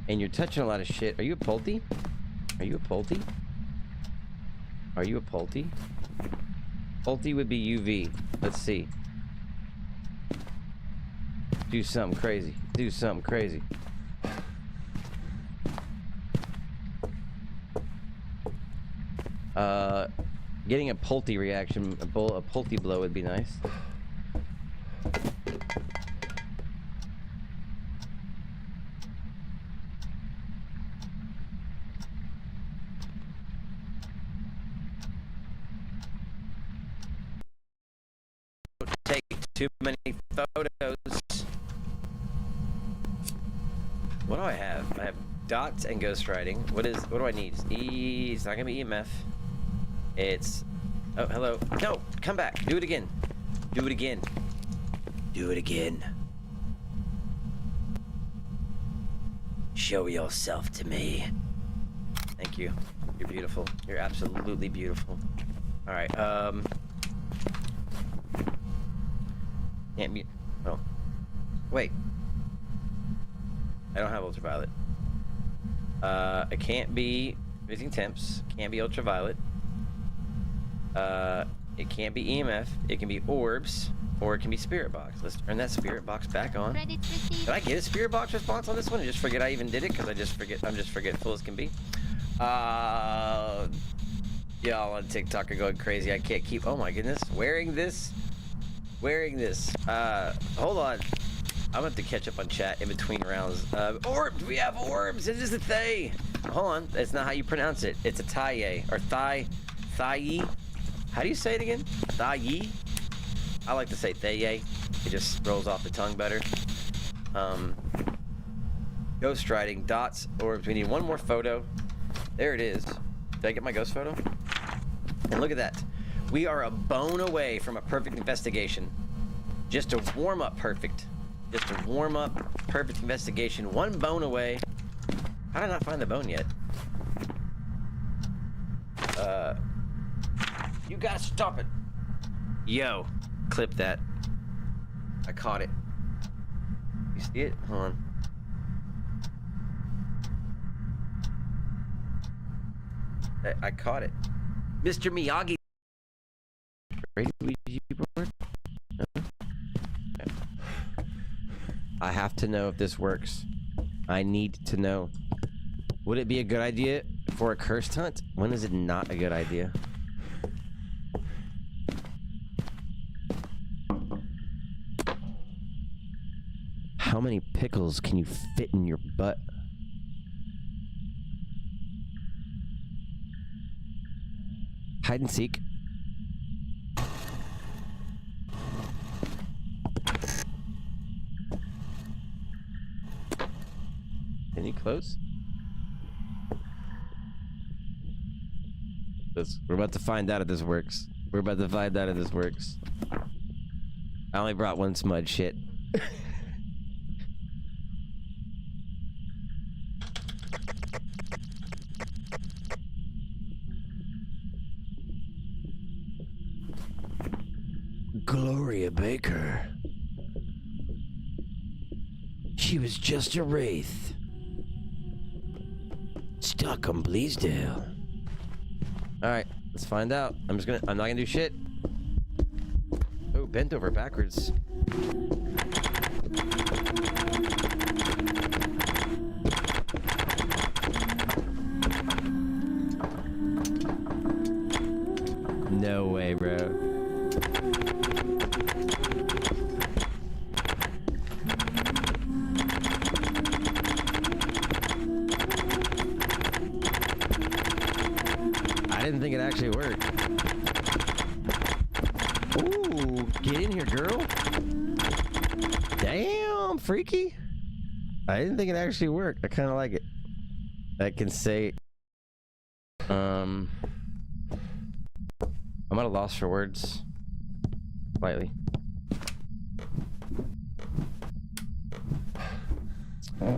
And you're touching a lot of shit. Are you a Pulte? Are you a Pulte? Are you a Pulte? Pulte would be UV. Let's see. Do something crazy. Do something crazy. Getting a Pulte reaction, a Pulte blow would be nice. Take too many photos. What do I have? I have dots and ghost riding. What do I need? It's not gonna be EMF. It's, oh, hello. No, come back. Do it again. Do it again. Do it again. Show yourself to me. Thank you. You're beautiful. You're absolutely beautiful. All right. Can't be. Oh. Wait. I don't have ultraviolet. It can't be freezing temps. Can't be ultraviolet. It can't be EMF. It can be orbs, or it can be spirit box. Let's turn that spirit box back on. Credits received. Did I get a spirit box response on this one? I just forget I even did it because I just forget. I'm just forgetful as can be. Y'all on TikTok are going crazy. I can't keep. Oh my goodness, wearing this. Hold on. I'm gonna have to catch up on chat in between rounds. Orbs. We have orbs. It is a thay. Hold on. That's not how you pronounce it. It's a thigh or thigh. How do you say it again? Thigh. I like to say thaye. It just rolls off the tongue better. Ghost riding, dots, orbs. We need one more photo. There it is. Did I get my ghost photo? And look at that. We are a bone away from a perfect investigation. Just a warm up perfect. Just a warm up perfect investigation. One bone away. How did I not find the bone yet? You gotta stop it. Yo, clip that. I caught it. You see it? Hold on. I caught it. Mr. Miyagi. Ready to Ouija board? No? Okay. I have to know if this works. I need to know. Would it be a good idea for a cursed hunt? When is it not a good idea? How many pickles can you fit in your butt? Hide and seek. Any close? We're about to find out if this works. We're about to find out if this works. I only brought one smudge shit. Gloria Baker. She was just a wraith. Stuck on Bleasdale. Alright, let's find out. I'm not gonna do shit. Oh, bent over backwards. No way, bro. I didn't think it actually worked. Ooh, get in here, girl. Damn, freaky. I didn't think it actually worked. I kind of like it. I can say, I'm at a loss for words. Slightly.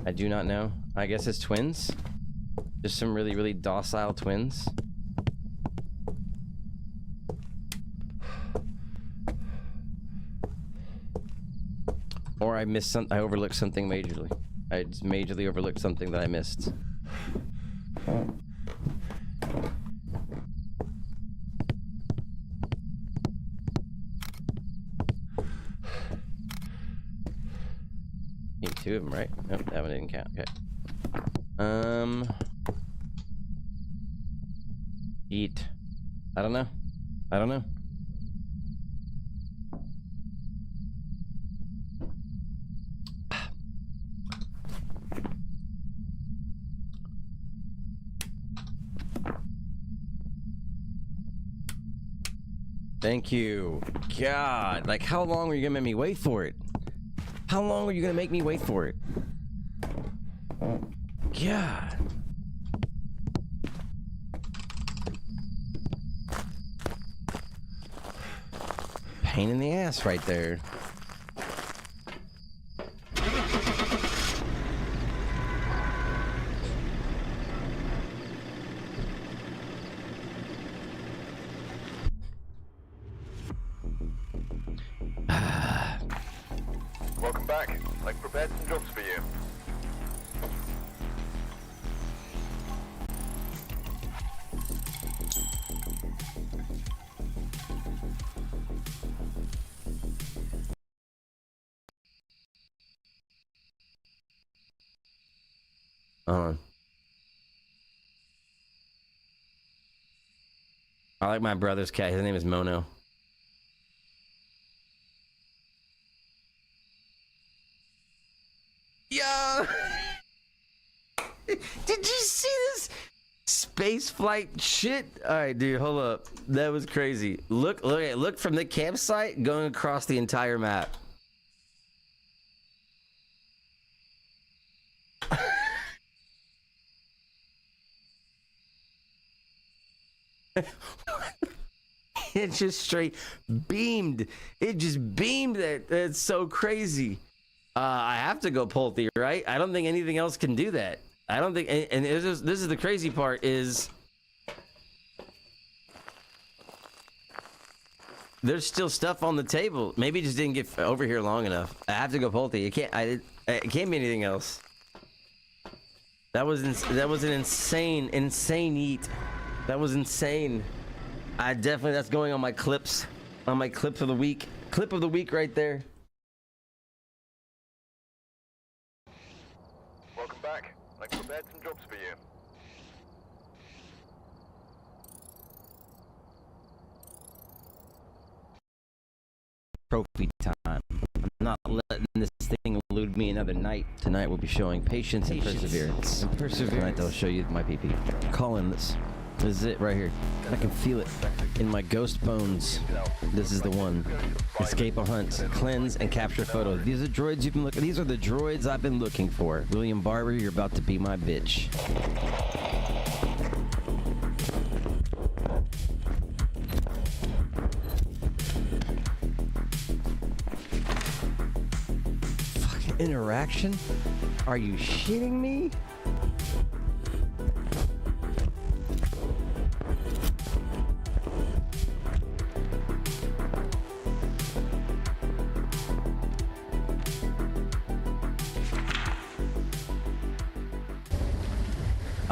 I do not know. I guess it's twins. Just some really, really docile twins. Or I missed something. I overlooked something majorly. I just majorly overlooked something that I missed. Need two of them, right? Nope, that one didn't count. Okay. Eat. I don't know. I don't know. Thank you. God, like how long were you gonna make me wait for it? How long were you gonna make me wait for it? God. Pain in the ass right there. Welcome back. I've prepared some jobs for you. I like my brother's cat. His name is Mono. Yo! Did you see this space flight shit? All right, dude, hold up. That was crazy. Look from the campsite going across the entire map. It just straight beamed. It just beamed. That's so crazy. I have to go Pulte, right? I don't think anything else can do that. I don't think, and this is the crazy part is there's still stuff on the table. Maybe it just didn't get over here long enough. I have to go Pulte. It can't be anything else. That was an insane eat. That was insane. That's going on my clips, of the week. Clip of the week right there. Welcome back. I've prepared some jobs for you. Trophy time. I'm not letting this thing elude me another night. Tonight we'll be showing patience and perseverance. Tonight I'll show you my PP. Calling this. This is it right here. I can feel it in my ghost bones. This is the one. Escape a hunt, cleanse, and capture photo. These are droids you've been looking. These are the droids I've been looking for. William Barber, you're about to be my bitch. Fucking interaction? Are you shitting me?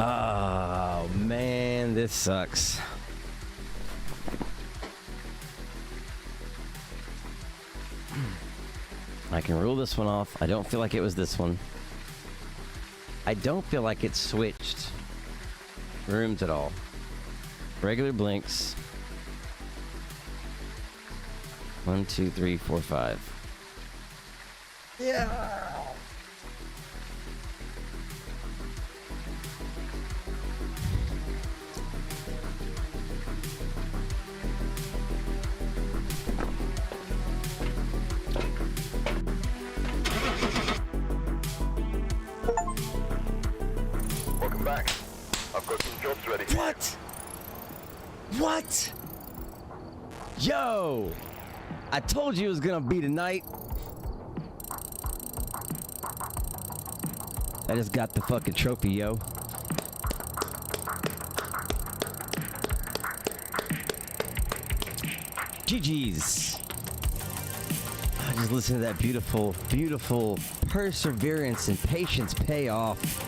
Oh man, this sucks. I can rule this one off. I don't feel like it was this one. I don't feel like it switched rooms at all. Regular blinks. 1, 2, 3, 4, 5. Yeah. Welcome back. I've got some jobs ready for you. What? Yo! I told you it was gonna be tonight. I just got the fucking trophy, yo. GG's. I just listen to that beautiful, beautiful perseverance and patience pay off.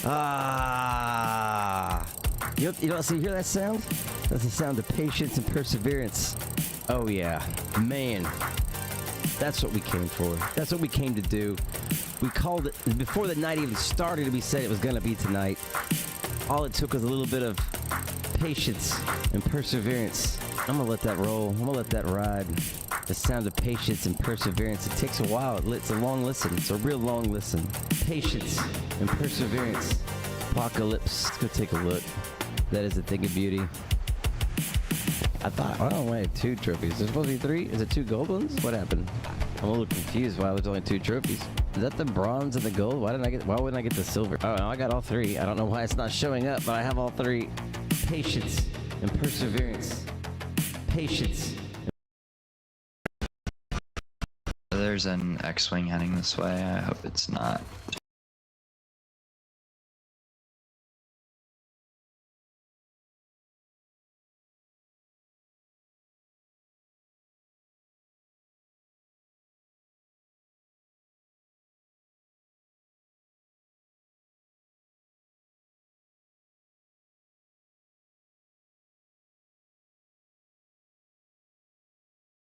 Ah. You don't see, hear that sound? That's the sound of patience and perseverance. Oh yeah, man. That's what we came for. That's what we came to do. We called it, before the night even started, we said it was gonna be tonight. All it took was a little bit of patience and perseverance. I'm gonna let that roll. I'm gonna let that ride. The sound of patience and perseverance. It takes a while. It's a long listen. It's a real long listen. Patience and perseverance. Apocalypse. Let's go take a look. That is a thing of beauty. I thought, oh wait, 2 trophies. There's supposed to be 3? Is it 2 gold ones? What happened? I'm a little confused why there's only 2 trophies. Is that the bronze and the gold? Why wouldn't I get the silver? Oh no, I got all 3. I don't know why it's not showing up, but I have all 3. Patience and perseverance. Patience. There's an X-Wing heading this way. I hope it's not